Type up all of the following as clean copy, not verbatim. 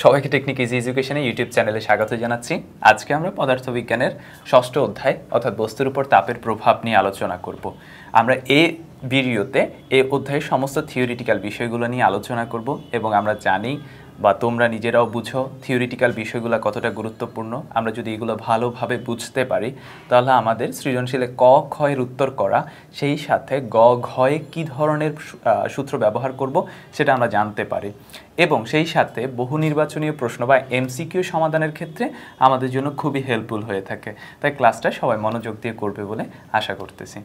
সবাইকে technique easy এডুকেশনে YouTube চ্যানেলে স্বাগত জানাচ্ছি। আজকে আমরা পদার্থবিজ্ঞানের ষষ্ঠ অধ্যায় অর্থাৎ বস্তুর উপর তাপের প্রভাব নিয়ে আলোচনা করব। আমরা এই ভিডিওতে এই অধ্যায়ের সমস্ত থিওরিটিক্যাল বিষয়গুলো নিয়ে আলোচনা করব এবং আমরা জানি বা তোমরা নিজেরাও বুঝো থিওরিটিক্যাল বিষয়গুলো কতটা গুরুত্বপূর্ণ। আমরা যদি এগুলো ভালোভাবে বুঝতে পারি তাহলে আমাদের সৃজনশীলে ক ক্ষয়ের উত্তর করা, সেই সাথে গ ঘয়ে কী ধরনের সূত্র ব্যবহার করব সেটা আমরা জানতে পারি এবং সেই সাথে বহু নির্বাচনীয় প্রশ্ন বা এমসিকিউ সমাধানের ক্ষেত্রে আমাদের জন্য খুবই হেল্পফুল হয়ে থাকে। তাই ক্লাসটা সবাই মনোযোগ দিয়ে করবে বলে আশা করতেছি।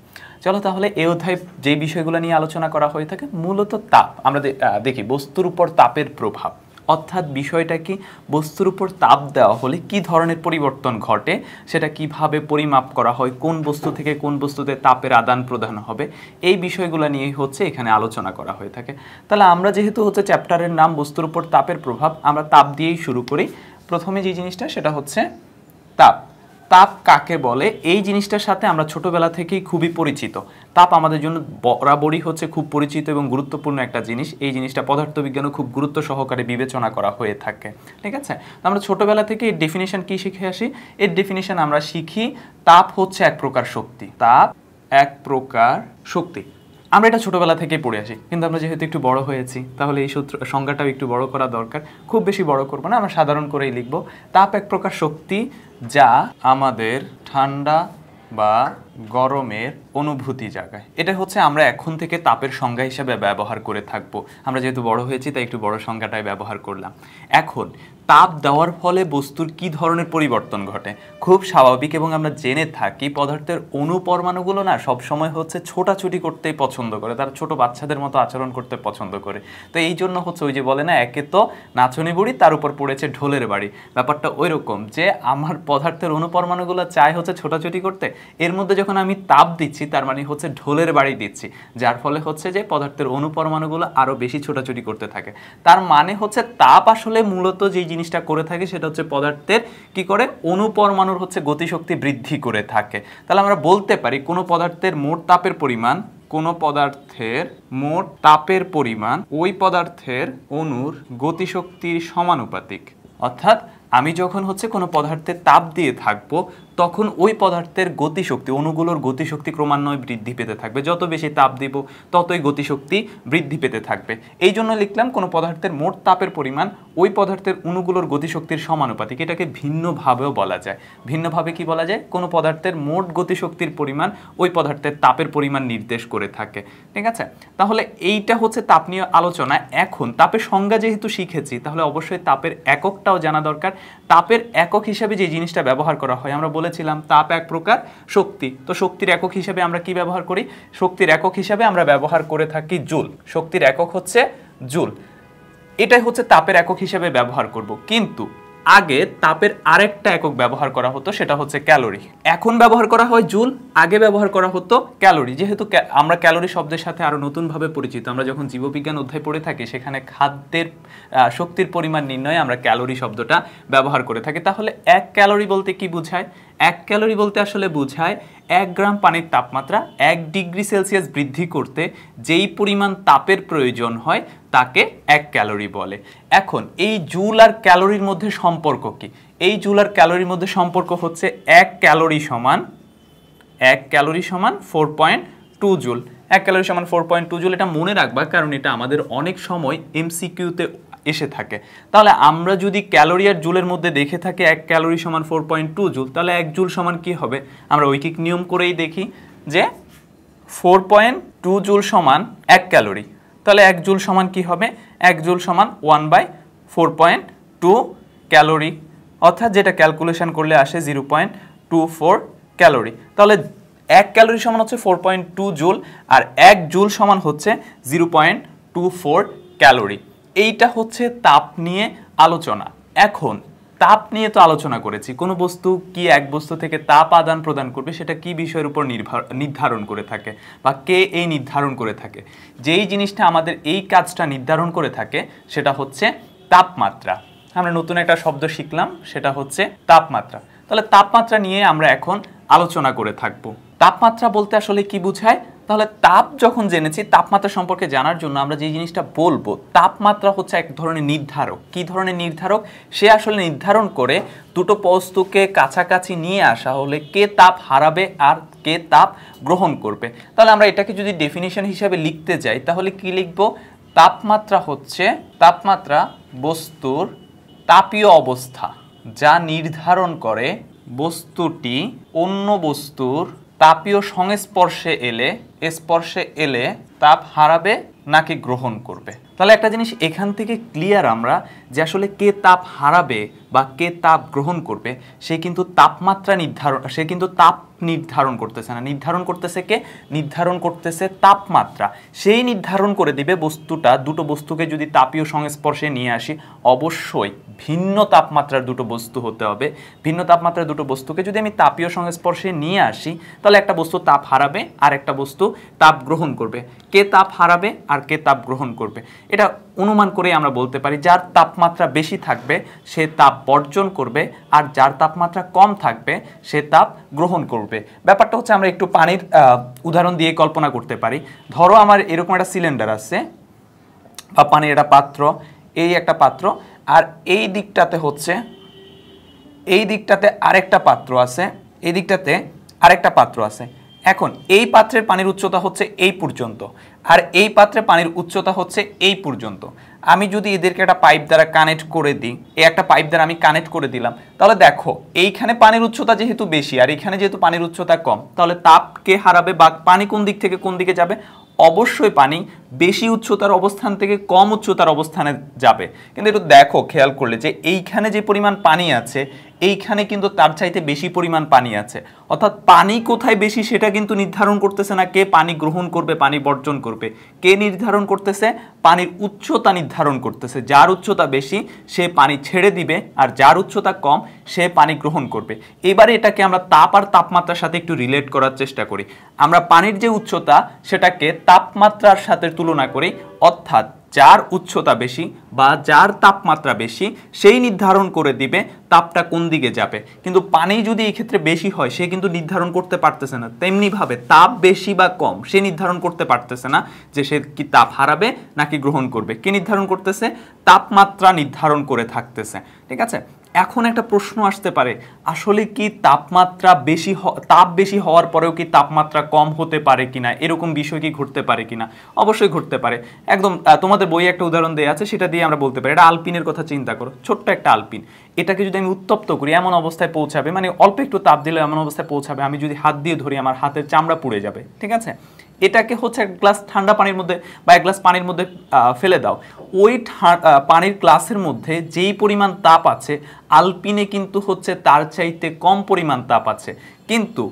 চলো তাহলে এই অধ্যায়ে যে বিষয়গুলো নিয়ে আলোচনা করা হয়ে থাকে মূলত তাপ। আমরা দেখি বস্তুর উপর তাপের প্রভাব, অর্থাৎ বিষয়টা কি, বস্তুর উপর তাপ দেওয়া হলে কি ধরনের পরিবর্তন ঘটে, সেটা কিভাবে পরিমাপ করা হয়, কোন বস্তু থেকে কোন বস্তুতে তাপের আদান প্রদান হবে, এই বিষয়গুলো নিয়েই হচ্ছে এখানে আলোচনা করা হয়ে থাকে। তাহলে আমরা যেহেতু হচ্ছে চ্যাপ্টারের নাম বস্তুর উপর তাপের প্রভাব, আমরা তাপ দিয়েই শুরু করি। প্রথমে যে জিনিসটা সেটা হচ্ছে তাপ। তাপ কাকে বলে এই জিনিসটার সাথে আমরা ছোটবেলা থেকেই খুবই পরিচিত। তাপ আমাদের জন্য বরাবরই হচ্ছে খুব পরিচিত এবং গুরুত্বপূর্ণ একটা জিনিস। এই জিনিসটা পদার্থবিজ্ঞানও খুব গুরুত্ব সহকারে বিবেচনা করা হয়ে থাকে, ঠিক আছে? তো আমরা ছোটবেলা থেকে এর ডেফিনিশন কি শিখে আসি? এর ডেফিনিশন আমরা শিখি তাপ হচ্ছে এক প্রকার শক্তি। তাপ এক প্রকার শক্তি, আমরা এটা ছোটবেলা থেকেই পড়ে আসি, কিন্তু আমরা যেহেতু একটু বড় হয়েছি তাহলে এই সংজ্ঞাটাও একটু বড় করা দরকার। খুব বেশি বড় করবো না, আমরা সাধারণ করেই লিখব তাপ এক প্রকার শক্তি যা আমাদের ঠান্ডা বা গরমের অনুভূতি জাগায়। এটা হচ্ছে আমরা এখন থেকে তাপের সংজ্ঞা হিসেবে ব্যবহার করে থাকবো। আমরা যেহেতু বড় হয়েছি তাই একটু বড় সংজ্ঞাটাই ব্যবহার করলাম। এখন তাপ দেওয়ার ফলে বস্তুর কি ধরনের পরিবর্তন ঘটে খুব স্বাভাবিক, এবং আমরা জেনে থাকি পদার্থের অণু পরমাণুগুলো না সবসময় হচ্ছে ছোটাছুটি করতেই পছন্দ করে, তারা ছোট বাচ্চাদের মতো আচরণ করতে পছন্দ করে। তো এই জন্য হচ্ছে ওই যে বলে না, একে তো নাচনি বুড়ি তার উপর পড়েছে ঢোলের বাড়ি, ব্যাপারটা ওই রকম যে আমার পদার্থের অণু পরমাণুগুলো চায় হচ্ছে ছোটাছুটি করতে, এর মধ্যে যখন আমি তাপ দিচ্ছি তার মানে হচ্ছে ঢোলের বাড়ি দিচ্ছি, যার ফলে হচ্ছে যে পদার্থের অণু পরমাণুগুলো আরও বেশি ছোটাছুটি করতে থাকে। তার মানে হচ্ছে তাপ আসলে মূলত যেই জিনিসটা করে থাকে সেটা হচ্ছে পদার্থের কি করে, অণু পরমাণুর হচ্ছে গতিশক্তি বৃদ্ধি করে থাকে। তাহলে আমরা বলতে পারি কোনো পদার্থের মোট তাপের পরিমাণ, কোনো পদার্থের মোট তাপের পরিমাণ ওই পদার্থের অণুর গতিশক্তির সমানুপাতিক। অর্থাৎ আমি যখন হচ্ছে কোনো পদার্থের তাপ দিয়ে থাকবো তখন ওই পদার্থের গতিশক্তি, অণুগুলোর গতিশক্তি ক্রমান্বয়ে বৃদ্ধি পেতে থাকবে। যত বেশি তাপ দিব ততই গতিশক্তি বৃদ্ধি পেতে থাকবে। এই জন্য লিখলাম কোনো পদার্থের মোট তাপের পরিমাণ ওই পদার্থের অণুগুলোর গতিশক্তির সমানুপাতিক। এটাকে ভিন্নভাবেও বলা যায়। ভিন্নভাবে কি বলা যায়? কোনো পদার্থের মোট গতিশক্তির পরিমাণ ওই পদার্থের তাপের পরিমাণ নির্দেশ করে থাকে, ঠিক আছে? তাহলে এইটা হচ্ছে তাপ নিয়ে আলোচনা। এখন তাপের সংজ্ঞা যেহেতু শিখেছি তাহলে অবশ্যই তাপের এককটাও জানা দরকার। তাপের একক হিসাবে যে জিনিসটা ব্যবহার করা হয়, আমরা বলেছিলাম তাপ এক প্রকার শক্তি। তো শক্তির একক হিসাবে আমরা কি ব্যবহার করি? শক্তির একক হিসাবে আমরা ব্যবহার করে থাকি জুল। শক্তির একক হচ্ছে জুল, এটাই হচ্ছে তাপের একক হিসাবে ব্যবহার করব। কিন্তু আগে তাপের আরেকটা একক ব্যবহার করা হতো, সেটা হচ্ছে ক্যালোরি। এখন ব্যবহার করা হয় জুল, আগে ব্যবহার করা হতো ক্যালোরি। যেহেতু আমরা ক্যালোরি শব্দের সাথে আরো নতুনভাবে পরিচিত, আমরা যখন জীববিজ্ঞান অধ্যায় পড়ে থাকি সেখানে খাদ্যের শক্তির পরিমাণ নির্ণয়ে আমরা ক্যালোরি শব্দটা ব্যবহার করে থাকি। তাহলে এক ক্যালোরি বলতে কি বোঝায়? এক ক্যালোরি বলতে আসলে বোঝায় 1 গ্রাম পানির তাপমাত্রা 1 ডিগ্রি সেলসিয়াস বৃদ্ধি করতে যেই পরিমাণ তাপের প্রয়োজন হয় তাকে 1 ক্যালোরি বলে। এখন এই জুল আর ক্যালোরির মধ্যে সম্পর্ক কি? এই জুল আর ক্যালোরির মধ্যে সম্পর্ক হচ্ছে 1 ক্যালোরি সমান 4.2 জুল। 1 ক্যালোরি সমান 4.2 জুল। এটা মনে রাখবা, কারণ এটা আমাদের অনেক সময় এমসিকিউতে এসে থাকে। তাহলে আমরা যদি ক্যালোরি আর জুলের মধ্যে দেখে থাকি 1 ক্যালোরি সমান 4.2 জুল, তাহলে 1 জুল সমান কি হবে? আমরা ঐকিক নিয়ম করেই দেখি যে 4.2 জুল সমান 1 ক্যালোরি। তাহলে 1 জুল সমান কি হবে? 1 জুল সমান 1/4.2 ক্যালোরি, অর্থাৎ যেটা ক্যালকুলেশন করলে আসে 0.24 ক্যালোরি। তাহলে 1 ক্যালোরি সমান হচ্ছে 4.2 জুল আর 1 জুল সমান হচ্ছে 0.24 ক্যালোরি। এইটা হচ্ছে তাপ নিয়ে আলোচনা। এখন তাপ নিয়ে তো আলোচনা করেছি, কোনো বস্তু কি এক বস্তু থেকে তাপ আদান প্রদান করবে সেটা কি বিষয়ের উপর নির্ধারণ করে থাকে বা কে এই নির্ধারণ করে থাকে? যেই জিনিসটা আমাদের এই কাজটা নির্ধারণ করে থাকে সেটা হচ্ছে তাপমাত্রা। আমরা নতুন একটা শব্দ শিখলাম, সেটা হচ্ছে তাপমাত্রা। তাহলে তাপমাত্রা নিয়ে আমরা এখন আলোচনা করে থাকবো। তাপমাত্রা বলতে আসলে কি বোঝায়? তাহলে তাপ যখন জেনেছি, তাপমাত্রা সম্পর্কে জানার জন্য আমরা যে জিনিসটা বলবো, তাপমাত্রা হচ্ছে এক ধরনের নির্ধারক। কি ধরনের নির্ধারক? সে আসলে নির্ধারণ করে দুটো বস্তুকে কাছাকাছি নিয়ে আসা হলে কে তাপ হারাবে আর কে তাপ গ্রহণ করবে। তাহলে আমরা এটাকে যদি ডেফিনিশন হিসাবে লিখতে যাই তাহলে কি লিখব? তাপমাত্রা হচ্ছে তাপমাত্রা বস্তুর তাপীয় অবস্থা, যা নির্ধারণ করে বস্তুটি অন্য বস্তুর তাপীয় সংস্পর্শে এলে তাপ হারাবে নাকি গ্রহণ করবে। তাহলে একটা জিনিস এখান থেকে ক্লিয়ার আমরা যে আসলে কে তাপ হারাবে বা কে তাপ গ্রহণ করবে সে কিন্তু তাপ নির্ধারণ করতেছে না। নির্ধারণ করতেছে কে? নির্ধারণ করতেছে তাপমাত্রা। সেই নির্ধারণ করে দিবে দুটো বস্তুকে যদি তাপীয় সংস্পর্শে নিয়ে আসি, অবশ্যই ভিন্ন তাপমাত্রার দুটো বস্তু হতে হবে। ভিন্ন তাপমাত্রার দুটো বস্তুকে যদি আমি তাপীয় সংস্পর্শে নিয়ে আসি তাহলে একটা বস্তু তাপ হারাবে আর একটা বস্তু তাপ গ্রহণ করবে। কে তাপ হারাবে আর কে তাপ গ্রহণ করবে এটা অনুমান করে আমরা বলতে পারি যার তাপমাত্রা বেশি থাকবে সে তাপ বর্জন করবে আর যার তাপমাত্রা কম থাকবে সে তাপ গ্রহণ করবে। ব্যাপারটা হচ্ছে আমরা একটু পানির উদাহরণ দিয়ে কল্পনা করতে পারি। ধরো আমার এরকম একটা সিলিন্ডার আছে বা পানির একটা পাত্র, এই একটা পাত্র, আর এই দিকটাতে আরেকটা পাত্র আছে, এই দিকটাতে আরেকটা পাত্র আছে। এখন এই পাত্রের পানির উচ্চতা হচ্ছে এই পর্যন্ত আর এই পাত্রে পানির উচ্চতা হচ্ছে এই পর্যন্ত। আমি যদি এদেরকে একটা পাইপ দ্বারা কানেক্ট করে দিই, এই একটা পাইপ দ্বারা আমি কানেক্ট করে দিলাম, তাহলে দেখো এইখানে পানির উচ্চতা যেহেতু বেশি আর এখানে যেহেতু পানির উচ্চতা কম, তাহলে তাপ কে হারাবে বা পানি কোন দিক থেকে কোন দিকে যাবে? অবশ্যই পানি বেশি উচ্চতার অবস্থান থেকে কম উচ্চতার অবস্থানে যাবে। কিন্তু একটু দেখো খেয়াল করলে যে এইখানে যে পরিমাণ পানি আছে এইখানে কিন্তু তার চাইতে বেশি পরিমাণ পানি আছে। অর্থাৎ পানি কোথায় বেশি সেটা কিন্তু নির্ধারণ করতেছে না কে পানি গ্রহণ করবে পানি বর্জন করবে। কে নির্ধারণ করতেছে? পানির উচ্চতা নির্ধারণ করতেছে। যার উচ্চতা বেশি সে পানি ছেড়ে দিবে আর যার উচ্চতা কম সে পানি গ্রহণ করবে। এবারে এটাকে আমরা তাপ আর তাপমাত্রার সাথে একটু রিলেট করার চেষ্টা করি। আমরা পানির যে উচ্চতা সেটাকে তাপমাত্রার সাথে তুলনা করি, অর্থাৎ যার উচ্চতা বেশি বা যার তাপমাত্রা বেশি সেই নির্ধারণ করে দিবে তাপটা কোন দিকে যাবে। কিন্তু পানি যদি এই ক্ষেত্রে বেশি হয় সে কিন্তু নির্ধারণ করতে পারতেছে না। তেমনিভাবে তাপ বেশি বা কম সে নির্ধারণ করতে পারতেছে না যে সে কি তাপ হারাবে নাকি গ্রহণ করবে। কে নির্ধারণ করতেছে? তাপমাত্রা নির্ধারণ করে থাকতেছে। ঠিক আছে, এখন একটা প্রশ্ন আসতে পারে, আসলে কি তাপমাত্রা তাপ বেশি হওয়ার পরেও কি তাপমাত্রা কম হতে পারে কিনা, এরকম বিষয় কি ঘটতে পারে কিনা? অবশ্যই ঘটতে পারে। একদম তোমাদের বইয়ে একটা উদাহরণ দেওয়া আছে, সেটা দিয়ে আমরা বলতে পারি। এটা আলপিনের কথা চিন্তা করো, ছোট্ট একটা আলপিন, এটাকে যদি আমি উত্তপ্ত করি এমন অবস্থায় পৌঁছাবে, মানে অল্প একটু তাপ দিলে এমন অবস্থায় পৌঁছাবে আমি যদি হাত দিয়ে ধরি আমার হাতের চামড়া পুড়ে যাবে। ঠিক আছে, এটাকে হচ্ছে এক গ্লাস ঠান্ডা পানির মধ্যে বা এক গ্লাস পানির মধ্যে ফেলে দাও, ওই পানির গ্লাসের মধ্যে যেই পরিমাণ তাপ আছে আলপিনে কিন্তু হচ্ছে তার চাইতে কম পরিমাণ তাপ আছে। কিন্তু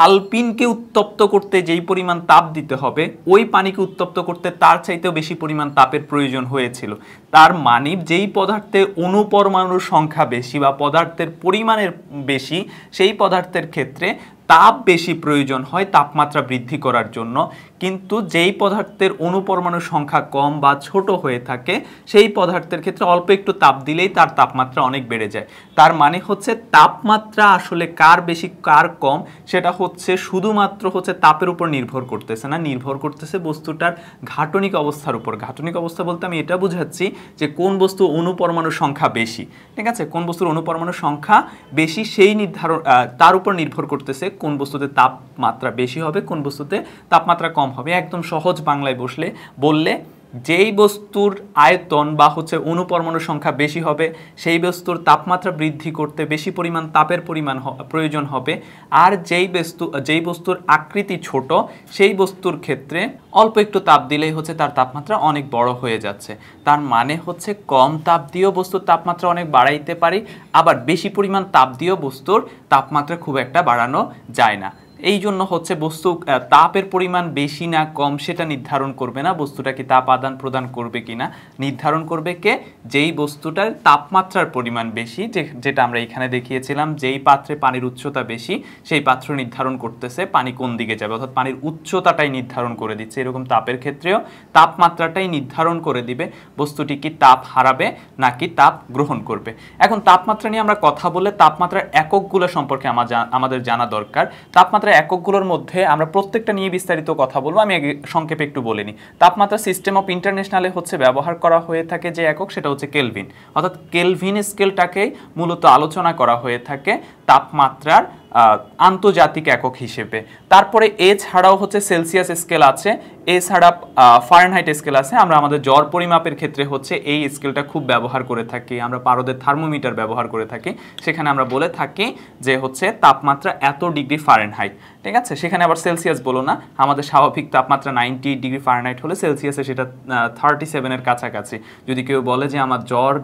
আলপিনকে উত্তপ্ত করতে যেই পরিমাণ তাপ দিতে হবে ওই পানিকে উত্তপ্ত করতে তার চাইতেও বেশি পরিমাণ তাপের প্রয়োজন হয়েছিল। তার মানে যেই পদার্থের অণুপরমাণুর সংখ্যা বেশি বা পদার্থের পরিমাণের বেশি সেই পদার্থের ক্ষেত্রে তাপ বেশি প্রয়োজন হয় তাপমাত্রা বৃদ্ধি করার জন্য। কিন্তু যেই পদার্থের অণুপরমাণুর সংখ্যা কম বা ছোট হয়ে থাকে সেই পদার্থের ক্ষেত্রে অল্প একটু তাপ দিলেই তার তাপমাত্রা অনেক বেড়ে যায়। তার মানে হচ্ছে তাপমাত্রা আসলে কার বেশি কার কম সেটা হচ্ছে শুধুমাত্র হচ্ছে তাপের উপর নির্ভর করতেছে না, নির্ভর করতেছে বস্তুটার গাঠনিক অবস্থার উপর। গাঠনিক অবস্থা বলতে আমি এটা বুঝাচ্ছি যে কোন বস্তু অণুপরমাণুর সংখ্যা বেশি। ঠিক আছে, কোন বস্তুর অণুপরমাণুর সংখ্যা বেশি সেই তার উপর নির্ভর করতেছে কোন বস্তুতে তাপমাত্রা বেশি হবে কোন বস্তুতে তাপমাত্রা কম হবে। একদম সহজ বাংলায় বললে যেই বস্তুর আয়তন বা হচ্ছে অণুপরমাণুর সংখ্যা বেশি হবে সেই বস্তুর তাপমাত্রা বৃদ্ধি করতে বেশি পরিমাণ তাপের প্রয়োজন হবে। আর যেই বস্তুর আকৃতি ছোট সেই বস্তুর ক্ষেত্রে অল্প একটু তাপ দিলেই হচ্ছে তার তাপমাত্রা অনেক বড় হয়ে যাচ্ছে। তার মানে হচ্ছে কম তাপ দিয়েও বস্তুর তাপমাত্রা অনেক বাড়াইতে পারি, আবার বেশি পরিমাণ তাপ দিয়েও বস্তুর তাপমাত্রা খুব একটা বাড়ানো যায় না। এই জন্য হচ্ছে বস্তু তাপের পরিমাণ বেশি না কম সেটা নির্ধারণ করবে না বস্তুটা কি তাপ আদান প্রদান করবে কিনা, নির্ধারণ করবে কে? যেই বস্তুটার তাপমাত্রার পরিমাণ বেশি, যেটা আমরা এখানে দেখিয়েছিলাম, যেই পাত্রে পানির উচ্চতা বেশি সেই পাত্র নির্ধারণ করতেছে পানি কোন দিকে যাবে, অর্থাৎ পানির উচ্চতাটাই নির্ধারণ করে দিচ্ছে। এরকম তাপের ক্ষেত্রেও তাপমাত্রাটাই নির্ধারণ করে দিবে বস্তুটি কি তাপ হারাবে নাকি তাপ গ্রহণ করবে। এখন তাপমাত্রা নিয়ে আমরা কথা বলে তাপমাত্রার এককগুলো সম্পর্কে আমাদের জানা দরকার। তাপমাত্রা তাপমাত্রা এককগুলোর মধ্যে আমরা প্রত্যেকটা নিয়ে বিস্তারিত কথা বলবো, আমি সংক্ষেপে একটু বলে নিই। তাপমাত্রা সিস্টেম অফ ইন্টারন্যাশনালে হচ্ছে ব্যবহার করা হয়ে থাকে যে একক, সেটা হচ্ছে কেলভিন, অর্থাৎ কেলভিন স্কেলটাকেই মূলত আলোচনা করা হয়ে থাকে তাপমাত্রার আন্তর্জাতিক একক হিসেবে। তারপরে এছাড়াও হচ্ছে সেলসিয়াস স্কেল আছে, এছাড়া ফারেনহাইট স্কেল আছে। আমরা আমাদের জ্বর পরিমাপের ক্ষেত্রে হচ্ছে এই স্কেলটা খুব ব্যবহার করে থাকি, আমরা পারদের থার্মোমিটার ব্যবহার করে থাকি, সেখানে আমরা বলে থাকি যে হচ্ছে তাপমাত্রা এত ডিগ্রি ফারেনহাইট, ঠিক আছে। সেখানে আবার সেলসিয়াস বলো না, আমাদের স্বাভাবিক তাপমাত্রা 90 ডিগ্রি ফারেনহাইট হলে সেলসিয়াসে সেটা 37-এর কাছাকাছি। যদি কেউ বলে যে আমার জ্বর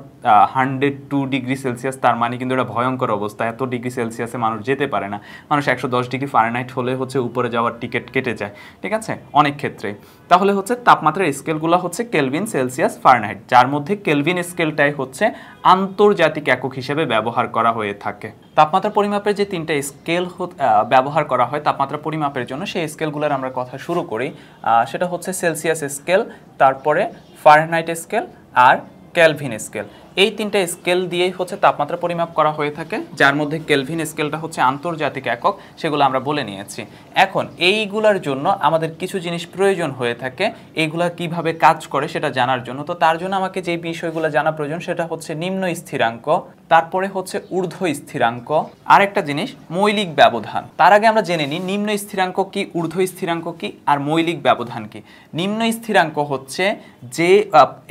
102 ডিগ্রি সেলসিয়াস, তার মানে কিন্তু এটা ভয়ঙ্কর অবস্থা, এত ডিগ্রি সেলসিয়াসে মানুষ যেতে পারে না। মানুষ 110 ডিগ্রি ফারেনহাইট হলে হচ্ছে উপরে যাওয়ার টিকিট কেটে যায়, ঠিক আছে, অনেক ক্ষেত্রে। তাহলে হচ্ছে তাপমাত্রার স্কেলগুলো হচ্ছে কেলভিন, সেলসিয়াস, ফারেনহাইট, যার মধ্যে কেলভিন স্কেলটাই হচ্ছে আন্তর্জাতিক একক হিসেবে ব্যবহার করা হয়ে থাকে। তাপমাত্রা পরিমাপের যে 3টা স্কেল ব্যবহার করা হয় তাপমাত্রা পরিমাপের জন্য, সেই স্কেলগুলোর আমরা কথা শুরু করি। সেটা হচ্ছে সেলসিয়াস স্কেল, তারপরে ফারেনহাইট স্কেল আর কেলভিন স্কেল। এই 3টা স্কেল দিয়েই হচ্ছে তাপমাত্রা পরিমাপ করা হয়ে থাকে, যার মধ্যে কেলভিন স্কেলটা হচ্ছে আন্তর্জাতিক একক, সেগুলো আমরা বলে নিয়েছি। এখন এইগুলোর জন্য আমাদের কিছু জিনিস প্রয়োজন হয়ে থাকে, এইগুলা কিভাবে কাজ করে সেটা জানার জন্য। তো তার জন্য আমাকে যে বিষয়গুলো জানা প্রয়োজন সেটা হচ্ছে নিম্ন স্থিরাঙ্ক, তারপরে হচ্ছে ঊর্ধ্ব স্থিরাঙ্ক, আর একটা জিনিস মৌলিক ব্যবধান। তার আগে আমরা জেনে নিই নিম্ন স্থিরাঙ্ক কি, ঊর্ধ্ব স্থিরাঙ্ক কি, আর মৌলিক ব্যবধান কি। নিম্ন স্থিরাঙ্ক হচ্ছে যে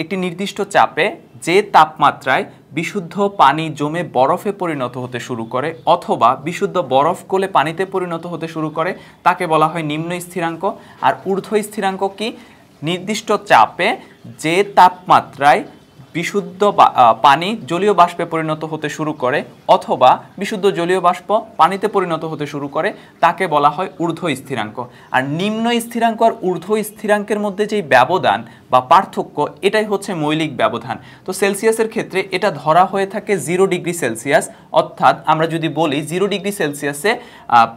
একটি নির্দিষ্ট চাপে যে তাপমাত্রায় বিশুদ্ধ পানি জমে বরফে পরিণত হতে শুরু করে অথবা বিশুদ্ধ বরফ গলে পানিতে পরিণত হতে শুরু করে তাকে বলা হয় নিম্ন স্থিরাঙ্ক। আর ঊর্ধ্ব স্থিরাঙ্ক কি, নির্দিষ্ট চাপে যে তাপমাত্রায় বিশুদ্ধ পানি জলীয় বাষ্পে পরিণত হতে শুরু করে অথবা বিশুদ্ধ জলীয় বাষ্প পানিতে পরিণত হতে শুরু করে তাকে বলা হয় ঊর্ধ্ব স্থিরাঙ্ক। আর নিম্ন স্থিরাঙ্ক আর ঊর্ধ্ব স্থিরাঙ্কের মধ্যে যেই ব্যবধান বা পার্থক্য, এটাই হচ্ছে মৌলিক ব্যবধান। তো সেলসিয়াসের ক্ষেত্রে এটা ধরা হয়ে থাকে 0 ডিগ্রি সেলসিয়াস, অর্থাৎ আমরা যদি বলি 0 ডিগ্রি সেলসিয়াসে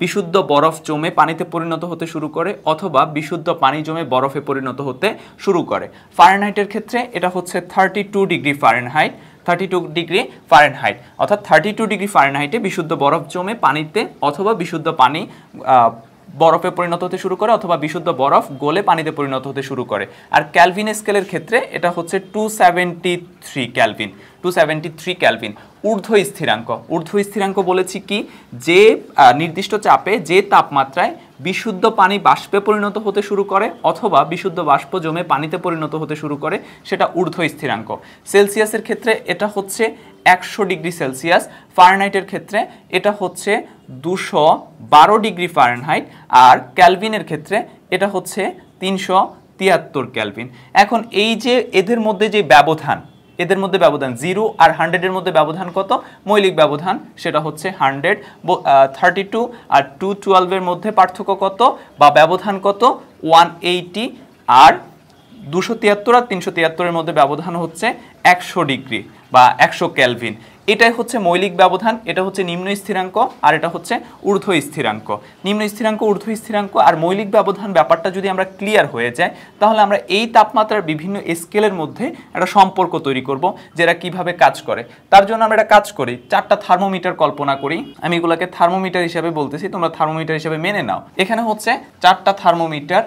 বিশুদ্ধ বরফ জমে পানিতে পরিণত হতে শুরু করে অথবা বিশুদ্ধ পানি জমে বরফে পরিণত হতে শুরু করে। ফারেনহাইটের ক্ষেত্রে এটা হচ্ছে 32 ডিগ্রি ফারেনহাইট, 32 ডিগ্রি ফারেনহাইট, অর্থাৎ 32 ডিগ্রি ফারেনহাইটে বিশুদ্ধ বরফ জমে পানিতে অথবা বিশুদ্ধ পানি বরফে পরিণত হতে শুরু করে অথবা বিশুদ্ধ বরফ গলে পানিতে পরিণত হতে শুরু করে। আর ক্যালভিন স্কেলের ক্ষেত্রে এটা হচ্ছে 273 ক্যালভিন, 273 ক্যালভিন। ঊর্ধ্ব স্থিরাঙ্ক, ঊর্ধ্ব স্থিরাঙ্ক বলেছি কি, যে নির্দিষ্ট চাপে যে তাপমাত্রায় বিশুদ্ধ পানি বাষ্পে পরিণত হতে শুরু করে অথবা বিশুদ্ধ বাষ্প জমে পানিতে পরিণত হতে শুরু করে, সেটা ঊর্ধ্ব স্থিরাঙ্ক। সেলসিয়াসের ক্ষেত্রে এটা হচ্ছে 100 ডিগ্রি সেলসিয়াস, ফারেনহাইটের ক্ষেত্রে এটা হচ্ছে 212 ডিগ্রি ফারেনহাইট, আর ক্যালভিনের ক্ষেত্রে এটা হচ্ছে 373 ক্যালভিন। এখন এই যে এদের মধ্যে যে ব্যবধান, এদের মধ্যে ব্যবধান 0 আর 100-এর মধ্যে ব্যবধান কত, মৌলিক ব্যবধান, সেটা হচ্ছে 100। 32 আর 212-এর মধ্যে পার্থক্য কত বা ব্যবধান কত, 180। আর 273 আর 373-এর মধ্যে ব্যবধান হচ্ছে 100 ডিগ্রি বা 100 ক্যালভিন। এটাই হচ্ছে মৌলিক ব্যবধান, এটা হচ্ছে নিম্ন স্থিরাঙ্ক আর এটা হচ্ছে ঊর্ধ্ব স্থিরাঙ্ক। নিম্ন স্থিরাঙ্ক, ঊর্ধ্ব স্থিরাঙ্ক আর মৌলিক ব্যবধান ব্যাপারটা যদি আমরা ক্লিয়ার হয়ে যায়, তাহলে আমরা এই তাপমাত্রার বিভিন্ন স্কেলের মধ্যে একটা সম্পর্ক তৈরি করব যেটা কিভাবে কাজ করে। তার জন্য আমরা একটা কাজ করি, 4টা থার্মোমিটার কল্পনা করি। আমি এগুলোকে থার্মোমিটার হিসেবে বলতেছি, তোমরা থার্মোমিটার হিসেবে মেনে নাও। এখানে হচ্ছে 4টা থার্মোমিটার,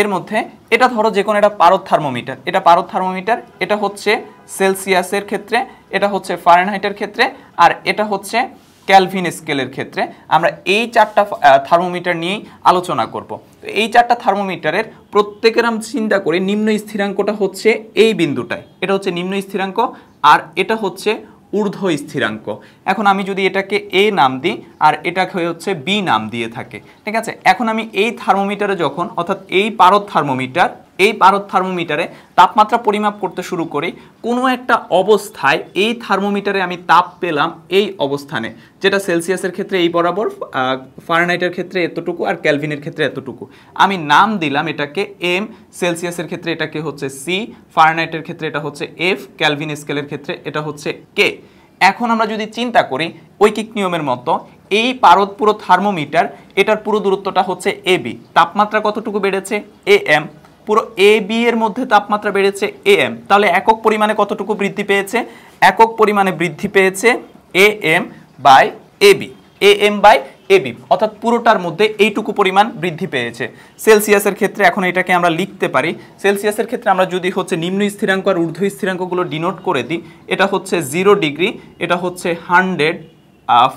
এর মধ্যে এটা ধরো যে কোনো একটা পারদ থার্মোমিটার, এটা পারদ থার্মোমিটার, এটা হচ্ছে সেলসিয়াসের ক্ষেত্রে, এটা হচ্ছে ফারেনহাইটের ক্ষেত্রে, আর এটা হচ্ছে ক্যালভিন স্কেলের ক্ষেত্রে। আমরা এই 4টা থার্মোমিটার নিয়েই আলোচনা করব। তো এই 4টা থার্মোমিটারের প্রত্যেকের আমরা চিন্তা করি নিম্ন স্থিরাঙ্কটা হচ্ছে এই বিন্দুটায়, এটা হচ্ছে নিম্ন স্থিরাঙ্ক আর এটা হচ্ছে ঊর্ধ্ব স্থিরাঙ্ক। এখন আমি যদি এটাকে এ নাম দিই আর এটাকে হচ্ছে বি নাম দিয়ে থাকে, ঠিক আছে। এখন আমি এই থার্মোমিটারে যখন, অর্থাৎ এই পারদ থার্মোমিটার, এই পারদ থার্মোমিটারে তাপমাত্রা পরিমাপ করতে শুরু করি, কোনো একটা অবস্থায় এই থার্মোমিটারে আমি তাপ পেলাম এই অবস্থানে, যেটা সেলসিয়াসের ক্ষেত্রে এই বরাবর, ফারেনহাইটের ক্ষেত্রে এতটুকু আর ক্যালভিনের ক্ষেত্রে এতটুকু। আমি নাম দিলাম এটাকে এম, সেলসিয়াসের ক্ষেত্রে এটাকে হচ্ছে সি, ফারেনহাইটের ক্ষেত্রে এটা হচ্ছে এফ, ক্যালভিন স্কেলের ক্ষেত্রে এটা হচ্ছে কে। এখন আমরা যদি চিন্তা করি ঐকিক নিয়মের মতো, এই পারদ পুরো থার্মোমিটার, এটার পুরো দূরত্বটা হচ্ছে এ বি, তাপমাত্রা কতটুকু বেড়েছে, এ এম, পুরো এ বি এর মধ্যে তাপমাত্রা বেড়েছে এ এম, তাহলে একক পরিমাণে কতটুকু বৃদ্ধি পেয়েছে, একক পরিমাণে বৃদ্ধি পেয়েছে A M by A B, A M by AB, অর্থাৎ পুরোটার মধ্যে এইটুকু পরিমাণ বৃদ্ধি পেয়েছে। সেলসিয়াসের ক্ষেত্রে এখন এটাকে আমরা লিখতে পারি, সেলসিয়াসের ক্ষেত্রে আমরা যদি হচ্ছে নিম্ন স্থিরাঙ্ক আর ঊর্ধ্ব স্থিরাঙ্কগুলো ডিনোট করে দিই, এটা হচ্ছে 0 ডিগ্রি, এটা হচ্ছে 100,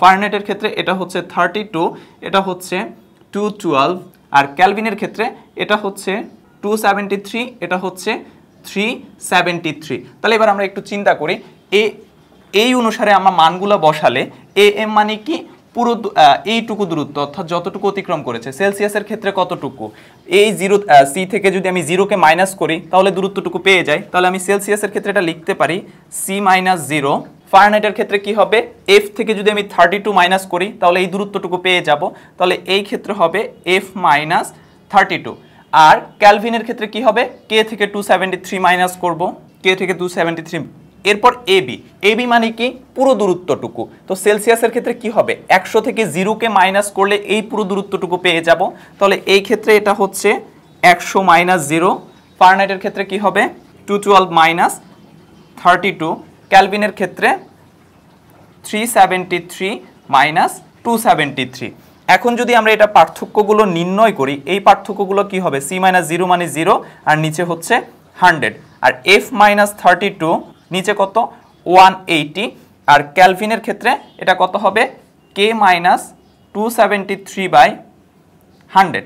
ফারেনহাইটের ক্ষেত্রে এটা হচ্ছে 32, এটা হচ্ছে 212, আর ক্যালভিনের ক্ষেত্রে এটা হচ্ছে 273, এটা হচ্ছে 373। তাহলে এবার আমরা একটু চিন্তা করি, এই অনুসারে আমরা মানগুলো বসালে AM মানে কি, পুরো এইটুকু দূরত্ব অর্থাৎ যতটুকু অতিক্রম করেছে। সেলসিয়াসের ক্ষেত্রে কতটুকু, এই সি থেকে যদি আমি 0কে মাইনাস করি তাহলে দূরত্বটুকু পেয়ে যাই, তাহলে আমি সেলসিয়াসের ক্ষেত্রে এটা লিখতে পারি C-0। ফারেনহাইটের ক্ষেত্রে কি হবে, F থেকে যদি আমি 32 মাইনাস করি তাহলে এই দূরত্বটুকু পেয়ে যাব, তাহলে এই ক্ষেত্রে হবে F-32। আর ক্যালভিনের ক্ষেত্রে কি হবে, K থেকে 273 মাইনাস করব, K থেকে 273, এরপর এবি মানে কি, পুরো দূরত্বটুকু। তো সেলসিয়াসের ক্ষেত্রে কি হবে, 100 থেকে 0কে মাইনাস করলে এই পুরো দূরত্বটুকু পেয়ে যাব, তাহলে এই ক্ষেত্রে এটা হচ্ছে 100 মাইনাস 0। ফারেনহাইটের ক্ষেত্রে কি হবে, 212 মাইনাস 32, ক্যালভিনের ক্ষেত্রে 373 মাইনাস 273। এখন যদি আমরা এটা পার্থক্যগুলো নির্ণয় করি, এই পার্থক্যগুলো কি হবে, C-0 মানে 0 আর নিচে হচ্ছে 100, আর F-32 নিচে কত 180, আর ক্যালভিনের ক্ষেত্রে এটা কত হবে K-273/100।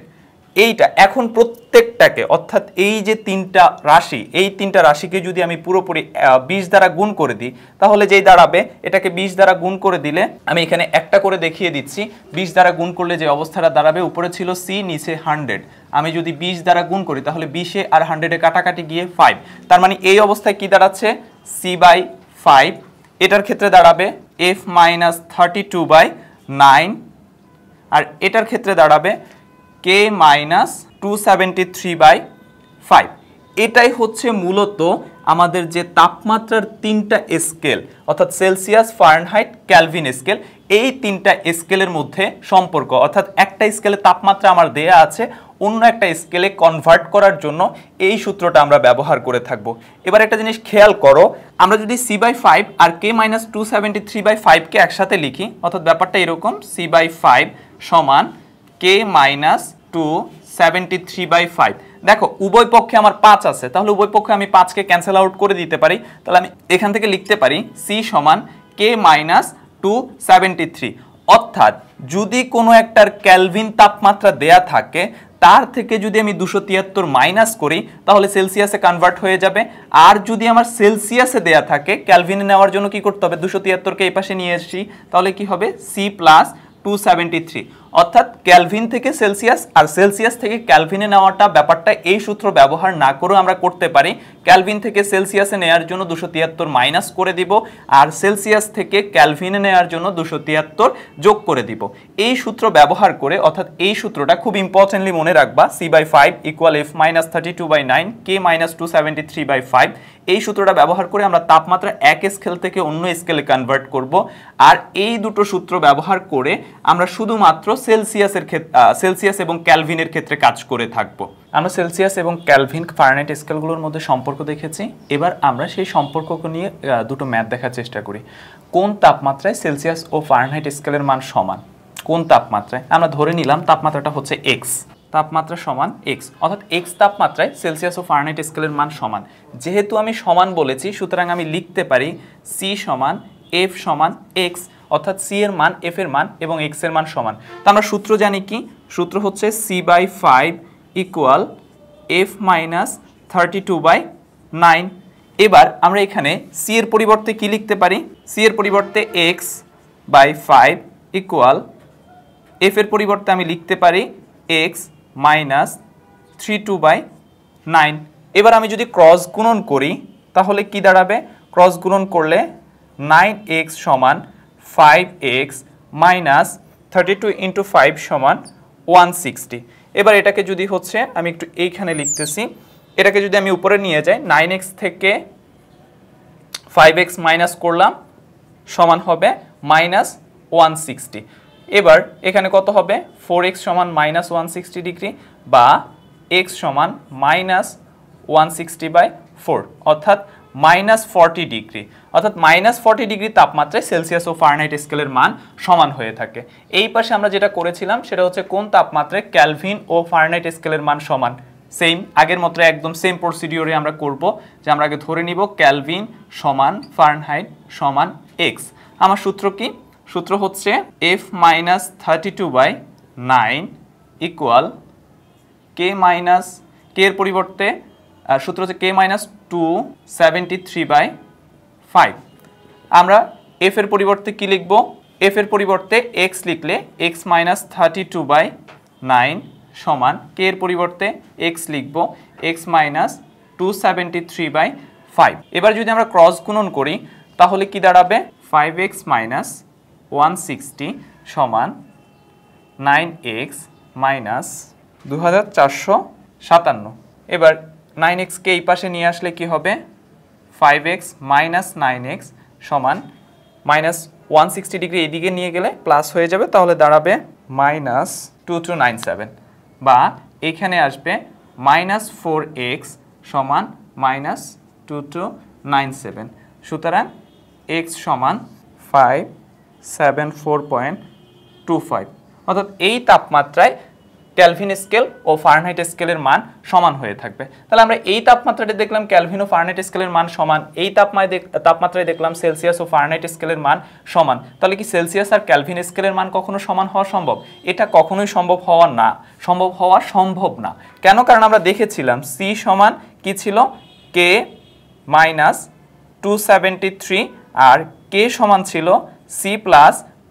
এইটা এখন প্রত্যেকটাকে, অর্থাৎ এই যে তিনটা রাশি, এই তিনটা রাশিকে যদি আমি পুরোপুরি 20 দ্বারা গুণ করে দিই তাহলে যেই দাঁড়াবে, এটাকে 20 দ্বারা গুণ করে দিলে, আমি এখানে একটা করে দেখিয়ে দিচ্ছি, 20 দ্বারা গুণ করলে যে অবস্থাটা দাঁড়াবে, উপরে ছিল C, নিচে 100, আমি যদি 20 দ্বারা গুণ করি তাহলে 20-এ আর 100-এ কাটাকাটি গিয়ে 5, তার মানে এই অবস্থায় কি দাঁড়াচ্ছে, C/5। এটার ক্ষেত্রে দাঁড়াবে F-32/9, আর এটার ক্ষেত্রে দাঁড়াবে K-273/5। এটাই হচ্ছে মূলত আমাদের যে তাপমাত্রার তিনটা স্কেল, অর্থাৎ সেলসিয়াস, ফারেনহাইট, ক্যালভিন স্কেল, এই তিনটা স্কেলের মধ্যে সম্পর্ক, অর্থাৎ একটা স্কেলে তাপমাত্রা আমার দেয়া আছে, অন্য একটা স্কেলে কনভার্ট করার জন্য এই সূত্রটা আমরা ব্যবহার করে থাকব। এবার একটা জিনিস খেয়াল করো, আমরা যদি C/5 আর K-273/5কে একসাথে লিখি, অর্থাৎ ব্যাপারটা এরকম, C/5 সমান K-273/5। দেখো উভয় পক্ষে আমার 5 আছে, তাহলে উভয় পক্ষে আমি 5কে ক্যান্সেল আউট করে দিতে পারি, তাহলে আমি এখান থেকে লিখতে পারি C সমান K-273। অর্থাৎ যদি কোনো একটার ক্যালভিন তাপমাত্রা দেয়া থাকে, তার থেকে যদি আমি 273 মাইনাস করি তাহলে সেলসিয়াসে কনভার্ট হয়ে যাবে। আর যদি আমার সেলসিয়াসে দেয়া থাকে, ক্যালভিনে নেওয়ার জন্য কি করতে হবে, 273কে এই পাশে নিয়ে আসি, তাহলে কি হবে C+273। অর্থাৎ ক্যালভিন থেকে সেলসিয়াস আর সেলসিয়াস থেকে ক্যালভিনে নেওয়াটা ব্যাপারটা এই সূত্র ব্যবহার না করেও আমরা করতে পারি। ক্যালভিন থেকে সেলসিয়াসে নেওয়ার জন্য 273 মাইনাস করে দিব, আর সেলসিয়াস থেকে ক্যালভিনে নেওয়ার জন্য 273 যোগ করে দিব। এই সূত্র ব্যবহার করে, অর্থাৎ এই সূত্রটা খুব ইম্পর্টেন্টলি মনে রাখবা, C/5 = F-32/9 K-273/5। এই সূত্রটা ব্যবহার করে আমরা তাপমাত্রা এক স্কেল থেকে অন্য স্কেলে কনভার্ট করব। আর এই দুটো সূত্র ব্যবহার করে আমরা শুধুমাত্র সেলসিয়াস এবং ক্যালভিনের ক্ষেত্রে কাজ করে থাকব। আমরা সেলসিয়াস এবং ক্যালভিন, ফারেনহাইট স্কেলগুলোর মধ্যে সম্পর্ক দেখেছি। এবার আমরা সেই সম্পর্ককে নিয়ে দুটো ম্যাথ দেখার চেষ্টা করি। কোন তাপমাত্রায় সেলসিয়াস ও ফারেনহাইট স্কেলের মান সমান, কোন তাপমাত্রায়, আমরা ধরে নিলাম তাপমাত্রাটা হচ্ছে x, তাপমাত্রা সমান x, অর্থাৎ x তাপমাত্রায় সেলসিয়াস ও ফারেনহাইট স্কেলের মান সমান। যেহেতু আমি সমান বলেছি, সুতরাং আমি লিখতে পারি C সমান F সমান x, অর্থাৎ C এর মান, F এর মান এবং x এর মান সমান। তো আমরা সূত্র জানি কি, সূত্র হচ্ছে C/5 = F-32/9। এবার আমরা এখানে C এর পরিবর্তে কি লিখতে পারি, C এর পরিবর্তে x/5 = F এর পরিবর্তে আমি লিখতে পারি x-32/9। এবার আমি যদি ক্রস গুণন করি তাহলে কি দাঁড়াবে, ক্রস গুণন করলে 9x সমান 5x মাইনাস 32 × 5 সমান 160। এবার এটাকে যদি হচ্ছে আমি একটু এইখানে লিখতেছি, এটাকে যদি আমি উপরে নিয়ে যাই, 9x থেকে 5x মাইনাস করলাম সমান হবে -160। এবার এখানে কত হবে, 4x সমান -160 ডিগ্রি, বা x সমান -160/4, অর্থাৎ -40 ডিগ্রি। অর্থাৎ -40 ডিগ্রি তাপমাত্রায় সেলসিয়াস ও ফারেনহাইট স্কেলের মান সমান হয়ে থাকে। এই পাশে আমরা যেটা করেছিলাম সেটা হচ্ছে কোন তাপমাত্রায় কেলভিন ও ফারেনহাইট স্কেলের মান সমান। সেম আগের মতো একদম সেম প্রসিডিওরে আমরা করব, যে আমরা আগে ধরে নিব কেলভিন সমান ফারেনহাইট সমান এক্স। আমার সূত্র কি? সূত্র হচ্ছে F - 32/9 ইকুয়াল কে এর পরিবর্তে সূত্র হচ্ছে K - 273/5। আমরা F এর পরিবর্তে কি লিখব? F এর পরিবর্তে x লিখলে x - 32/9 সমান K এর পরিবর্তে x লিখব x - 273/5। এবার যদি আমরা ক্রস গুণন করি তাহলে কি দাঁড়াবে? 5x - 160 সমান 9x - 2457। এবার 9x কে এই পাশে নিয়ে আসলে কি হবে? 5x - 9x সমান -160 ডিগ্রি এইদিকে নিয়ে গেলে প্লাস হয়ে যাবে, তাহলে দাঁড়াবে -2297, বা এখানে আসবে -4x সমান -2297। সুতরাং x সমান 574.25। অর্থাৎ এই তাপমাত্রায় কেলভিন স্কেল ও ফারেনহাইট স্কেলের মান সমান হয়ে থাকবে। তাহলে আমরা এই তাপমাত্রাতে দেখলাম কেলভিন ও ফারেনহাইট স্কেলের মান সমান, এই তাপমাত্রায় দেখলাম সেলসিয়াস ও ফারেনহাইট স্কেলের মান সমান। তাহলে কি সেলসিয়াস আর কেলভিন স্কেলের মান কখনো সমান হওয়া সম্ভব? এটা কখনোই সম্ভব না। কেন? কারণ আমরা দেখেছিলাম C সমান কি ছিল? K - 273 আর K সমান ছিল C +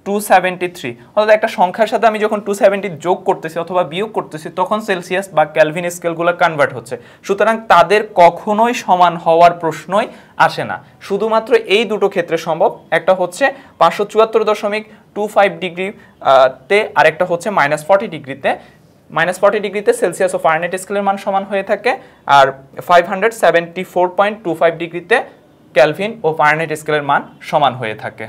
273। অর্থাৎ একটা সংখ্যার সাথে আমি যখন 270 যোগ করতেছি অথবা বিয়োগ করতেছি তখন সেলসিয়াস বা কেলভিন স্কেলগুলো কনভার্ট হচ্ছে। সুতরাং তাদের কখনোই সমান হওয়ার প্রশ্নই আসে না। শুধুমাত্র এই দুটো ক্ষেত্রে সম্ভব, একটা হচ্ছে 574.25 ডিগ্রিতে আর একটা হচ্ছে -40 ডিগ্রিতে। -40 ডিগ্রিতে সেলসিয়াস ও ফারেনহাইট স্কেলের মান সমান হয়ে থাকে, আর 574.25 ডিগ্রিতে কেলভিন ও ফারেনহাইট স্কেলের মান সমান হয়ে থাকে।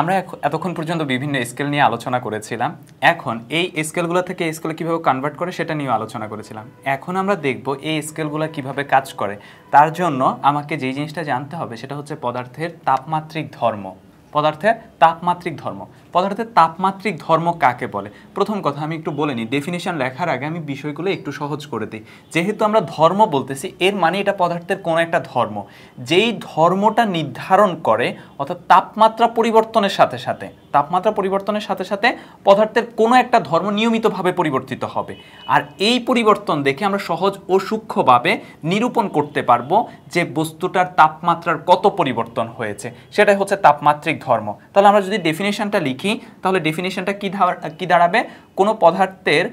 আমরা এতক্ষণ পর্যন্ত বিভিন্ন স্কেল নিয়ে আলোচনা করেছিলাম। এখন এই স্কেলগুলো থেকে এই স্কেলে কীভাবে কনভার্ট করে সেটা নিয়েও আলোচনা করেছিলাম। এখন আমরা দেখব এই স্কেলগুলো কিভাবে কাজ করে। তার জন্য আমাকে যেই জিনিসটা জানতে হবে সেটা হচ্ছে পদার্থের তাপমাত্রিক ধর্ম। পদার্থের তাপমাত্রিক ধর্ম কাকে বলে? প্রথম কথা আমি একটু বলে নিই, ডেফিনিশন লেখার আগে আমি বিষয়গুলো একটু সহজ করে দিই। যেহেতু আমরা ধর্ম বলতেছি, এর মানে এটা পদার্থের কোনো একটা ধর্ম, যেই ধর্মটা নির্ধারণ করে, অর্থাৎ তাপমাত্রা পরিবর্তনের সাথে সাথে পদার্থের কোনো একটা ধর্ম নিয়মিতভাবে পরিবর্তিত হবে। আর এই পরিবর্তন দেখে আমরা সহজ ও সূক্ষ্মভাবে নিরূপণ করতে পারবো যে বস্তুটার তাপমাত্রার কত পরিবর্তন হয়েছে, সেটাই হচ্ছে তাপমাত্রিক ধর্ম। তাহলে আমরা যদি ডেফিনিশনটা লিখি তাহলে ডেফিনিশনটা কি দাঁড়াবে? কোনো পদার্থের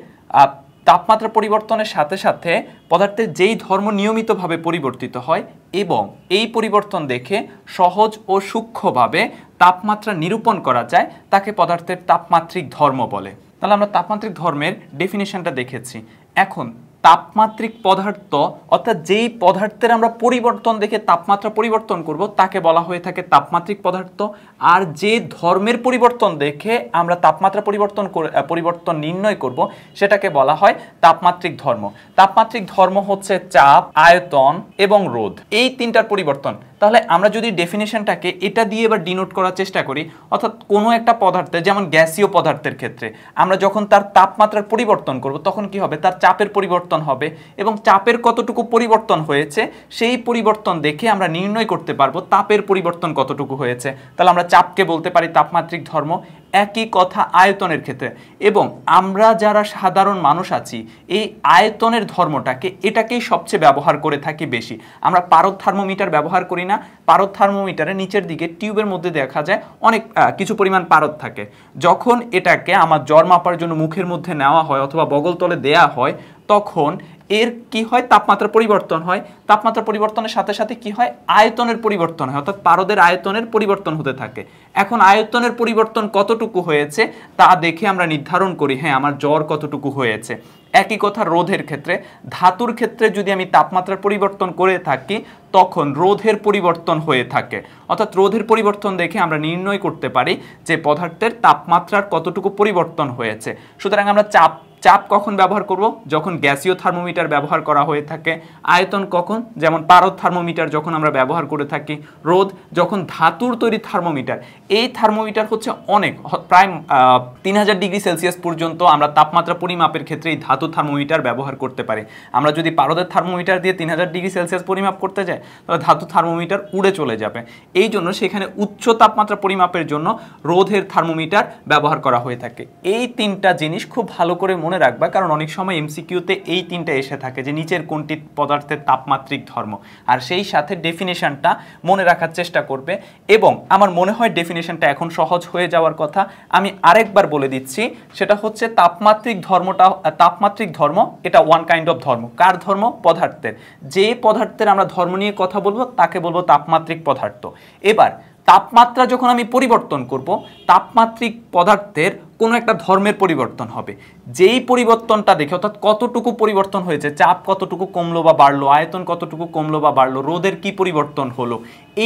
তাপমাত্রা পরিবর্তনের সাথে সাথে পদার্থের যেই ধর্ম নিয়মিতভাবে পরিবর্তিত হয় এবং এই পরিবর্তন দেখে সহজ ও সূক্ষ্মভাবে তাপমাত্রা নিরূপণ করা যায় তাকে পদার্থের তাপমাত্রিক ধর্ম বলে। তাহলে আমরা তাপমাত্রিক ধর্মের ডেফিনিশনটা দেখেছি। এখন তাপমাত্রিক পদার্থ অর্থাৎ যেই পদার্থের আমরা পরিবর্তন দেখে তাপমাত্রা পরিবর্তন করব তাকে বলা হয়ে থাকে তাপমাত্রিক পদার্থ। আর যে ধর্মের পরিবর্তন দেখে আমরা তাপমাত্রা পরিবর্তন নির্ণয় করব সেটাকে বলা হয় তাপমাত্রিক ধর্ম। তাপমাত্রিক ধর্ম হচ্ছে চাপ, আয়তন এবং রোধ, এই তিনটার পরিবর্তন। তাহলে আমরা যদি ডেফিনিশনটাকে এটা দিয়ে এবার ডিনোট করার চেষ্টা করি, অর্থাৎ কোনো একটা পদার্থের, যেমন গ্যাসীয় পদার্থের ক্ষেত্রে আমরা যখন তার তাপমাত্রার পরিবর্তন করব তখন কি হবে? তার চাপের পরিবর্তন হবে এবং চাপের কতটুকু পরিবর্তন হয়েছে সেই পরিবর্তন দেখে আমরা নির্ণয় করতে পারবো তাপের পরিবর্তন কতটুকু হয়েছে। তাহলে আমরা চাপকে বলতে পারি তাপমাত্রিক ধর্ম। একই কথা আয়তনের ক্ষেত্রে। এবং আমরা যারা সাধারণ মানুষ আছি এই আয়তনের ধর্মটাকে এটাকেই সবচেয়ে ব্যবহার করে থাকি বেশি। আমরা পারদ থার্মোমিটার ব্যবহার করি না? পারদ থার্মোমিটারের নিচের দিকে টিউবের মধ্যে দেখা যায় অনেক কিছু পরিমাণ পারদ থাকে। যখন এটাকে আমার জ্বর মাপার জন্য মুখের মধ্যে নেওয়া হয় অথবা বগলতলে দেয়া হয় তখন এর কি হয়? তাপমাত্রা পরিবর্তন হয়। তাপমাত্রা পরিবর্তনের সাথে সাথে কি হয়? আয়তনের পরিবর্তন হয়, অর্থাৎ পারদের আয়তনের পরিবর্তন হতে থাকে। এখন আয়তনের পরিবর্তন কতটুকু হয়েছে তা দেখে আমরা নির্ধারণ করি হ্যাঁ আমার জ্বর কতটুকু হয়েছে। একই কথা রোধের ক্ষেত্রে, ধাতুর ক্ষেত্রে যদি আমি তাপমাত্রার পরিবর্তন করে থাকি তখন রোধের পরিবর্তন হয়ে থাকে, অর্থাৎ রোধের পরিবর্তন দেখে আমরা নির্ণয় করতে পারি যে পদার্থের তাপমাত্রার কতটুকু পরিবর্তন হয়েছে। সুতরাং আমরা চাপ কখন ব্যবহার করব? যখন গ্যাসীয় থার্মোমিটার ব্যবহার করা হয়ে থাকে। আয়তন কখন? যেমন পারদ থার্মোমিটার যখন আমরা ব্যবহার করে থাকি। রোধ যখন ধাতুর তৈরি থার্মোমিটার। এই থার্মোমিটার হচ্ছে অনেক, প্রায় 3000 ডিগ্রি সেলসিয়াস পর্যন্ত আমরা তাপমাত্রা পরিমাপের ক্ষেত্রে এই ধাতু থার্মোমিটার ব্যবহার করতে পারি। আমরা যদি পারদের থার্মোমিটার দিয়ে 3000 ডিগ্রি সেলসিয়াস পরিমাপ করতে যাই তাহলে ধাতু থার্মোমিটার উড়ে চলে যাবে। এই জন্য সেখানে উচ্চ তাপমাত্রা পরিমাপের জন্য রোধের থার্মোমিটার ব্যবহার করা হয়ে থাকে। এই তিনটা জিনিস খুব ভালো করে মনে রাখবা, কারণ অনেক সময় এমসিকিউতে এই তিনটা এসে থাকে যে নিচের কোনটি পদার্থের তাপমাত্রিক ধর্ম, আর সেই সাথে ডেফিনেশনটা মনে রাখার চেষ্টা করবে। এবং আমার মনে হয় ডেফিনেশনটা এখন সহজ হয়ে যাওয়ার কথা। আমি আরেকবার বলে দিচ্ছি, সেটা হচ্ছে তাপমাত্রিক ধর্ম এটা ওয়ান কাইন্ড অফ ধর্ম। কার ধর্ম? পদার্থের। যে পদার্থের আমরা ধর্ম নিয়ে কথা বলবো তাকে বলবো তাপমাত্রিক পদার্থ। এবার তাপমাত্রা যখন আমি পরিবর্তন করব, তাপমাত্রিক পদার্থের কোনো একটা ধর্মের পরিবর্তন হবে। যেই পরিবর্তনটা দেখে, অর্থাৎ কতটুকু পরিবর্তন হয়েছে, চাপ কতটুকু কমলো বা বাড়লো, আয়তন কতটুকু কমলো বা বাড়লো, রোদের কি পরিবর্তন হলো,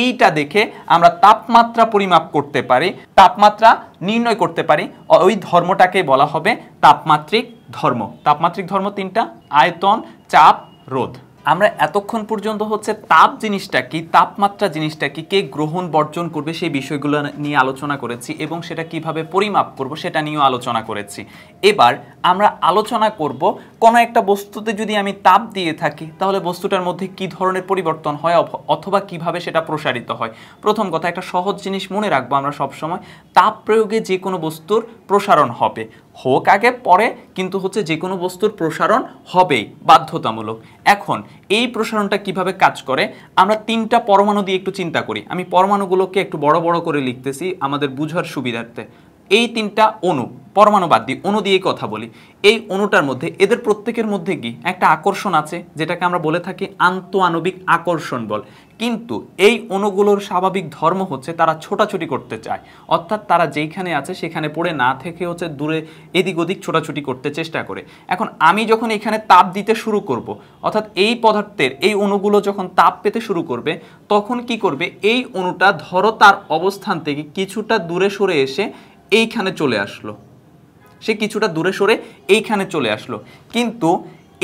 এইটা দেখে আমরা তাপমাত্রা পরিমাপ করতে পারি, তাপমাত্রা নির্ণয় করতে পারি। ওই ধর্মটাকে বলা হবে তাপমাত্রিক ধর্ম। তাপমাত্রিক ধর্ম তিনটা: আয়তন, চাপ, রোধ। আমরা এতক্ষণ পর্যন্ত হচ্ছে তাপ জিনিসটা কি, তাপমাত্রা জিনিসটা কি, কে গ্রহণ বর্জন করবে সেই বিষয়গুলো নিয়ে আলোচনা করেছি এবং সেটা কিভাবে পরিমাপ করব সেটা নিয়েও আলোচনা করেছি। এবার আমরা আলোচনা করব কোনো একটা বস্তুতে যদি আমি তাপ দিয়ে থাকি তাহলে বস্তুটার মধ্যে কি ধরনের পরিবর্তন হয় অথবা কিভাবে সেটা প্রসারিত হয়। প্রথম কথা, একটা সহজ জিনিস মনে রাখবো আমরা সবসময়, তাপ প্রয়োগে যে কোনো বস্তুর প্রসারণ হবে, হোক আগে পরে, কিন্তু হচ্ছে যে কোনো বস্তুর প্রসারণ হবেই, বাধ্যতামূলক। এখন এই প্রসারণটা কিভাবে কাজ করে আমরা তিনটা পরমাণু দিয়ে একটু চিন্তা করি। আমি পরমাণুগুলোকে একটু বড় বড় করে লিখতেছি আমাদের বুঝার সুবিধার্থে। এই তিনটা অণু, পরমাণু বাদ দিয়ে অণু দিয়ে কথা বলি। এই অণুটার মধ্যে এদের প্রত্যেকের মধ্যে কি একটা আকর্ষণ আছে, যেটাকে আমরা বলে থাকি আন্তঃআণবিক আকর্ষণ বল। কিন্তু এই অণুগুলোর স্বাভাবিক ধর্ম হচ্ছে তারা ছোটাছুটি করতে চায়, অর্থাৎ তারা যেইখানে আছে সেখানে পড়ে না থেকে হচ্ছে দূরে এদিক ওদিক ছোটাছুটি করতে চেষ্টা করে। এখন আমি যখন এখানে তাপ দিতে শুরু করব, অর্থাৎ এই পদার্থের এই অণুগুলো যখন তাপ পেতে শুরু করবে, তখন কি করবে, এই অণুটা ধরো তার অবস্থান থেকে কিছুটা দূরে সরে এসে এইখানে চলে আসলো, সে কিছুটা দূরে সরে এইখানে চলে আসলো। কিন্তু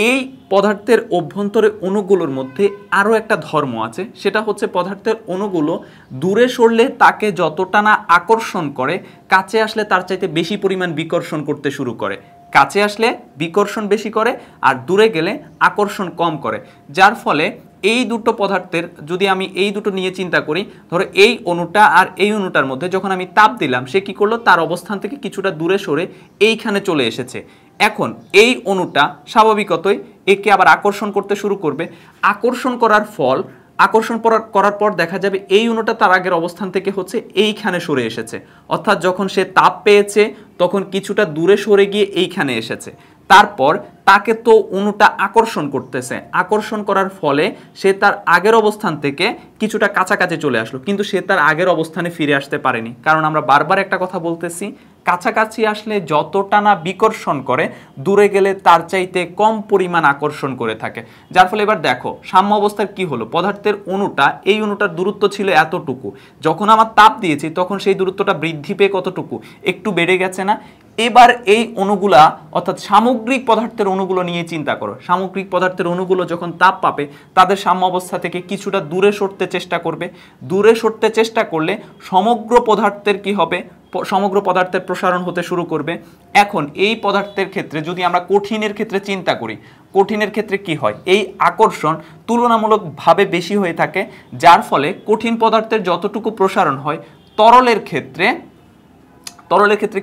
এই পদার্থের অভ্যন্তরে অণুগুলোর মধ্যে আরও একটা ধর্ম আছে, সেটা হচ্ছে পদার্থের অণুগুলো দূরে সরলে তাকে যতটা না আকর্ষণ করে, কাছে আসলে তার চাইতে বেশি পরিমাণ বিকর্ষণ করতে শুরু করে। কাছে আসলে বিকর্ষণ বেশি করে আর দূরে গেলে আকর্ষণ কম করে। যার ফলে এই দুটো পদার্থের, যদি আমি এই দুটো নিয়ে চিন্তা করি, ধরো এই অণুটা আর এই অণুটার মধ্যে যখন আমি তাপ দিলাম, সে কি করলো, তার অবস্থান থেকে কিছুটা দূরে সরে এইখানে চলে এসেছে। এখন এই অণুটা স্বাভাবিকতই একে আবার আকর্ষণ করতে শুরু করবে। আকর্ষণ করার করার পর দেখা যাবে এই অণুটা তার আগের অবস্থান থেকে হচ্ছে এইখানে সরে এসেছে, অর্থাৎ যখন সে তাপ পেয়েছে তখন কিছুটা দূরে সরে গিয়ে এইখানে এসেছে। তারপর তাকে তো অণুটা আকর্ষণ করতেছে, আকর্ষণ করার ফলে সে তার আগের অবস্থান থেকে কিছুটা কাছাকাছি চলে আসলো, কিন্তু সে তার আগের অবস্থানে ফিরে আসতে পারেনি। কারণ আমরা বারবার একটা কথা বলতেছি, কাছাকাছি আসলে যতটা না বিকর্ষণ করে, দূরে গেলে তার চাইতে কম পরিমাণ আকর্ষণ করে থাকে। যার ফলে এবার দেখো সাম্য অবস্থার কি হলো, পদার্থের অণুটা, এই অণুটার দূরত্ব ছিল এতটুকু, যখন আমার তাপ দিয়েছি তখন সেই দূরত্বটা বৃদ্ধি পেয়ে কতটুকু, একটু বেড়ে গেছে না। এবার এই অণুগুলা, অর্থাৎ সামগ্রিক পদার্থের অণুগুলো নিয়ে চিন্তা করো। সামগ্রিক পদার্থের অণুগুলো যখন তাপ পাবে তাদের সাম্য অবস্থা থেকে কিছুটা দূরে সরতে চেষ্টা করবে। দূরে সরতে চেষ্টা করলে সমগ্র পদার্থের কি হবে, সমগ্র পদার্থের প্রসারণ হতে শুরু করবে। এখন এই পদার্থের ক্ষেত্রে যদি আমরা কঠিনের ক্ষেত্রে চিন্তা করি, কঠিনের ক্ষেত্রে কি হয়, এই আকর্ষণ তুলনামূলকভাবে বেশি হয়ে থাকে, যার ফলে কঠিন পদার্থের যতটুকু প্রসারণ হয়, তরলের ক্ষেত্রে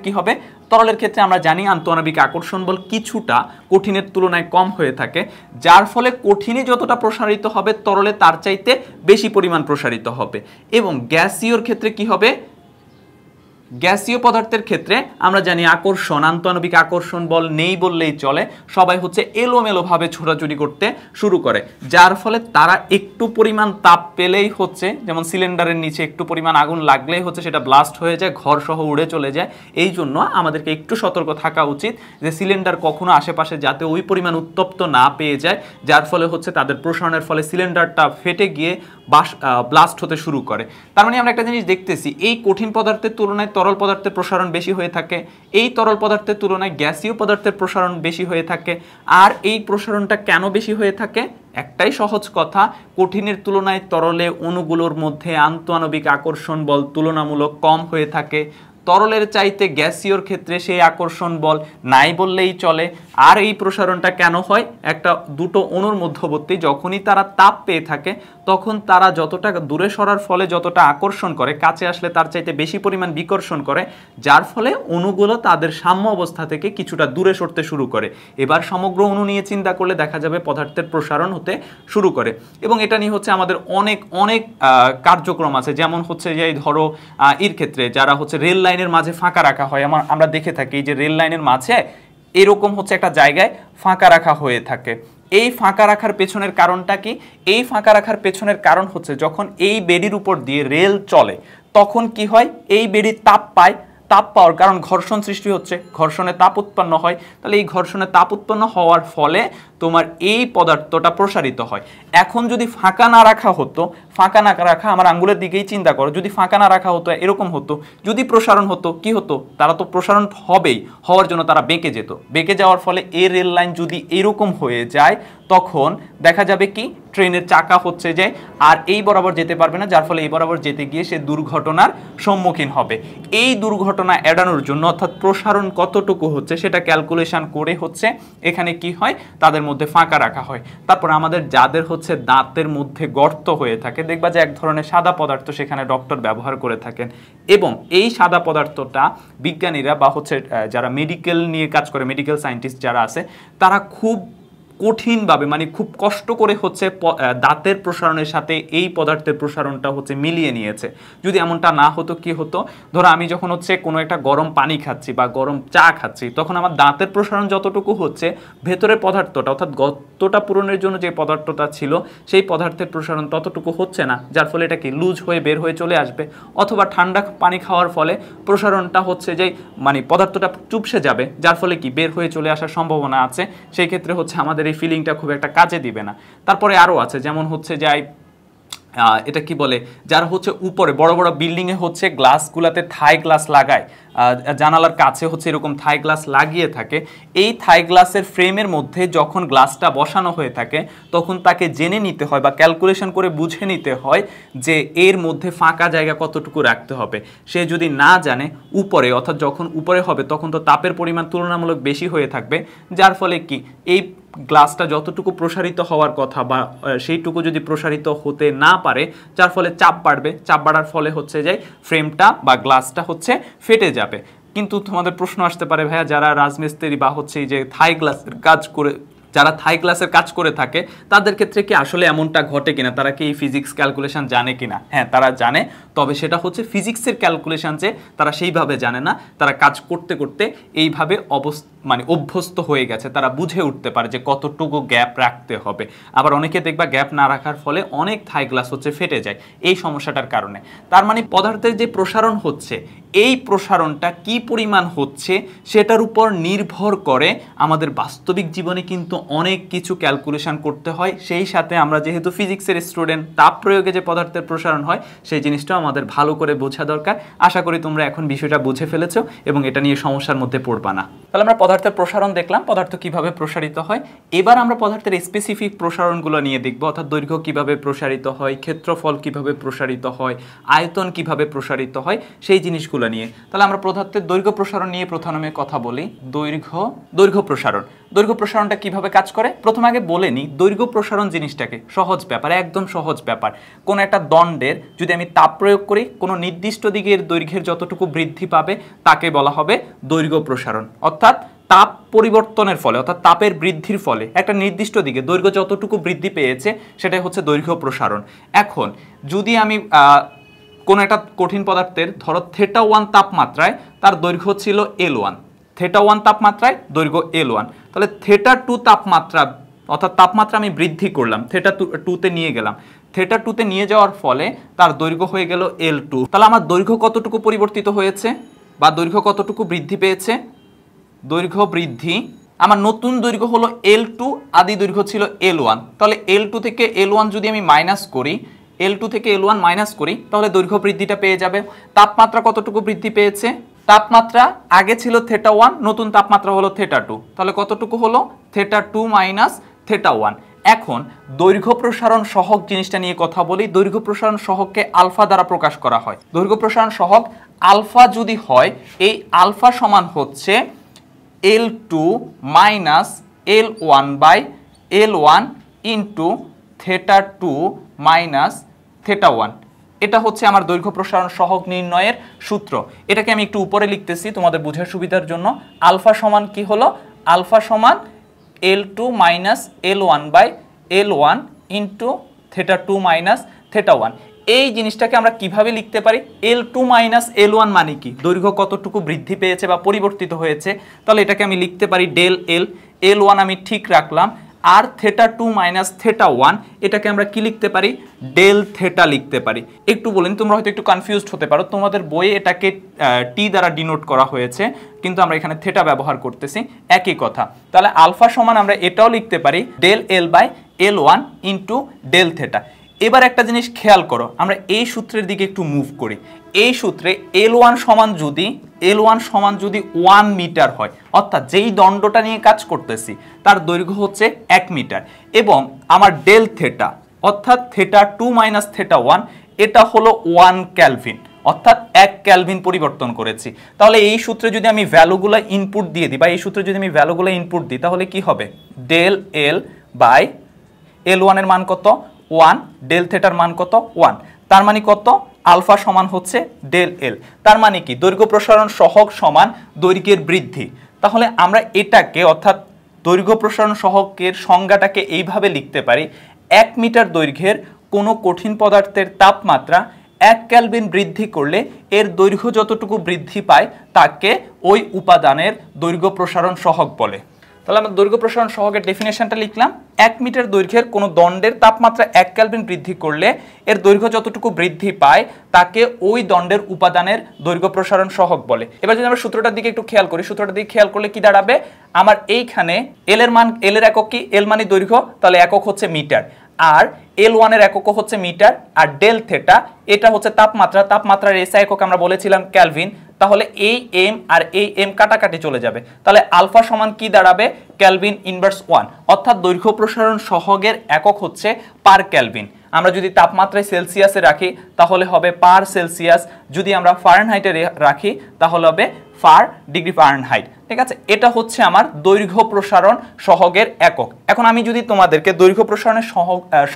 কি হবে, তরলের ক্ষেত্রে আমরা জানি আন্তঃআণবিক আকর্ষণ বল কিছুটা কঠিনের তুলনায় কম হয়ে থাকে, যার ফলে কঠিনে যতটা প্রসারিত হবে তরলে তার চাইতে বেশি পরিমাণ প্রসারিত হবে। এবং গ্যাসীয়র ক্ষেত্রে কি হবে, গ্যাসীয় পদার্থের ক্ষেত্রে আমরা জানি আকর্ষণ, আন্তঃআণবিক আকর্ষণ বল নেই বললেই চলে। সবাই হচ্ছে এলোমেলোভাবে ছোটাছুটি করতে শুরু করে, যার ফলে তারা একটু পরিমাণ তাপ পেলেই হচ্ছে, যেমন সিলিন্ডারের নিচে একটু পরিমাণ আগুন লাগলেই হচ্ছে সেটা ব্লাস্ট হয়ে যায়, ঘর সহ উড়ে চলে যায়। এই জন্য আমাদেরকে একটু সতর্ক থাকা উচিত যে সিলিন্ডার কখনো আশেপাশে যাতে ওই পরিমাণ উত্তপ্ত না পেয়ে যায়, যার ফলে হচ্ছে তাদের প্রসারণের ফলে সিলিন্ডারটা ফেটে গিয়ে ব্লাস্ট হতে শুরু করে। তার মানে আমরা একটা জিনিস দেখতেছি, এই কঠিন পদার্থের তুলনায় তরল পদার্থের প্রসারণ বেশি হয়ে থাকে, এই তরল পদার্থের তুলনায় গ্যাসীয় পদার্থের প্রসারণ বেশি হয়ে থাকে। আর এই প্রসারণটা কেন বেশি হয়ে থাকে? একটাই সহজ কথা, কঠিনের তুলনায় তরলে অণুগুলোর মধ্যে আন্তঃআণবিক আকর্ষণ বল তুলনামূলক কম হয়ে থাকে। তরলের চাইতে গ্যাসীয়র ক্ষেত্রে সেই আকর্ষণ বল নাই বললেই চলে। আর এই প্রসারণটা কেন হয়? একটা দুটো অণুর মধ্যবর্তী যখনই তারা তাপ পেয়ে থাকে তখন তারা যতটা দূরে সরার ফলে যতটা আকর্ষণ করে, কাছে আসলে তার চাইতে বেশি পরিমাণ বিকর্ষণ করে, যার ফলে অণুগুলো তাদের সাম্য অবস্থা থেকে কিছুটা দূরে সরতে শুরু করে। এবার সমগ্র অণু নিয়ে চিন্তা করলে দেখা যাবে পদার্থের প্রসারণ হতে শুরু করে। এবং এটা নিয়ে হচ্ছে আমাদের অনেক অনেক কার্যক্রম আছে, যেমন হচ্ছে যে ধরো এর ক্ষেত্রে যারা হচ্ছে রেল লাইনের মাঝে ফাঁকা রাখা হয়, আমরা দেখে থাকি যে রেল লাইনের মাঝে এরকম হচ্ছে একটা জায়গায় ফাঁকা রাখা হয়ে থাকে। এই ফাঁকা রাখার পেছনের কারণটা কি? এই ফাঁকা রাখার পেছনের কারণ হচ্ছে যখন এই বেড়ির উপর দিয়ে রেল চলে তখন কি হয়, এই বেড়ি তাপ পায়, তাপ পাওয়ার কারণ ঘর্ষণ সৃষ্টি হচ্ছে, ঘর্ষণে তাপ উৎপন্ন হয়। তাহলে এই ঘর্ষণে তাপ উৎপন্ন হওয়ার ফলে তোমার এই পদার্থটা প্রসারিত হয়। এখন যদি ফাঁকা না রাখা হতো, ফাঁকা না রাখা, আমার আঙ্গুলের দিকেই চিন্তা করো, যদি ফাঁকা না রাখা হতো এরকম হতো, যদি প্রসারণ হতো কি হতো? তারা তো প্রসারণ হবেই, হওয়ার জন্য তারা বেঁকে যেত। বেঁকে যাওয়ার ফলে এই রেল লাইন যদি এরকম হয়ে যায় তখন দেখা যাবে কি ট্রেনের চাকা হচ্ছে যে আর এই বরাবর যেতে পারবে না, যার ফলে এই বরাবর যেতে গিয়ে সে দুর্ঘটনার সম্মুখীন হবে। এই দুর্ঘটনা এড়ানোর জন্য অর্থাৎ প্রসারণ কতটুকু হচ্ছে সেটা ক্যালকুলেশন করে হচ্ছে এখানে কি হয়, তাদের মধ্যে ফাঁকা রাখা হয়। তারপর আমাদের যাদের হচ্ছে দাঁতের মধ্যে গর্ত হয়ে থাকে, দেখবা যে এক ধরনের সাদা পদার্থ সেখানে ডক্টর ব্যবহার করে থাকেন, এবং এই সাদা পদার্থটা বিজ্ঞানীরা বা হচ্ছে যারা মেডিকেল নিয়ে কাজ করে, মেডিকেল সায়েন্টিস্ট যারা আছে, তারা খুব কঠিনভাবে মানে খুব কষ্ট করে হচ্ছে দাঁতের প্রসারণের সাথে এই পদার্থের প্রসারণটা হচ্ছে মিলিয়ে নিয়েছে। যদি এমনটা না হতো কি হতো, ধরো আমি যখন হচ্ছে কোনো একটা গরম পানি খাচ্ছি বা গরম চা খাচ্ছি, তখন আমার দাঁতের প্রসারণ যতটুকু হচ্ছে ভেতরের পদার্থটা অর্থাৎ গর্তটা পূরণের জন্য যে পদার্থটা ছিল সেই পদার্থের প্রসারণ ততটুকু হচ্ছে না, যার ফলে এটা কি লুজ হয়ে বের হয়ে চলে আসবে। অথবা ঠান্ডা পানি খাওয়ার ফলে প্রসারণটা হচ্ছে যে মানে পদার্থটা চুপসে যাবে, যার ফলে কি বের হয়ে চলে আসার সম্ভাবনা আছে। সেই ক্ষেত্রে হচ্ছে আমাদের এই ফিলিংটা খুব একটা কাজে দিবে না। তারপরে আরও আছে, যেমন হচ্ছে যাই এটা কি বলে, যারা হচ্ছে উপরে বড় বড় বিল্ডিংয়ে হচ্ছে গ্লাসগুলাতে থাই গ্লাস লাগায়, জানালার কাছে হচ্ছে এরকম থাই গ্লাস লাগিয়ে থাকে। এই থাই গ্লাসের ফ্রেমের মধ্যে যখন গ্লাসটা বসানো হয়ে থাকে তখন তাকে জেনে নিতে হয় বা ক্যালকুলেশন করে বুঝে নিতে হয় যে এর মধ্যে ফাঁকা জায়গা কতটুকু রাখতে হবে। সে যদি না জানে, উপরে অর্থাৎ যখন উপরে হবে তখন তো তাপের পরিমাণ তুলনামূলক বেশি হয়ে থাকবে, যার ফলে কি এই গ্লাসটা যতটুকু প্রসারিত হওয়ার কথা বা সেইটুকু যদি প্রসারিত হতে না পারে, যার ফলে চাপ বাড়বে, চাপ বাড়ার ফলে হচ্ছে যে ফ্রেমটা বা গ্লাসটা হচ্ছে ফেটে যাবে। কিন্তু তোমাদের প্রশ্ন আসতে পারে, ভাইয়া যারা রাজমিস্ত্রি বা হচ্ছে এই যে থাই গ্লাসের কাজ করে, যারা থাই গ্লাসের কাজ করে থাকে তাদের ক্ষেত্রে কি আসলে এমনটা ঘটে কিনা, তারা কি এই ফিজিক্স ক্যালকুলেশন জানে কিনা? হ্যাঁ, তারা জানে, তবে সেটা হচ্ছে ফিজিক্সের ক্যালকুলেশন যে তারা সেইভাবে জানে না, তারা কাজ করতে করতে এইভাবে মানে অভ্যস্ত হয়ে গেছে, তারা বুঝে উঠতে পারে যে কতটুকু গ্যাপ রাখতে হবে। আবার অনেকে দেখবা গ্যাপ না রাখার ফলে অনেক থাই গ্লাস হচ্ছে ফেটে যায় এই সমস্যাটার কারণে। তার মানে পদার্থের যে প্রসারণ হচ্ছে, এই প্রসারণটা কি পরিমাণ হচ্ছে সেটার উপর নির্ভর করে আমাদের বাস্তবিক জীবনে কিন্তু অনেক কিছু ক্যালকুলেশন করতে হয়। সেই সাথে আমরা যেহেতু ফিজিক্সের স্টুডেন্ট, তাপ প্রয়োগে যে পদার্থের প্রসারণ হয় সেই জিনিসটাও আমাদের ভালো করে বোঝা দরকার। আশা করি তোমরা এখন বিষয়টা বুঝে ফেলেছো এবং এটা নিয়ে সমস্যার মধ্যে পড়বা না। তাহলে আমরা পদার্থের প্রসারণ দেখলাম, পদার্থ কিভাবে প্রসারিত হয়। এবার আমরা পদার্থের স্পেসিফিক প্রসারণগুলো নিয়ে দেখব, অর্থাৎ দৈর্ঘ্য কিভাবে প্রসারিত হয়, ক্ষেত্রফল কিভাবে প্রসারিত হয়, আয়তন কিভাবে প্রসারিত হয়, সেই জিনিসগুলো নিয়ে। তাহলে আমরা পদার্থের দৈর্ঘ্য প্রসারণ নিয়ে প্রথমে কথা বলি। দৈর্ঘ্য প্রসারণ, দৈর্ঘ্য প্রসারণটা কিভাবে কাজ করে প্রথমে আগে বলে নিই। দৈর্ঘ্য প্রসারণ জিনিসটাকে সহজ ব্যাপার, একদম সহজ ব্যাপার। কোন একটা দণ্ডের যদি আমি তাপ প্রয়োগ করি, কোনো নির্দিষ্ট দিকের দৈর্ঘ্যের যতটুকু বৃদ্ধি পাবে তাকে বলা হবে দৈর্ঘ্য প্রসারণ। অর্থাৎ তাপ পরিবর্তনের ফলে অর্থাৎ তাপের বৃদ্ধির ফলে একটা নির্দিষ্ট দিকে দৈর্ঘ্য যতটুকু বৃদ্ধি পেয়েছে সেটাই হচ্ছে দৈর্ঘ্য প্রসারণ। এখন যদি আমি কোনো একটা কঠিন পদার্থের ধরো θ1 তাপমাত্রায় তার দৈর্ঘ্য ছিল L1, θ1 তাপমাত্রায় দৈর্ঘ্য L1, তাহলে θ2 তাপমাত্রা অর্থাৎ তাপমাত্রা আমি বৃদ্ধি করলাম, θ2 নিয়ে গেলাম, θ2 নিয়ে যাওয়ার ফলে তার দৈর্ঘ্য হয়ে গেল L2। তাহলে আমার দৈর্ঘ্য কতটুকু পরিবর্তিত হয়েছে বা দৈর্ঘ্য কতটুকু বৃদ্ধি পেয়েছে? দৈর্ঘ্য বৃদ্ধি, আমার নতুন দৈর্ঘ্য হলো L2, আদি দৈর্ঘ্য ছিল L1, তাহলে L2 থেকে L1 যদি আমি মাইনাস করি, L2 থেকে L1 মাইনাস করি, তাহলে দৈর্ঘ্য বৃদ্ধিটা পেয়ে যাবে। তাপমাত্রা কতটুকু বৃদ্ধি পেয়েছে? তাপমাত্রা আগে ছিল θ1, নতুন তাপমাত্রা হলো θ2, তাহলে কতটুকু হলো? θ2 মাইনাস θ1। এখন দৈর্ঘ্য প্রসারণ সহগ জিনিসটা নিয়ে কথা বলি। দৈর্ঘ্য প্রসারণ সহগকে আলফা দ্বারা প্রকাশ করা হয়। দৈর্ঘ্য প্রসারণ সহগ আলফা যদি হয়, এই আলফা সমান হচ্ছে L2 minus L1 by L1 into θ2 minus θ1। এটা হচ্ছে আমার দৈর্ঘ্য প্রসারণ সহগ নির্ণয়ের সূত্র। এটাকে আমি একটু উপরে লিখতেছি তোমাদের বোঝার সুবিধার জন্য। আলফা সমান কি হলো? আলফা সমান L2 minus L1 by L1 into θ2 minus θ1। এই জিনিসটাকে আমরা কিভাবে লিখতে পারি? L2 মাইনাস L1 মানে কি? দৈর্ঘ্য কতটুকু বৃদ্ধি পেয়েছে বা পরিবর্তিত হয়েছে, তাহলে এটাকে আমি লিখতে পারি ডেল L, L1 আমি ঠিক রাখলাম, আর θ2 মাইনাস θ1 এটাকে আমরা কি লিখতে পারি? ডেল থেটা লিখতে পারি। একটু বলেন, তোমরা হয়তো একটু কনফিউজড হতে পারো, তোমাদের বইয়ে এটাকে টি দ্বারা ডিনোট করা হয়েছে, কিন্তু আমরা এখানে থেটা ব্যবহার করতেছি, একই কথা। তাহলে আলফা সমান আমরা এটাও লিখতে পারি del L by L1 into del theta. এবার একটা জিনিস খেয়াল করো, আমরা এই সূত্রের দিকে একটু মুভ করি। এই সূত্রে L1 সমান যদি 1 মিটার হয়, অর্থাৎ যেই দণ্ডটা নিয়ে কাজ করতেছি তার দৈর্ঘ্য হচ্ছে 1 মিটার, এবং আমার ডেল থেটা অর্থাৎ θ2 মাইনাস θ1 এটা হলো 1 ক্যালভিন, অর্থাৎ 1 ক্যালভিন পরিবর্তন করেছি। তাহলে এই সূত্রে যদি আমি ভ্যালুগুলো ইনপুট দিয়ে দিই, বা এই সূত্রে যদি আমি ভ্যালুগুলো ইনপুট দিই, তাহলে কি হবে? ডেল এল বাই L1 এর মান কত? 1, ডেল থেটার মান কত? 1। তার মানে কত? আলফা সমান হচ্ছে ডেল এল। তার মানে কি? দৈর্ঘ্য প্রসারণ সহগ সমান দৈর্ঘ্যের বৃদ্ধি। তাহলে আমরা এটাকে অর্থাৎ দৈর্ঘ্য প্রসারণ সহগের সংজ্ঞাটাকে এইভাবে লিখতে পারি: 1 মিটার দৈর্ঘ্যের কোনো কঠিন পদার্থের তাপমাত্রা 1 কেলভিন বৃদ্ধি করলে এর দৈর্ঘ্য যতটুকু বৃদ্ধি পায় তাকে ওই উপাদানের দৈর্ঘ্য প্রসারণ সহগ বলে। তাহলে আমরা দৈর্ঘ্য প্রসারণ সহগের ডেফিনেশনটা লিখলাম। 1 মিটার দৈর্ঘ্যের কোনো দণ্ডের তাপমাত্রা 1 কেলভিন বৃদ্ধি করলে এর দৈর্ঘ্য যতটুকু বৃদ্ধি পায় তাকে ওই দণ্ডের উপাদানের দৈর্ঘ্য প্রসারণ সহগ বলে। এবার যদি আমরা সূত্রটার দিকে একটু খেয়াল করি, সূত্রটার দিকে খেয়াল করলে কি দাঁড়াবে? আমার এইখানে এল এর মান, এল এর একক কি? এল মানে দৈর্ঘ্য, তাহলে একক হচ্ছে মিটার, আর L1 এর একক হচ্ছে মিটার, আর ডেল থেটা এটা হচ্ছে তাপমাত্রা, তাপমাত্রার এসআই একক আমরা বলেছিলাম ক্যালভিন। তাহলে এই এম আর এই এম কাটাকাটি চলে যাবে, তাহলে আলফা সমান কি দাঁড়াবে? ক্যালভিন ইনভার্স 1, অর্থাৎ দৈর্ঘ্য প্রসারণ সহগের একক হচ্ছে পার ক্যালভিন। আমরা যদি তাপমাত্রায় সেলসিয়াসে রাখি তাহলে হবে পার সেলসিয়াস, যদি আমরা ফারেনহাইটে রাখি তাহলে হবে পার ডিগ্রি ফারেনহাইট। ঠিক আছে, এটা হচ্ছে আমার দৈর্ঘ্য প্রসারণ সহগের একক। এখন আমি যদি তোমাদেরকে দৈর্ঘ্য প্রসারণের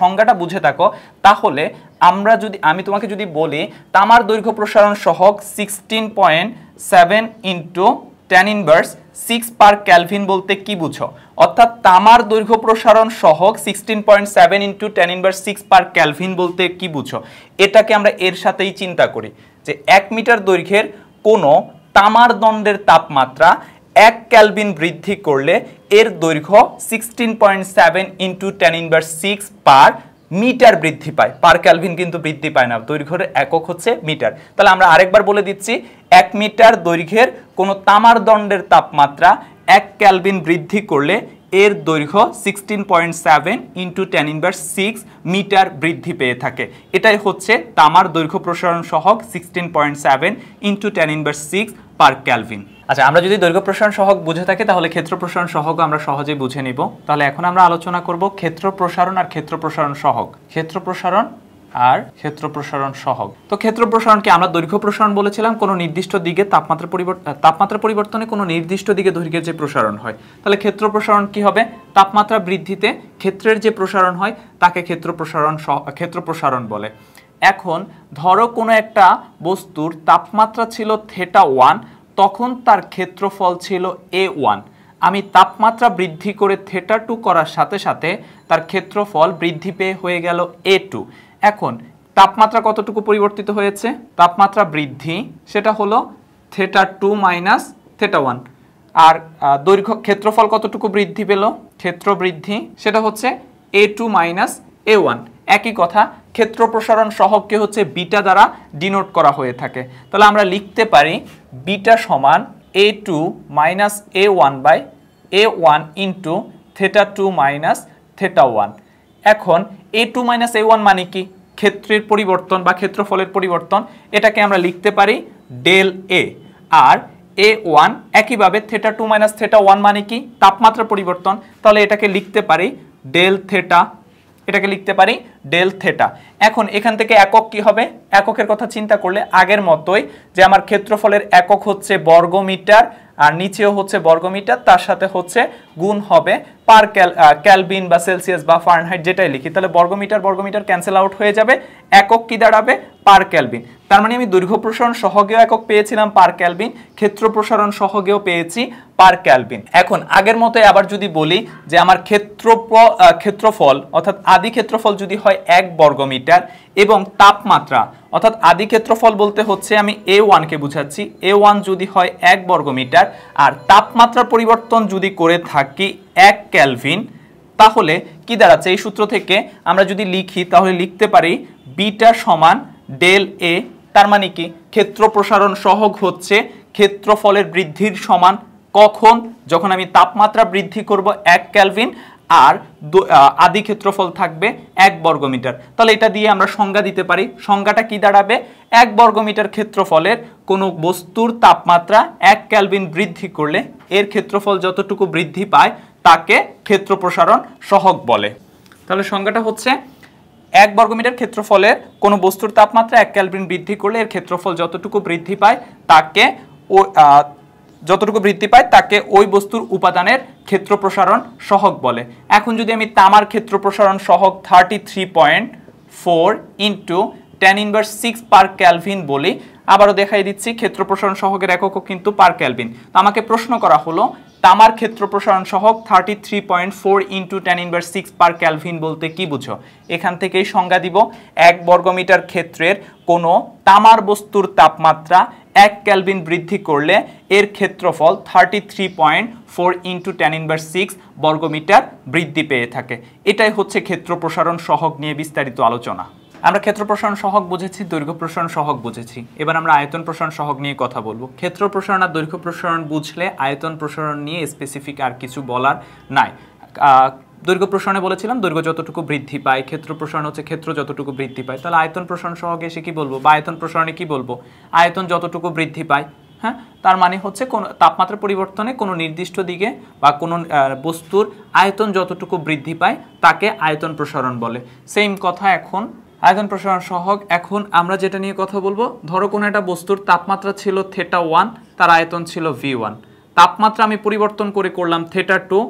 সংজ্ঞাটা বুঝে থাকো, তাহলে আমি তোমাকে যদি বলি তামার দৈর্ঘ্য প্রসারণ সহগ 16.7 ইন্টু 10 ইনভার্স 6 পার ক্যালভিন বলতে কি বুঝো? অর্থাৎ তামার দৈর্ঘ্য প্রসারণ সহগ 16.7 ইন্টু 10 ইনভার্স 6 পার ক্যালভিন বলতে কি বুঝো? এটাকে আমরা এর সাথেই চিন্তা করি যে 1 মিটার দৈর্ঘ্যের কোনো তামার দণ্ডের তাপমাত্রা 1 ক্যালভিন বৃদ্ধি করলে এর দৈর্ঘ্য 16.7 ইন্টু 10 ইনভার্স 6 পার মিটার বৃদ্ধি পায়। পার ক্যালভিন কিন্তু বৃদ্ধি পায় না, দৈর্ঘ্যের একক হচ্ছে মিটার। তাহলে আমরা আরেকবার বলে দিচ্ছি, 1 মিটার দৈর্ঘ্যের কোনো তামার দণ্ডের তাপমাত্রা 1 ক্যালভিন বৃদ্ধি করলে এর দৈর্ঘ্য 16.7 ইন্টু 10 ইনভার্স 6 মিটার বৃদ্ধি পেয়ে থাকে। এটাই হচ্ছে তামার দৈর্ঘ্য প্রসারণ সহগ 16.7 ইন্টু 10 ইনভার্স 6 পার ক্যালভিন। আচ্ছা, আমরা যদি দৈর্ঘ্য প্রসারণ সহগ বুঝে থাকি তাহলে ক্ষেত্র প্রসারণ সহগও আমরা সহজেই বুঝে নিব। তাহলে এখন আমরা আলোচনা করব ক্ষেত্র প্রসারণ আর ক্ষেত্র প্রসারণ সহগ। ক্ষেত্র প্রসারণ আর ক্ষেত্র প্রসারণ সহগ। তো ক্ষেত্র প্রসারণকে আমরা দৈর্ঘ্য প্রসারণ বলেছিলাম, কোনো নির্দিষ্ট দিকে তাপমাত্রা পরিবর্তনে কোনো নির্দিষ্ট দিকে দৈর্ঘ্যের যে প্রসারণ হয়। তাহলে ক্ষেত্র প্রসারণ কি হবে? তাপমাত্রা বৃদ্ধিতে ক্ষেত্রের যে প্রসারণ হয় তাকে ক্ষেত্র প্রসারণ বলে। এখন ধরো কোনো একটা বস্তুর তাপমাত্রা ছিল θ1, তখন তার ক্ষেত্রফল ছিল A1। আমি তাপমাত্রা বৃদ্ধি করে θ2 করার সাথে সাথে তার ক্ষেত্রফল বৃদ্ধি পেয়ে হয়ে গেল A2। এখন তাপমাত্রা কতটুকু পরিবর্তিত হয়েছে, তাপমাত্রা বৃদ্ধি, সেটা হলো θ2 মাইনাস θ1। আর দৈর্ঘ্য ক্ষেত্রফল কতটুকু বৃদ্ধি পেল, ক্ষেত্র বৃদ্ধি, সেটা হচ্ছে A2 মাইনাস A1। একই কথা, ক্ষেত্র প্রসারণ সহগকে হচ্ছে বিটা দ্বারা ডিনোট করা হয়ে থাকে। তাহলে আমরা লিখতে পারি বিটা সমান A2 minus A1 by A1 into θ2 minus θ1। এখন A2 মাইনাস A1 মানে কি, ক্ষেত্রের পরিবর্তন বা ক্ষেত্রফলের পরিবর্তন, এটাকে আমরা লিখতে পারি ডেল A। আর A1 একইভাবে θ2 মাইনাস θ1 মানে কি, তাপমাত্রা পরিবর্তন, তাহলে এটাকে লিখতে পারি ডেল থেটা, এটাকে লিখতে পারি ডেল থেটা। এখন এখান থেকে একক কি হবে, এককের কথা চিন্তা করলে আগের মতোই যে আমার ক্ষেত্রফলের একক হচ্ছে বর্গমিটার, আর নিচেও হচ্ছে বর্গমিটার, তার সাথে হচ্ছে গুণ হবে পার ক্যালভিন বা সেলসিয়াস বা ফারেনহাইট যেটাই লিখি, তাহলে বর্গমিটার বর্গমিটার ক্যান্সেল আউট হয়ে যাবে, একক কি দাঁড়াবে পার ক্যালভিন। তার মানে আমি দৈর্ঘ্য প্রসারণ সহগেও একক পেয়েছিলাম পার ক্যালভিন, ক্ষেত্র প্রসারণ সহগেও পেয়েছি পার ক্যালভিন। এখন আগের মতো আবার যদি বলি যে আমার ক্ষেত্রফল অর্থাৎ আদি ক্ষেত্রফল যদি হয় 1 বর্গমিটার এবং তাপমাত্রা অর্থাৎ আদি ক্ষেত্রফল বলতে হচ্ছে আমি A1 কে বুঝাচ্ছি, A1 যদি হয় 1 বর্গমিটার আর তাপমাত্রা পরিবর্তন যদি করে থাকি 1 ক্যালভিন, তাহলে কি দাঁড়াচ্ছে, এই সূত্র থেকে আমরা যদি লিখি তাহলে লিখতে পারি বিটা সমান ডেল A। তার মানে কি, ক্ষেত্র প্রসারণ সহগ হচ্ছে ক্ষেত্রফলের বৃদ্ধির সমান, কখন, যখন আমি তাপমাত্রা বৃদ্ধি করব 1 ক্যালভিন আর আদি ক্ষেত্রফল থাকবে 1 বর্গমিটার। তাহলে এটা দিয়ে আমরা সংজ্ঞা দিতে পারি, সংজ্ঞাটা কি দাঁড়াবে, 1 বর্গমিটার ক্ষেত্রফলের কোনো বস্তুর তাপমাত্রা 1 ক্যালভিন বৃদ্ধি করলে এর ক্ষেত্রফল যতটুকু বৃদ্ধি পায় তাকে ক্ষেত্র প্রসারণ সহগ বলে। তাহলে সংজ্ঞাটা হচ্ছে 1 বর্গমিটার ক্ষেত্রফলের কোনো বস্তুর তাপমাত্রা 1 ক্যালভিন বৃদ্ধি করলে এর ক্ষেত্রফল যতটুকু বৃদ্ধি পায় তাকে ওই বস্তুর উপাদানের ক্ষেত্র প্রসারণ সহগ বলে। এখন যদি আমি তামার ক্ষেত্র প্রসারণ সহগ 33.4 ইন্টু 10⁻⁶ পার ক্যালভিন বলি, আবারও দেখাই দিচ্ছি ক্ষেত্র প্রসারণ সহগের এককও কিন্তু পার ক্যালভিন। তো আমাকে প্রশ্ন করা হলো তামার ক্ষেত্র প্রসারণ সহগ 33.4 ইন্টু 10⁻⁶ পার ক্যালভিন বলতে কি বুঝো, এখান থেকেই সংজ্ঞা দিব, 1 বর্গমিটার ক্ষেত্রের কোনো তামার বস্তুর তাপমাত্রা 1 ক্যালভিন বৃদ্ধি করলে এর ক্ষেত্রফল 33.4 ইন্টু 10⁻⁶ বর্গমিটার বৃদ্ধি পেয়ে থাকে। এটাই হচ্ছে ক্ষেত্র প্রসারণ সহগ নিয়ে বিস্তারিত আলোচনা। আমরা ক্ষেত্র প্রসারণ সহগ বুঝেছি, দৈর্ঘ্য প্রসারণ সহগ বুঝেছি, এবার আমরা আয়তন প্রসারণ সহগ নিয়ে কথা বলবো। ক্ষেত্র প্রসারণ আর দৈর্ঘ্য প্রসারণ বুঝলে আয়তন প্রসারণ নিয়ে স্পেসিফিক আর কিছু বলার নাই। দৈর্ঘ্য প্রসারণে বলেছিলাম দৈর্ঘ্য যতটুকু বৃদ্ধি পায়, ক্ষেত্র প্রসারণ হচ্ছে ক্ষেত্র যতটুকু বৃদ্ধি পায়। তাহলে আয়তন প্রসারণ সহগে এসে কি বলবো, বা আয়তন প্রসারণে কি বলবো, আয়তন যতটুকু বৃদ্ধি পায়, হ্যাঁ, তার মানে হচ্ছে কোন তাপমাত্রা পরিবর্তনে কোনো নির্দিষ্ট দিকে বা কোনো বস্তুর আয়তন যতটুকু বৃদ্ধি পায় তাকে আয়তন প্রসারণ বলে। সেম কথা এখন আয়তন প্রসারণ সহগ। এখন আমরা যেটা নিয়ে কথা বলবো, ধরো কোনো একটা বস্তুর তাপমাত্রা ছিল θ1, তার আয়তন ছিল V1, তাপমাত্রা আমি পরিবর্তন করে করলাম θ2,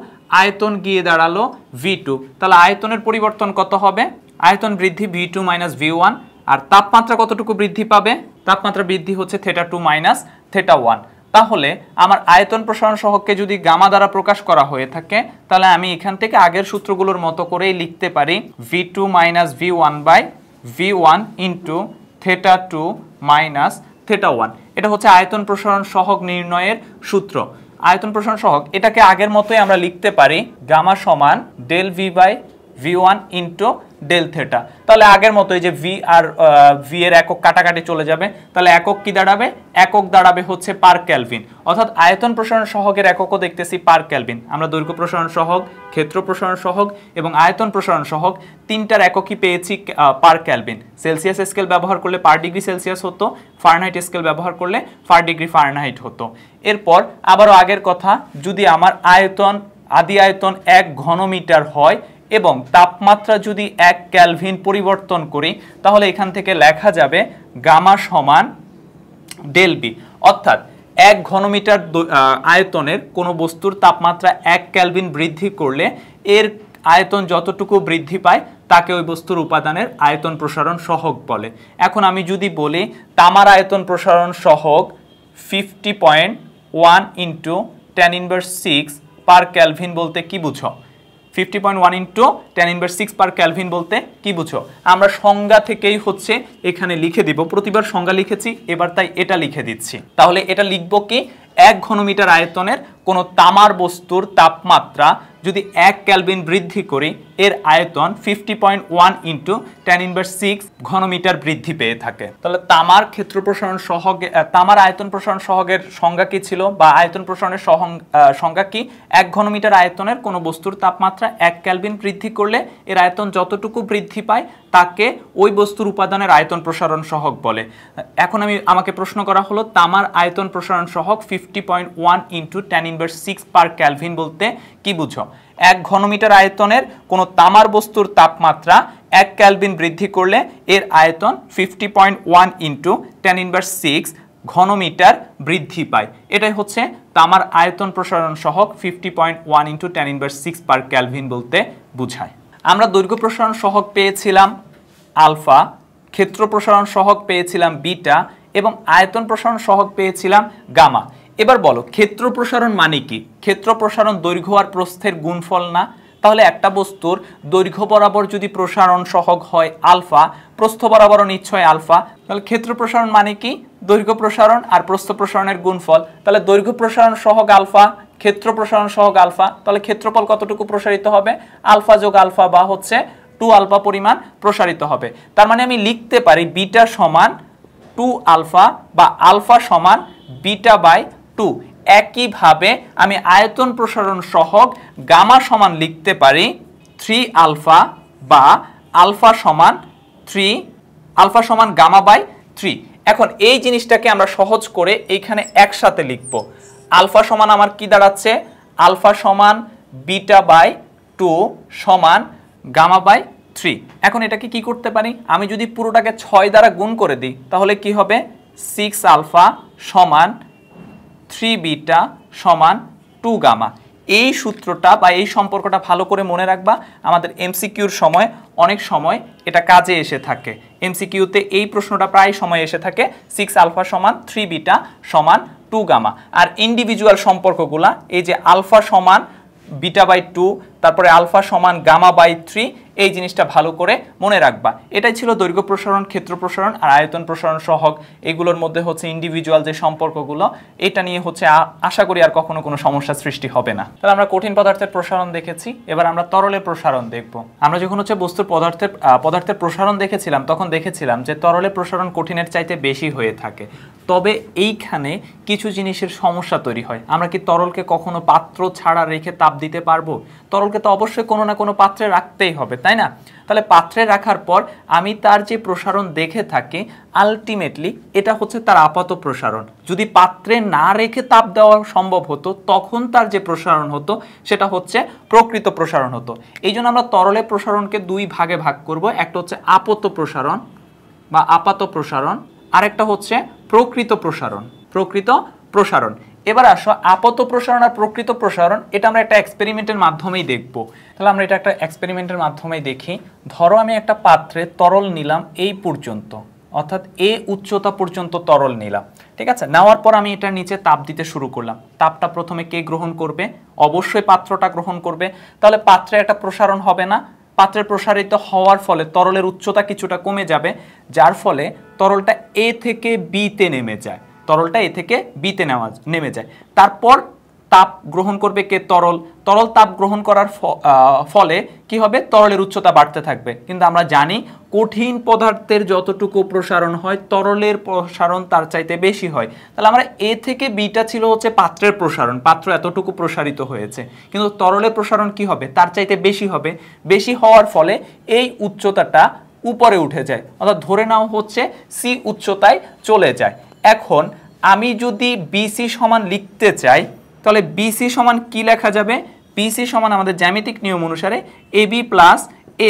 আয়তন গিয়ে দাঁড়ালো V2। তাহলে আয়তনের পরিবর্তন কত হবে, আয়তন বৃদ্ধি V2 মাইনাস V1, আর তাপমাত্রা কতটুকু বৃদ্ধি পাবে, তাপমাত্রা বৃদ্ধি হচ্ছে θ2 মাইনাস θ1। তাহলে আমার আয়তন প্রসারণ সহগকে যদি গামা দ্বারা প্রকাশ করা হয়ে থাকে, তাহলে আমি এখান থেকে আগের সূত্রগুলোর মতো করেই লিখতে পারি V2 minus V1 by V1 into θ2 minus θ1। এটা হচ্ছে আয়তন প্রসারণ সহগ নির্ণয়ের সূত্র। আয়তন প্রসারণ সহগ এটাকে আগের মতোই আমরা লিখতে পারি গামা সমান del V by V1 into del theta. তাহলে আগের মতোই যে ভি আর ভি এর একক কাটাকাটি চলে যাবে, তাহলে একক কি দাঁড়াবে, একক দাঁড়াবে হচ্ছে পার ক্যালভিন, অর্থাৎ আয়তন প্রসারণ সহগের এককও দেখতেছি পার ক্যালভিন। আমরা দৈর্ঘ্য প্রসারণ সহগ, ক্ষেত্র প্রসারণ সহগ এবং আয়তন প্রসারণ সহগ তিনটার এককই পেয়েছি পার ক্যালভিন। সেলসিয়াস স্কেল ব্যবহার করলে পার ডিগ্রি সেলসিয়াস হতো, ফারেনহাইট স্কেল ব্যবহার করলে পার ডিগ্রি ফারেনহাইট হতো। এরপর আবারও আগের কথা, যদি আমার আয়তন আদি আয়তন 1 ঘনমিটার হয় এবং তাপমাত্রা যদি 1 ক্যালভিন পরিবর্তন করি, তাহলে এখান থেকে লেখা যাবে গামা সমান ডেল বি, অর্থাৎ 1 ঘনমিটার আয়তনের কোনো বস্তুর তাপমাত্রা 1 ক্যালভিন বৃদ্ধি করলে এর আয়তন যতটুকু বৃদ্ধি পায় তাকে ওই বস্তুর উপাদানের আয়তন প্রসারণ সহগ বলে। এখন আমি যদি বলি তামার আয়তন প্রসারণ সহগ 50.1 ইন্টু 10⁻⁶ পার ক্যালভিন বলতে কি বুঝো, 50.1 into tan inverse 6 per kelvin বলতে কি বুঝো? আমরা সংজ্ঞা থেকেই হচ্ছে এখানে লিখে দিব, প্রতিবার সংজ্ঞা লিখেছি, এবার তাই এটা লিখে দিচ্ছি। তাহলে এটা লিখব কি, 1 ঘনমিটার আয়তনের কোনো তামার বস্তুর তাপমাত্রা যদি 1 কেলভিন বৃদ্ধি করি এর আয়তন 50.1 ইন্টু tan ইনভার্স 6 ঘনমিটার বৃদ্ধি পেয়ে থাকে। তাহলে তামার ক্ষেত্র প্রসারণ সহগে, তামার আয়তন প্রসারণ সহগের সংজ্ঞা কি ছিল, বা আয়তন প্রসারণের সংজ্ঞা কি? 1 ঘনমিটার আয়তনের কোনো বস্তুর তাপমাত্রা 1 কেলভিন বৃদ্ধি করলে এর আয়তন যতটুকু বৃদ্ধি পায় তাকে ওই বস্তুর উপাদানের আয়তন প্রসারণ সহগ বলে। এখন আমাকে প্রশ্ন করা হলো তামার আয়তন প্রসারণ সহগ 50.1 into tan inverse 6 per kelvin বলতে কি বুঝো? 1 ঘনমিটার আয়তনের কোনো তামার বস্তুর তাপমাত্রা 1 কেলভিন বৃদ্ধি করলে এর আয়তন 50.1 ইন্টু tan ইনভার্স 6 ঘনমিটার বৃদ্ধি পায়। এটাই হচ্ছে তামার আয়তন প্রসারণ সহগ 50.1 into tan inverse 6 per kelvin বলতে বোঝায়। আমরা দৈর্ঘ্য প্রসারণ সহগ পেয়েছিলাম আলফা, ক্ষেত্র প্রসারণ সহগ পেয়েছিলাম বিটা এবং আয়তন প্রসারণ সহগ পেয়েছিলাম গামা। এবার বলো ক্ষেত্র প্রসারণ মানে কি? ক্ষেত্র প্রসারণ দৈর্ঘ্য আর প্রস্থের গুণফল না? তাহলে একটা বস্তুর দৈর্ঘ্য বরাবর যদি প্রসারণ সহগ হয় আলফা, প্রস্থ বরাবরও নিশ্চয় আলফা, তাহলে ক্ষেত্র প্রসারণ মানে কি? দৈর্ঘ্য প্রসারণ আর প্রস্থ প্রসারণের গুণফল। তাহলে দৈর্ঘ্য প্রসারণ সহগ আলফা, ক্ষেত্র প্রসারণ সহগ আলফা, তাহলে ক্ষেত্রফল কতটুকু প্রসারিত হবে? আলফা যোগ আলফা বা হচ্ছে 2 আলফা পরিমাণ প্রসারিত হবে। তার মানে আমি লিখতে পারি বিটা সমান 2 আলফা বা আলফা সমান বিটা বাই 2। একইভাবে আমি আয়তন প্রসারণ সহগ গামা সমান লিখতে পারি 3 আলফা বা আলফা সমান গামা বাই 3। এখন এই জিনিসটাকে আমরা সহজ করে এইখানে একসাথে লিখব। আলফা সমান আমার কি দাঁড়াচ্ছে? আলফা সমান বিটা বাই 2 সমান গামা বাই 3। এখন এটাকে কি করতে পারি? আমি যদি পুরোটাকে 6 দ্বারা গুণ করে দিই তাহলে কি হবে? 6 আলফা সমান 3 বিটা সমান 2 গামা। এই সূত্রটা বা এই সম্পর্কটা ভালো করে মনে রাখবা, আমাদের এমসিকিউর সময় অনেক সময় এটা কাজে এসে থাকে। এমসিকিউতে এই প্রশ্নটা প্রায় সময় এসে থাকে 6 আলফা সমান 3 বিটা সমান 2 গামা। আর ইন্ডিভিজুয়াল সম্পর্কগুলা এই যে আলফা সমান বিটা বাই 2, তারপরে আলফা সমান গামা বাই 3, এই জিনিসটা ভালো করে মনে রাখবা। এটাই ছিল দৈর্ঘ্য প্রসারণ, ক্ষেত্র প্রসারণ আর আয়তন প্রসারণ সহগ। এগুলোর মধ্যে হচ্ছে ইন্ডিভিজুয়াল যে সম্পর্কগুলো, এটা নিয়ে হচ্ছে আশা করি আর কখনো কোনো সমস্যা সৃষ্টি হবে না। তাহলে আমরা কঠিন পদার্থের প্রসারণ দেখেছি, এবার আমরা তরলের প্রসারণ দেখব। আমরা যখন হচ্ছে বস্তুর পদার্থের প্রসারণ দেখেছিলাম তখন দেখেছিলাম যে তরলের প্রসারণ কঠিনের চাইতে বেশি হয়ে থাকে। তবে এইখানে কিছু জিনিসের সমস্যা তৈরি হয়। আমরা কি তরলকে কখনো পাত্র ছাড়া রেখে তাপ দিতে পারবো? তরলকে তো অবশ্যই কোনো না কোনো পাত্রে রাখতেই হবে, তাই না? তাহলে পাত্রে রাখার পর আমি তার যে প্রসারণ দেখে থাকি আলটিমেটলি এটা হচ্ছে তার আপাত প্রসারণ। যদি পাত্রে না রেখে তাপ দেওয়া সম্ভব হতো তখন তার যে প্রসারণ হতো সেটা হচ্ছে প্রকৃত প্রসারণ হতো। এই জন্য আমরা তরলের প্রসারণকে 2 ভাগে ভাগ করব। একটা হচ্ছে আপত প্রসারণ বা আপাত প্রসারণ, আরেকটা হচ্ছে প্রকৃত প্রসারণ। এবার আসো আপাত প্রসারণ আর প্রকৃত প্রসারণ, এটা আমরা একটা এক্সপেরিমেন্টের মাধ্যমেই দেখব। তাহলে আমরা এটা একটা এক্সপেরিমেন্টের মাধ্যমেই দেখি। ধরো আমি একটা পাত্রে তরল নিলাম এই পর্যন্ত, অর্থাৎ এ উচ্চতা পর্যন্ত তরল নিলাম, ঠিক আছে? নেওয়ার পর আমি এটার নিচে তাপ দিতে শুরু করলাম। তাপটা প্রথমে কে গ্রহণ করবে? অবশ্যই পাত্রটা গ্রহণ করবে। তাহলে পাত্রে একটা প্রসারণ হবে না? পাত্রে প্রসারিত হওয়ার ফলে তরলের উচ্চতা কিছুটা কমে যাবে, যার ফলে তরলটা এ থেকে বিতে নেমে যায়। নেমে যায়। তারপর তাপ গ্রহণ করবে কে? তরল তাপ গ্রহণ করার ফলে কি হবে? তরলের উচ্চতা বাড়তে থাকবে। কিন্তু আমরা জানি কঠিন পদার্থের যতটুকু প্রসারণ হয় তরলের প্রসারণ তার চাইতে বেশি হয়। তাহলে আমরা এ থেকে বিটা ছিল হচ্ছে পাত্রের প্রসারণ, পাত্র এতটুকু প্রসারিত হয়েছে, কিন্তু তরলের প্রসারণ কি হবে? তার চাইতে বেশি হবে। বেশি হওয়ার ফলে এই উচ্চতাটা উপরে উঠে যায়, অর্থাৎ ধরে নাও হচ্ছে সি উচ্চতায় চলে যায়। এখন আমি যদি বিসি সমান লিখতে চাই তাহলে বিসি সমান কি লেখা যাবে? বিসি সমান আমাদের জ্যামিতিক নিয়ম অনুসারে এবি প্লাস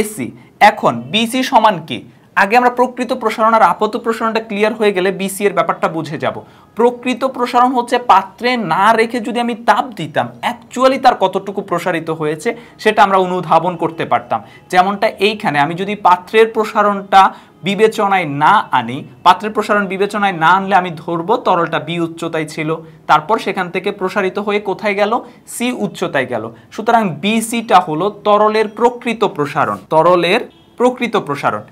এসি। এখন বিসি সমান কি? আগে আমরা প্রকৃত প্রসারণ আর আপাত প্রসারণটা ক্লিয়ার হয়ে গেলে বিসি এর ব্যাপারটা বুঝে যাব। প্রকৃত প্রসারণ হচ্ছে পাত্রে না রেখে যদি আমি তাপ দিতাম অ্যাকচুয়ালি তার কতটুকু প্রসারিত হয়েছে সেটা আমরা অনুধাবন করতে পারতাম। যেমনটা এইখানে আমি যদি পাত্রের প্রসারণটা বিবেচনায় না আনি, পাত্রের প্রসারণ বিবেচনায় না আনলে আমি ধরবো তরলটা বি উচ্চতায় ছিল, তারপর সেখান থেকে প্রসারিত হয়ে কোথায় গেল, সি উচ্চতায় গেল। সুতরাং বিসিটা হলো তরলের প্রকৃত প্রসারণ, তরলের প্রকৃত প্রসারণ।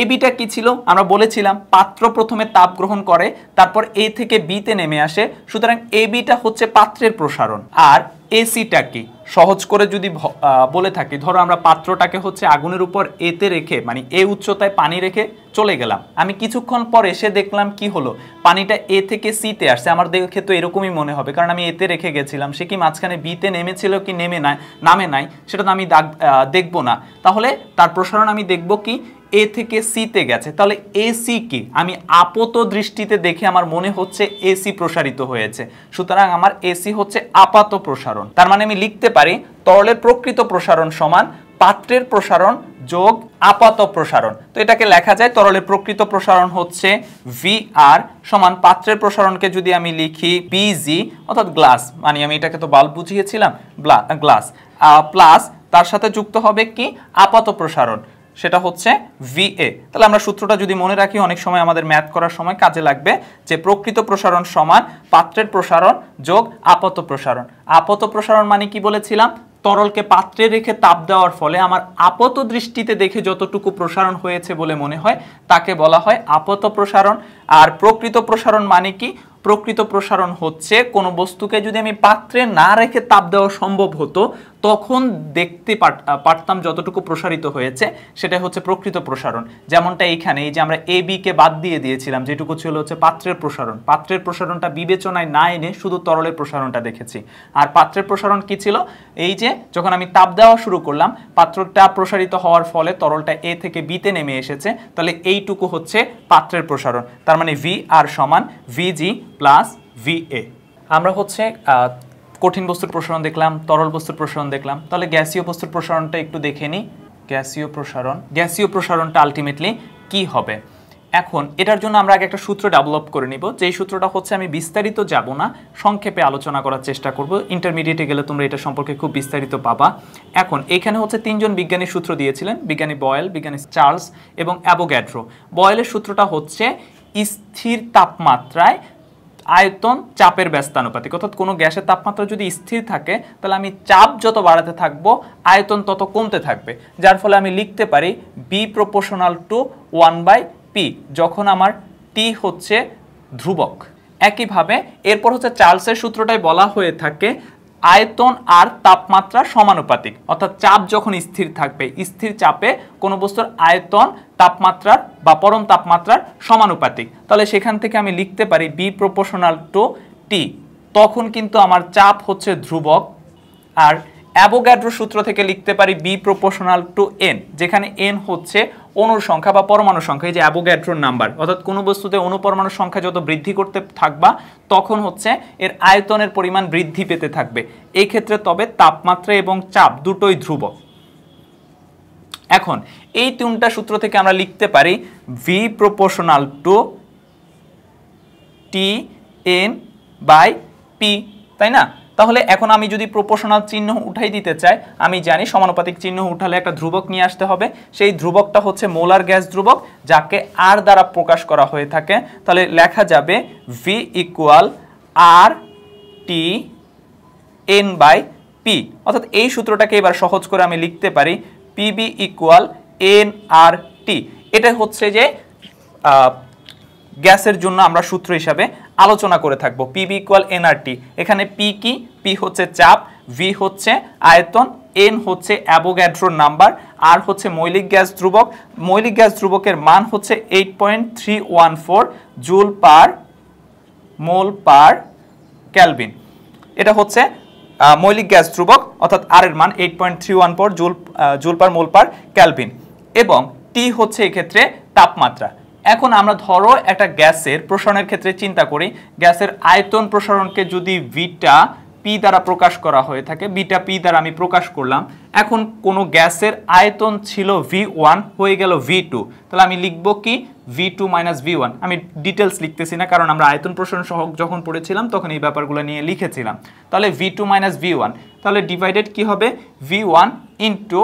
এবিটা কি ছিল, আমরা বলেছিলাম পাত্র প্রথমে তাপ গ্রহণ করে তারপর এ থেকে বিতে নেমে আসে, সুতরাং এবিটা হচ্ছে পাত্রের প্রসারণ। আর এসিটা কি, সহজ করে যদি বলে থাকি, ধরো আমরা পাত্রটাকে হচ্ছে আগুনের উপর এতে রেখে মানে এ উচ্চতায় পানি রেখে চলে গেলাম, আমি কিছুক্ষণ পর এসে দেখলাম কি হলো, পানিটা এ থেকে সিতে আসছে। আমার দেখে তো এরকমই মনে হবে, কারণ আমি এতে রেখে গেছিলাম, সে কি মাঝখানে বিতে নেমেছিল কি নামে নাই সেটা তো আমি দেখবো না। তাহলে তার প্রসারণ আমি দেখবো কি এ থেকে সিতে গেছে, তাহলে এসি কি, আমি আপাত দৃষ্টিতে দেখে আমার মনে হচ্ছে এসি প্রসারিত হয়েছে, সুতরাং আমার এসি হচ্ছে আপাত প্রসারণ। তার মানে আমি লিখতে পারি তরলের প্রকৃত প্রসারণ সমান পাত্রের প্রসারণ যোগ আপাত প্রসারণ। তো এটাকে লেখা যায় তরলের প্রকৃত প্রসারণ হচ্ছে ভি আর সমান পাত্রের প্রসারণকে যদি আমি লিখি বিজি অর্থাৎ গ্লাস, মানে আমি এটাকে তো বাল্ব বুঝিয়েছিলাম, গ্লাস প্লাস তার সাথে যুক্ত হবে কি আপাত প্রসারণ, সেটা হচ্ছে ভিএ। তাহলে আমরা সূত্রটা যদি মনে রাখি অনেক সময় আমাদের ম্যাথ করার সময় কাজে লাগবে, যে প্রকৃত প্রসারণ সমান পাত্রের প্রসারণ যোগ আপাত প্রসারণ। আপাত প্রসারণ মানে কি বলেছিলাম, তরলকে পাত্রে রেখে তাপ দেওয়ার ফলে আমার আপাত দৃষ্টিতে দেখে যতটুকু প্রসারণ হয়েছে বলে মনে হয় তাকে বলা হয় আপাত প্রসারণ। আর প্রকৃত প্রসারণ মানে কি, প্রকৃত প্রসারণ হচ্ছে কোনো বস্তুকে যদি আমি পাত্রে না রেখে তাপ দেওয়া সম্ভব হতো তখন দেখতে পারতাম যতটুকু প্রসারিত হয়েছে, সেটা হচ্ছে প্রকৃত প্রসারণ। যেমনটা এইখানে এই যে আমরা এ বি কে বাদ দিয়ে দিয়েছিলাম, যেটুকু ছিল হচ্ছে পাত্রের প্রসারণ, পাত্রের প্রসারণটা বিবেচনায় না এনে শুধু তরলের প্রসারণটা দেখেছি। আর পাত্রের প্রসারণ কি ছিল, এই যে যখন আমি তাপ দেওয়া শুরু করলাম পাত্রটা প্রসারিত হওয়ার ফলে তরলটা এ থেকে বিতে নেমে এসেছে, তাহলে এইটুকু হচ্ছে পাত্রের প্রসারণ। তার মানে ভি আর সমান ভিজি প্লাস ভিএ। আমরা হচ্ছে কঠিন বস্তুর প্রসারণ দেখলাম, তরল বস্তুর প্রসারণ দেখলাম, তাহলে গ্যাসীয় বস্তুর প্রসারণটা একটু দেখে নিই। গ্যাসীয় প্রসারণটা আলটিমেটলি কি হবে। এখন এটার জন্য আমরা আগে একটা সূত্র ডেভেলপ করে নিব, যেই সূত্রটা হচ্ছে আমি বিস্তারিত যাব না, সংক্ষেপে আলোচনা করার চেষ্টা করব। ইন্টারমিডিয়েটে গেলে তোমরা এটা সম্পর্কে খুব বিস্তারিত পাবা। এখন এখানে হচ্ছে তিনজন বিজ্ঞানীর সূত্র দিয়েছিলেন, বিজ্ঞানী বয়েল, বিজ্ঞানী চার্লস এবং অ্যাভোগাড্রো। বয়েলের সূত্রটা হচ্ছে স্থির তাপমাত্রায় আয়তন চাপের ব্যস্তানুপাতিক, অর্থাৎ কোনো গ্যাসের তাপমাত্রা যদি স্থির থাকে তাহলে আমি চাপ যত বাড়াতে থাকবো আয়তন তত কমতে থাকবে, যার ফলে আমি লিখতে পারি বি প্রপোর্শনাল টু 1/p যখন আমার টি হচ্ছে ধ্রুবক। একইভাবে এরপর হচ্ছে চার্লসের সূত্রটাই বলা হয়ে থাকে আয়তন আর তাপমাত্রা সমানুপাতিক, অর্থাৎ চাপ যখন স্থির থাকবে, স্থির চাপে কোনো বস্তুর আয়তন তাপমাত্রার বা পরম তাপমাত্রার সমানুপাতিক, তাহলে সেখান থেকে আমি লিখতে পারি বি প্রপোর্শনাল টু টি, তখন কিন্তু আমার চাপ হচ্ছে ধ্রুবক। আর অ্যাভোগাড্রো সূত্র থেকে লিখতে পারি বি প্রপোর্শনাল টু এন, যেখানে এন হচ্ছে অণুর সংখ্যা বা পরমাণু সংখ্যা, এই যে অ্যাভোগাড্রোর নাম্বার, অর্থাৎ কোনো বস্তুতে অণু পরমাণুর সংখ্যা যত বৃদ্ধি করতে থাকবা তখন হচ্ছে এর আয়তনের পরিমাণ বৃদ্ধি পেতে থাকবে। এই ক্ষেত্রে তবে তাপমাত্রা এবং চাপ দুটোই ধ্রুবক। এখন এই তিনটা সূত্র থেকে আমরা লিখতে পারি V proportional to T N by P, তাই না? তাহলে এখন আমি যদি প্রপোর্শনাল চিহ্ন উঠাই দিতে চাই, আমি জানি সমানুপাতিক চিহ্ন উঠালে একটা ধ্রুবক নিয়ে আসতে হবে, সেই ধ্রুবকটা হচ্ছে মোলার গ্যাস ধ্রুবক, যাকে আর দ্বারা প্রকাশ করা হয়ে থাকে। তাহলে লেখা যাবে V equal R T N by P, অর্থাৎ এই সূত্রটাকে এবার সহজ করে আমি লিখতে পারি PB equal N R T. এটা হচ্ছে যে গ্যাসের জন্য আমরা সূত্র হিসাবে আলোচনা করে থাকবো, পিবি ইকুয়াল এনআরটি। এখানে পি কি, পি হচ্ছে চাপ, ভি হচ্ছে আয়তন, এন হচ্ছে অ্যাভোগাড্রোর নাম্বার, আর হচ্ছে মৌলিক গ্যাস ধ্রুবক। মৌলিক গ্যাস ধ্রুবকের মান হচ্ছে 8.314 জুল পার মোল পার ক্যালভিন। এটা হচ্ছে মৌলিক গ্যাস ধ্রুবক, অর্থাৎ আর এর মান 8.314 জুল পার মোল পার ক্যালভিন, এবং টি হচ্ছে এক্ষেত্রে তাপমাত্রা। এখন আমরা ধরো একটা গ্যাসের প্রসারণের ক্ষেত্রে চিন্তা করি, গ্যাসের আয়তন প্রসারণকে যদি ভিটা পি দ্বারা প্রকাশ করা হয়ে থাকে, বিটা পি দ্বারা আমি প্রকাশ করলাম। এখন কোনো গ্যাসের আয়তন ছিল V1 হয়ে গেল V2, তাহলে আমি লিখব কি V2 মাইনাস V1। আমি ডিটেলস লিখতেছি না, কারণ আমরা আয়তন প্রসারণ সহগ যখন পড়েছিলাম তখন এই ব্যাপারগুলো নিয়ে লিখেছিলাম। তাহলে V2 মাইনাস V1, তাহলে ডিভাইডেড কি হবে V1 ইন্টু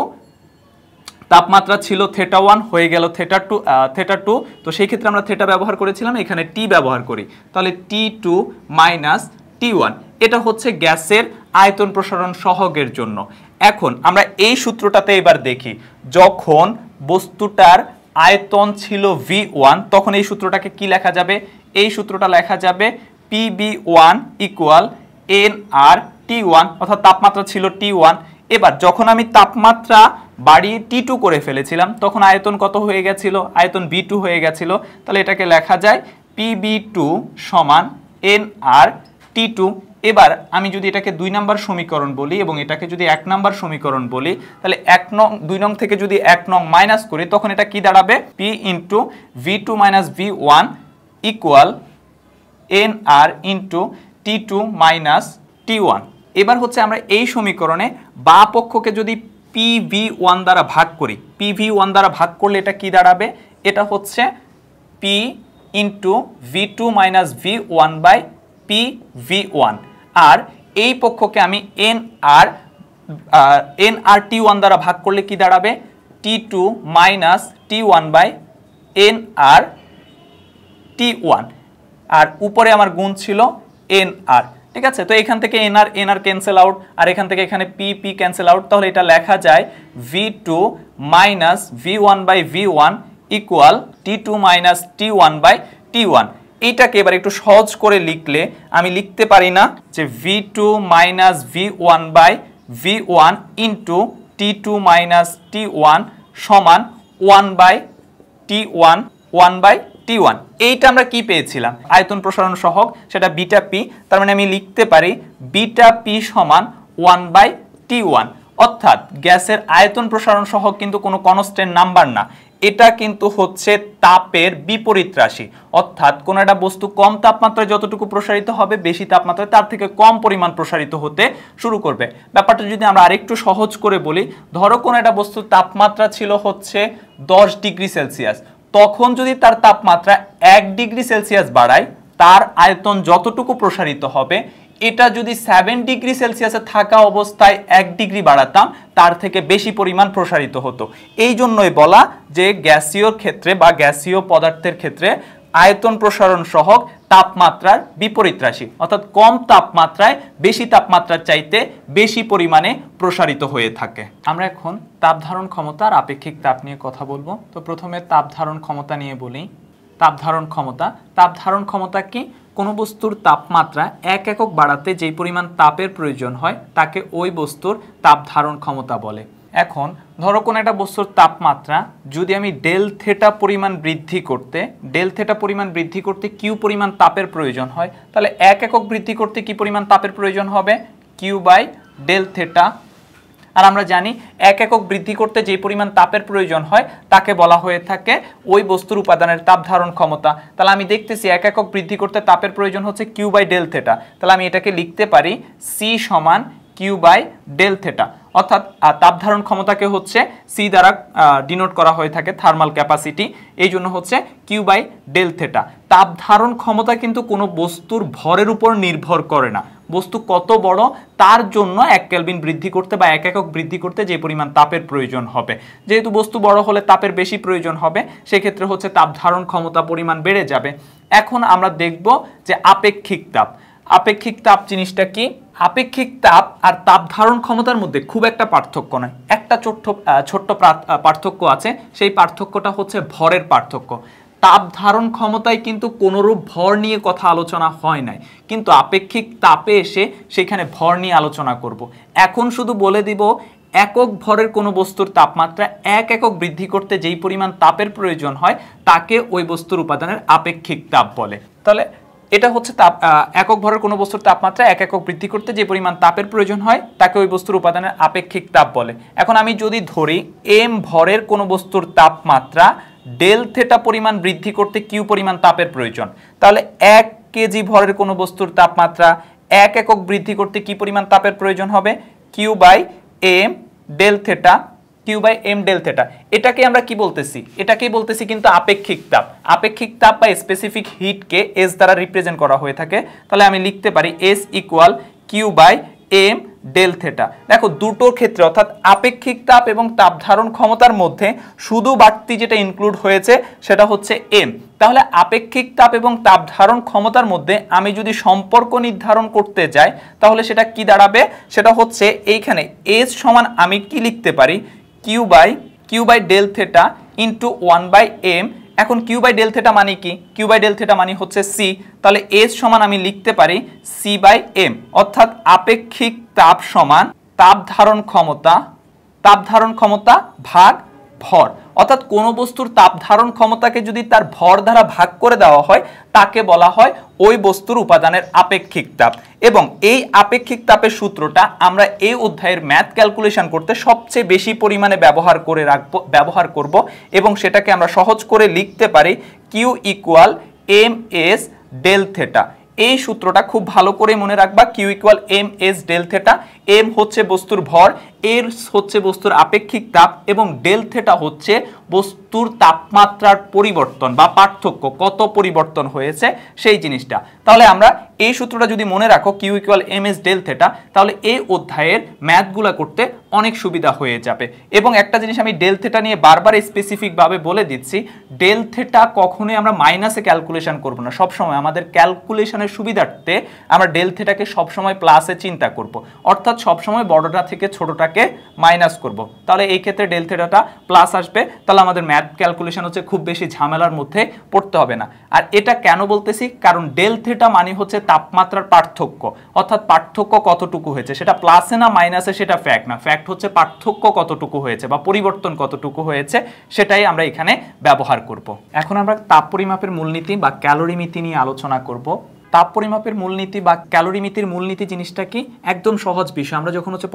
তাপমাত্রা ছিল θ1 হয়ে গেল θ2, তো সেই ক্ষেত্রে আমরা θ ব্যবহার করেছিলাম, এখানে T ব্যবহার করি, তাহলে T2 মাইনাস T1। এটা হচ্ছে গ্যাসের আয়তন প্রসারণ সহগের জন্য। এখন আমরা এই সূত্রটাতে এবার দেখি, যখন বস্তুটার আয়তন ছিল V1 তখন এই সূত্রটাকে কি লেখা যাবে? এই সূত্রটা লেখা যাবে PB1 ইকুয়াল nRT1, অর্থাৎ তাপমাত্রা ছিল T1। এবার যখন আমি তাপমাত্রা বাড়িয়ে T2 করে ফেলেছিলাম তখন আয়তন কত হয়ে গেছিল? আয়তন B2 হয়ে গেছিল। তাহলে এটাকে লেখা যায় PB2 সমান nRT2। এবার আমি যদি এটাকে 2 নম্বর সমীকরণ বলি এবং এটাকে যদি 1 নম্বর সমীকরণ বলি, তাহলে 2 নং থেকে যদি 1 নং মাইনাস করি তখন এটা কি দাঁড়াবে? P into V2 minus V1 equal nR into T2 minus T1। এবার হচ্ছে আমরা এই সমীকরণে বাঁ পক্ষকে যদি PV1 দ্বারা ভাগ করি, PV1 দ্বারা ভাগ করলে এটা কি দাঁড়াবে? এটা হচ্ছে P into V2 minus V1 by PV1। আর এই পক্ষকে আমি nRT1 দ্বারা ভাগ করলে কি দাঁড়াবে? T2 minus T1 by nRT1। আর উপরে আমার গুণ ছিল nR, ঠিক আছে? তো এখান থেকে nR ক্যান্সেল আউট, আর এখান থেকে এখানে P ক্যান্সেল আউট, তাহলে এটা লেখা যায় V2 minus V1 by V1 equal T2 minus T1 by T1। এইটাকে এবার একটু সহজ করে লিখলে আমি লিখতে পারি না যে V2 minus V1 by V1 into T2 minus T1 সমান 1 বাই T1, 1 বাই T1। এইটা আমরা কি পেয়েছিলাম? আয়তন প্রসারণ সহগ, সেটা বিটা পি। তার মানে আমি লিখতে পারি বিটা পি সমান 1 বাই T1। অর্থাৎ গ্যাসের আয়তন প্রসারণ সহগ কিন্তু কোনো কনস্ট্যান্ট নাম্বার না, এটা কিন্তু হচ্ছে তাপের বিপরীত রাশি। অর্থাৎ কোনো একটা বস্তু কম তাপমাত্রায় যতটুকু প্রসারিত হবে, বেশি তাপমাত্রায় তার থেকে কম পরিমাণ প্রসারিত হতে শুরু করবে। ব্যাপারটা যদি আমরা আরেকটু সহজ করে বলি, ধরো কোনো একটা বস্তুর তাপমাত্রা ছিল হচ্ছে 10 ডিগ্রি সেলসিয়াস, তখন যদি তার তাপমাত্রা 1 ডিগ্রি সেলসিয়াস বাড়ায়, তার আয়তন যতটুকু প্রসারিত হবে, এটা যদি 7 ডিগ্রি সেলসিয়াসে থাকা অবস্থায় 1 ডিগ্রি বাড়াতাম, তার থেকে বেশি পরিমাণ প্রসারিত হতো। এই জন্যই বলা যে গ্যাসীয় ক্ষেত্রে বা গ্যাসীয় পদার্থের ক্ষেত্রে আয়তন প্রসারণ সহগ তাপমাত্রার বিপরীত রাশি, অর্থাৎ কম তাপমাত্রায় বেশি তাপমাত্রার চাইতে বেশি পরিমাণে প্রসারিত হয়ে থাকে। আমরা এখন তাপ ধারণ ক্ষমতা আর আপেক্ষিক তাপ নিয়ে কথা বলবো। তো প্রথমে তাপ ধারণ ক্ষমতা নিয়ে বলি। তাপ ধারণ ক্ষমতা কি? কোনো বস্তুর তাপমাত্রা 1 একক বাড়াতে যেই পরিমাণ তাপের প্রয়োজন হয় তাকে ওই বস্তুর তাপ ধারণ ক্ষমতা বলে। এখন ধরো কোনো একটা বস্তুর তাপমাত্রা যদি আমি ডেল থেটা পরিমাণ বৃদ্ধি করতে কিউ পরিমাণ তাপের প্রয়োজন হয়, তাহলে 1 একক বৃদ্ধি করতে কি পরিমাণ তাপের প্রয়োজন হবে? Q by del theta. আর আমরা জানি 1 একক বৃদ্ধি করতে যে পরিমাণ তাপের প্রয়োজন হয় তাকে বলা হয়ে থাকে ওই বস্তুর উপাদানের তাপ ধারণ ক্ষমতা। তাহলে আমি দেখতেছি 1 একক বৃদ্ধি করতে তাপের প্রয়োজন হচ্ছে কিউ বাই ডেল থেটা, তাহলে আমি এটাকে লিখতে পারি সি সমান কিউ বাই ডেল থেটা। অর্থাৎ তাপ ধারণ ক্ষমতাকে হচ্ছে সি দ্বারা ডিনোট করা হয়ে থাকে, থার্মাল ক্যাপাসিটি, এই জন্য হচ্ছে কিউ বাই ডেল থেটা। তাপ ধারণ ক্ষমতা কিন্তু কোনো বস্তুর ভরের উপর নির্ভর করে না, বস্তু কত বড় তার জন্য 1 কেলভিন বৃদ্ধি করতে বা 1 একক বৃদ্ধি করতে যে পরিমাণ তাপের প্রয়োজন হবে। যেহেতু বস্তু বড় হলে তাপের বেশি প্রয়োজন হবে, সেক্ষেত্রে হচ্ছে তাপ ধারণ ক্ষমতা পরিমাণ বেড়ে যাবে। এখন আমরা দেখব যে আপেক্ষিক তাপ। আপেক্ষিক তাপ জিনিসটা কি? আপেক্ষিক তাপ আর তাপ ধারণ ক্ষমতার মধ্যে খুব একটা পার্থক্য নয়, একটা ছোট্ট পার্থক্য আছে, সেই পার্থক্যটা হচ্ছে ভরের পার্থক্য। তাপ ধারণ ক্ষমতায় কিন্তু কোনোরূপ ভর নিয়ে কথা আলোচনা হয় নাই, কিন্তু আপেক্ষিক তাপে এসে সেখানে ভর নিয়ে আলোচনা করব। এখন শুধু বলে দিব একক ভরের কোনো বস্তুর তাপমাত্রা 1 একক বৃদ্ধি করতে যেই পরিমাণ তাপের প্রয়োজন হয় তাকে ওই বস্তুর উপাদানের আপেক্ষিক তাপ বলে। তাহলে এটা হচ্ছে একক ভরের কোনো বস্তুর তাপমাত্রা 1 একক বৃদ্ধি করতে যে পরিমাণ তাপের প্রয়োজন হয় তাকে ওই বস্তুর উপাদানের আপেক্ষিক তাপ বলে। এখন আমি যদি ধরি এম ভরের কোনো বস্তুর তাপমাত্রা ডেল থেটা পরিমাণ বৃদ্ধি করতে কিউ পরিমাণ তাপের প্রয়োজন, তাহলে 1 কেজি ভরের কোনো বস্তুর তাপমাত্রা 1 একক বৃদ্ধি করতে কি পরিমাণ তাপের প্রয়োজন হবে? Q/m del theta, Q/m del theta. এটাকে আমরা কি বলতেছি? এটাকেই বলতেছি কিন্তু আপেক্ষিক তাপ। আপেক্ষিক তাপ বা স্পেসিফিক হিটকে S দ্বারা রিপ্রেজেন্ট করা হয়ে থাকে। তাহলে আমি লিখতে পারি S = Q/m ডেল থেটা। দেখো দুটোর ক্ষেত্রে অর্থাৎ আপেক্ষিক তাপ এবং তাপ ধারণ ক্ষমতার মধ্যে শুধু বাড়তি যেটা ইনক্লুড হয়েছে সেটা হচ্ছে m। তাহলে আপেক্ষিক তাপ এবং তাপ ধারণ ক্ষমতার মধ্যে আমি যদি সম্পর্ক নির্ধারণ করতে যাই তাহলে সেটা কি দাঁড়াবে? সেটা হচ্ছে এইখানে S সমান আমি কি লিখতে পারি? Q/Q del theta into 1/m। এখন Q/ডেল থেটা মানে কি? Q/ডেল থেটা মানে হচ্ছে C। তাহলে S সমান আমি লিখতে পারি C/m, অর্থাৎ আপেক্ষিক তাপ সমান তাপ ধারণ ক্ষমতা ভাগ ভর। অর্থাৎ কোনো বস্তুর তাপ ধারণ ক্ষমতাকে যদি তার ভর দ্বারা ভাগ করে দেওয়া হয় তাকে বলা হয় ওই বস্তুর উপাদানের আপেক্ষিক তাপ। এবং এই আপেক্ষিক তাপের সূত্রটা আমরা এই অধ্যায়ের ম্যাথ ক্যালকুলেশন করতে সবচেয়ে বেশি পরিমাণে ব্যবহার করব এবং সেটাকে আমরা সহজ করে লিখতে পারি Q = ms ডেল থেটা। এই সূত্রটা খুব ভালো করে মনে রাখবা। Q = ms del theta. m হচ্ছে বস্তুর ভর, এর হচ্ছে বস্তুর আপেক্ষিক তাপ এবং ডেল থেটা হচ্ছে বস্তুর তাপমাত্রার পরিবর্তন বা পার্থক্য, কত পরিবর্তন হয়েছে সেই জিনিসটা। তাহলে আমরা এই সূত্রটা যদি মনে রাখো Q = ms ডেল থেটা, তাহলে এই অধ্যায়ের ম্যাথগুলো করতে অনেক সুবিধা হয়ে যাবে। এবং একটা জিনিস আমি ডেল থেটা নিয়ে বারবার স্পেসিফিক ভাবে বলে দিচ্ছি, ডেল থেটা কখনোই আমরা মাইনাসে ক্যালকুলেশন করব না। সবসময় আমাদের ক্যালকুলেশনের সুবিধার্থে আমরা ডেল থেটাকে সবসময় প্লাসে চিন্তা করব, অর্থাৎ সবসময় বড়টা থেকে ছোটটাকে মাইনাস করব। তাহলে এই ক্ষেত্রে ডেল থেটাটা প্লাস আসবে। তাহলে আমাদের ম্যাথ ক্যালকুলেশন হচ্ছে খুব বেশি ঝামেলার মধ্যে পড়তে হবে না। আর এটা কেন বলতেছি? কারণ ডেল থেটা মানে হচ্ছে তাপমাত্রার পার্থক্য, অর্থাৎ পার্থক্য কতটুকু হয়েছে, সেটা প্লাসে না মাইনাসে সেটা ফ্যাক্ট না, ফ্যাক্ট হচ্ছে পার্থক্য কতটুকু হয়েছে বা পরিবর্তন কতটুকু হয়েছে, সেটাই আমরা এখানে ব্যবহার করব। এখন আমরা তাপ পরিমাপের মূলনীতি বা ক্যালোরিমিতি নিয়ে আলোচনা করব। তাপ পরিমাপের মূলনীতি বা ক্যালোরিমিতির মূলনীতি জিনিসটা কি? একদম সহজ বিষয়। আমরা যখন হচ্ছে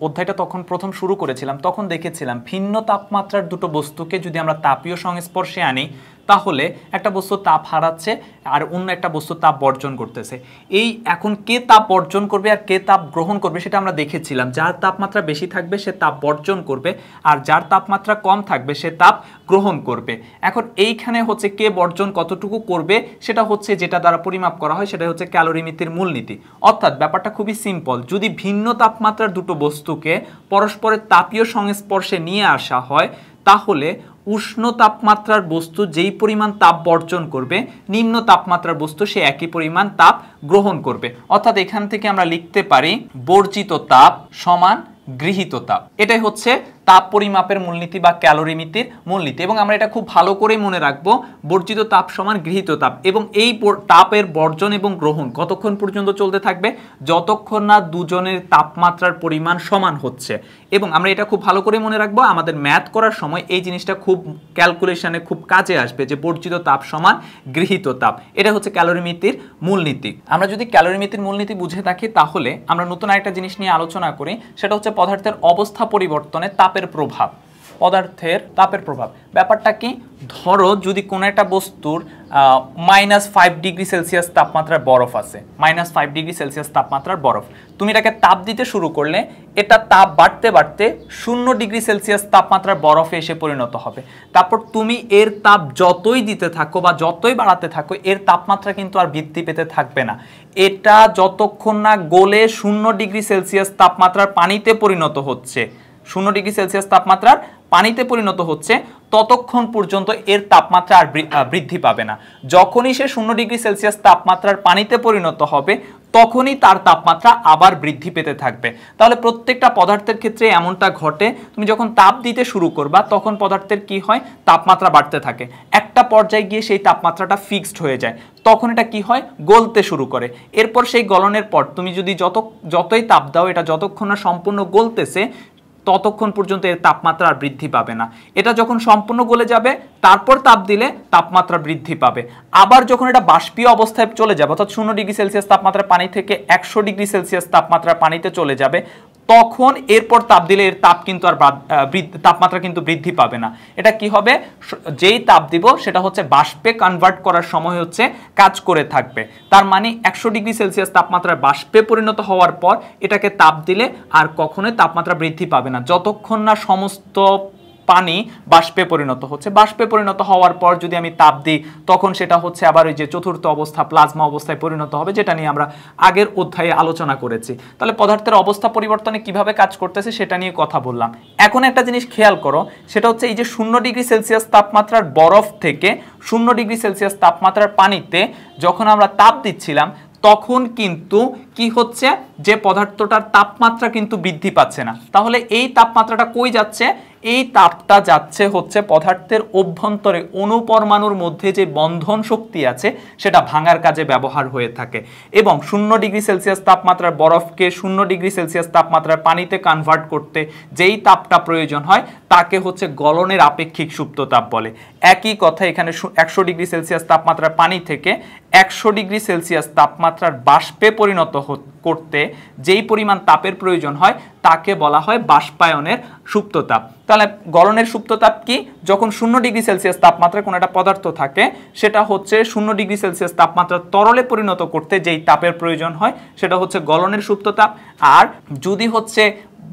অধ্যায়টা তখন প্রথম শুরু করেছিলাম তখন দেখেছিলাম ভিন্ন তাপমাত্রার দুটো বস্তুকে যদি আমরা তাপীয় সংস্পর্শে আনি তাহলে একটা বস্তু তাপ হারাচ্ছে আর অন্য একটা বস্তু তাপ বর্জন করতেছে। এই এখন কে তাপ বর্জন করবে আর কে তাপ গ্রহণ করবে সেটা আমরা দেখেছিলাম। যার তাপমাত্রা বেশি থাকবে সে তাপ বর্জন করবে আর যার তাপমাত্রা কম থাকবে সে তাপ গ্রহণ করবে। এখন এইখানে হচ্ছে কে বর্জন কতটুকু করবে সেটা হচ্ছে যেটা দ্বারা পরিমাপ করা হয় সেটা হচ্ছে ক্যালোরিমিতির মূলনীতি। অর্থাৎ ব্যাপারটা খুবই সিম্পল। যদি ভিন্ন তাপমাত্রার দুটো বস্তুকে পরস্পরের তাপীয় সংস্পর্শে নিয়ে আসা হয় তাহলে উষ্ণ তাপমাত্রার বস্তু যেই পরিমাণ তাপ বর্জন করবে নিম্ন তাপমাত্রার বস্তু সে একই পরিমাণ তাপ গ্রহণ করবে। অর্থাৎ এখান থেকে আমরা লিখতে পারি বর্জিত তাপ সমান গৃহীত তাপ। এটাই হচ্ছে তাপ পরিমাপের মূলনীতি বা ক্যালোরিমিতির মূলনীতি। এবং আমরা এটা খুব ভালো করে মনে রাখবো, বর্জিত তাপ সমান গৃহীত তাপ। এবং এই তাপের বর্জন এবং গ্রহণ কতক্ষণ পর্যন্ত চলতে থাকবে? যতক্ষণ না দুজনের তাপমাত্রার পরিমাণ সমান হচ্ছে। এবং আমরা এটা খুব ভালো করে মনে রাখবো, আমাদের ম্যাথ করার সময় এই জিনিসটা খুব ক্যালকুলেশনে খুব কাজে আসবে যে বর্জিত তাপ সমান গৃহীত তাপ। এটা হচ্ছে ক্যালোরিমিতির মূলনীতি। আমরা যদি ক্যালোরিমিতির মূলনীতি বুঝে থাকি তাহলে আমরা নতুন আরেকটা জিনিস নিয়ে আলোচনা করি, সেটা হচ্ছে পদার্থের অবস্থা পরিবর্তনে তাপের প্রভাব। পদার্থের তাপের প্রভাব ব্যাপারটা কি? ধরো যদি কোনো একটা বস্তুর -5 ডিগ্রি সেলসিয়াস তাপমাত্রার বরফ আছে, -5 ডিগ্রি সেলসিয়াস তাপমাত্রার বরফ, তুমি এটাকে তাপ দিতে শুরু করলে এটা তাপ বাড়তে বাড়তে 0 ডিগ্রি সেলসিয়াস তাপমাত্রার বরফে এসে পরিণত হবে। তারপর তুমি এর তাপ যতই দিতে থাকো বা যতই বাড়াতে থাকো এর তাপমাত্রা কিন্তু আর বৃদ্ধি পেতে থাকবে না। এটা যতক্ষণ না গলে 0 ডিগ্রি সেলসিয়াস তাপমাত্রার পানিতে পরিণত হচ্ছে, 0 ডিগ্রি সেলসিয়াস তাপমাত্রার পানিতে পরিণত হচ্ছে, ততক্ষণ পর্যন্ত এর তাপমাত্রা আর বৃদ্ধি পাবে না। যখনই সে 0 ডিগ্রি সেলসিয়াস তাপমাত্রার পানিতে পরিণত হবে তখনই তার তাপমাত্রা আবার বৃদ্ধি পেতে থাকবে। তাহলে প্রত্যেকটা পদার্থের ক্ষেত্রে এমনটা ঘটে, তুমি যখন তাপ দিতে শুরু করবা তখন পদার্থের কি হয়? তাপমাত্রা বাড়তে থাকে। একটা পর্যায়ে গিয়ে সেই তাপমাত্রাটা ফিক্সড হয়ে যায়, তখন এটা কি হয়? গলতে শুরু করে। এরপর সেই গলনের পর তুমি যদি যতই তাপ দাও এটা যতক্ষণ না সম্পূর্ণ গলতেছে ততক্ষণ পর্যন্ত এর তাপমাত্রা আর বৃদ্ধি পাবে না। এটা যখন সম্পূর্ণ গলে যাবে তারপর তাপ দিলে তাপমাত্রা বৃদ্ধি পাবে। আবার যখন এটা বাষ্পীয় অবস্থায় চলে যাবে, অর্থাৎ 0 ডিগ্রি সেলসিয়াস তাপমাত্রার পানি থেকে 100 ডিগ্রি সেলসিয়াস তাপমাত্রার পানিতে চলে যাবে, তখন এরপর তাপ দিলে এর তাপ কিন্তু আর তাপমাত্রা কিন্তু বৃদ্ধি পাবে না। এটা কি হবে, যেই তাপ দিব সেটা হচ্ছে বাষ্পে কনভার্ট করার সময় হচ্ছে কাজ করে থাকবে। তার মানে 100 ডিগ্রি সেলসিয়াস তাপমাত্রার বাষ্পে পরিণত হওয়ার পর এটাকে তাপ দিলে আর কখনোই তাপমাত্রা বৃদ্ধি পাবে না, যতক্ষণ না সমস্ত পানি বাষ্পে পরিণত হচ্ছে। বাষ্পে পরিণত হওয়ার পর যদি আমি তাপ দিই তখন সেটা হচ্ছে আবার ওই যে চতুর্থ অবস্থা প্লাজমা অবস্থায় পরিণত হবে, যেটা নিয়ে আমরা আগের অধ্যায়ে আলোচনা করেছি। তাহলে পদার্থের অবস্থা পরিবর্তনে কিভাবে কাজ করতেছে সেটা নিয়ে কথা বললাম। এখন একটা জিনিস খেয়াল করো, সেটা হচ্ছে এই যে 0 ডিগ্রি সেলসিয়াস তাপমাত্রার বরফ থেকে 0 ডিগ্রি সেলসিয়াস তাপমাত্রার পানিতে যখন আমরা তাপ দিচ্ছিলাম তখন কিন্তু কি হচ্ছে, যে পদার্থটার তাপমাত্রা কিন্তু বৃদ্ধি পাচ্ছে না। তাহলে এই তাপমাত্রাটা কই যাচ্ছে, এই তাপটা যাচ্ছে হচ্ছে পদার্থের অভ্যন্তরে অণুপরমাণুর মধ্যে যে বন্ধন শক্তি আছে সেটা ভাঙার কাজে ব্যবহার হয়ে থাকে। এবং 0 ডিগ্রি সেলসিয়াস তাপমাত্রার বরফকে 0 ডিগ্রি সেলসিয়াস তাপমাত্রার পানিতে কনভার্ট করতে যেই তাপটা প্রয়োজন হয় তাকে হচ্ছে গলনের আপেক্ষিক সুপ্ত তাপ বলে। একই কথা এখানে 100 ডিগ্রি সেলসিয়াস তাপমাত্রার পানি থেকে 100 ডিগ্রি সেলসিয়াস তাপমাত্রার বাষ্পে পরিণত করতে যেই পরিমাণ তাপের প্রয়োজন হয় তাকে বলা হয় বাষ্পায়নের সুপ্ত তাপ। তাহলে গলনের সুপ্ত তাপ কি, যখন 0 ডিগ্রি সেলসিয়াস তাপমাত্রায় কোনো একটা পদার্থ থাকে সেটা হচ্ছে 0 ডিগ্রি সেলসিয়াস তাপমাত্রা তরলে পরিণত করতে যেই তাপের প্রয়োজন হয় সেটা হচ্ছে গলনের সুপ্ত তাপ। আর যদি হচ্ছে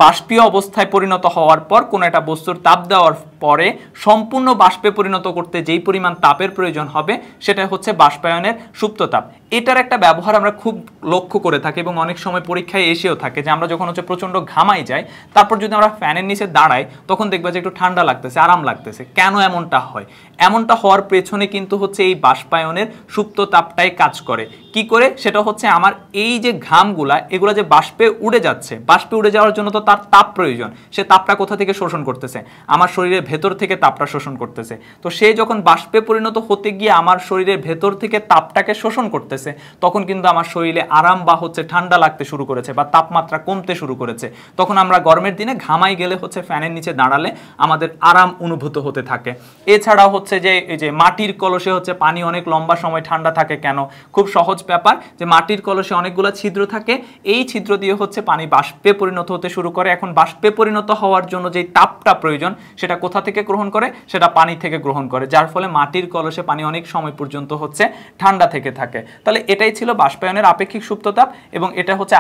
বাষ্পীয় অবস্থায় পরিণত হওয়ার পর কোনো একটা বস্তুর তাপ দেওয়ার পরে সম্পূর্ণ বাষ্পে পরিণত করতে যেই পরিমাণ তাপের প্রয়োজন হবে সেটা হচ্ছে বাষ্পায়নের সুপ্ত তাপ। এটার একটা ব্যবহার আমরা খুব লক্ষ্য করে থাকি এবং অনেক সময় পরীক্ষায় এসেও থাকে, যে আমরা যখন হচ্ছে প্রচণ্ড ঘামাই যাই তারপর যদি আমরা ফ্যানের নিচে দাঁড়াই তখন দেখবা যে একটু ঠান্ডা লাগতেছে, আরাম লাগতেছে। কেন এমনটা হয়? এমনটা হওয়ার পেছনে কিন্তু হচ্ছে এই বাষ্পায়নের সুপ্ত তাপটাই কাজ করে। কি করে? সেটা হচ্ছে আমার এই যে ঘামগুলা এগুলো যে বাষ্পে উড়ে যাচ্ছে, বাষ্পে উড়ে যাওয়ার জন্য তো তার তাপ প্রয়োজন। সে তাপটা কোথা থেকে শোষণ করতেছে? আমার শরীরের ভেতর থেকে তাপটা শোষণ করতেছে। তো সে যখন বাষ্পে পরিণত হতে গিয়ে আমার শরীরের ভেতর থেকে তাপটাকে শোষণ করতেছে তখন কিন্তু আমার শরীরে আরাম বা হচ্ছে ঠান্ডা লাগতে শুরু করেছে বা তাপমাত্রা কমতে শুরু করেছে। তখন আমরা গরমের দিনে ঘামাই গেলে হচ্ছে ফ্যানের নিচে দাঁড়ালে আমাদের আরাম অনুভূত হতে থাকে। এছাড়াও হচ্ছে যে এই যে মাটির কলসে হচ্ছে পানি অনেক লম্বা সময় ঠান্ডা থাকে কেন? খুব সহজ ব্যাপার, যে মাটির কলসে অনেকগুলো ছিদ্র থাকে, এই ছিদ্র দিয়ে হচ্ছে পানি বাষ্পে পরিণত হতে শুরু করে। এখন বাষ্পে পরিণত হওয়ার জন্য যে তাপটা প্রয়োজন সেটা কোথা থেকে গ্রহণ করে? সেটা পানি থেকে গ্রহণ করে, যার ফলে মাটির কলসে পানি অনেক সময় পর্যন্ত হচ্ছে ঠান্ডা থেকে থাকে। তাহলে এটাই ছিল বাষ্পায়নের আপেক্ষিক সুপ্ত তাপ এবং এটা হচ্ছে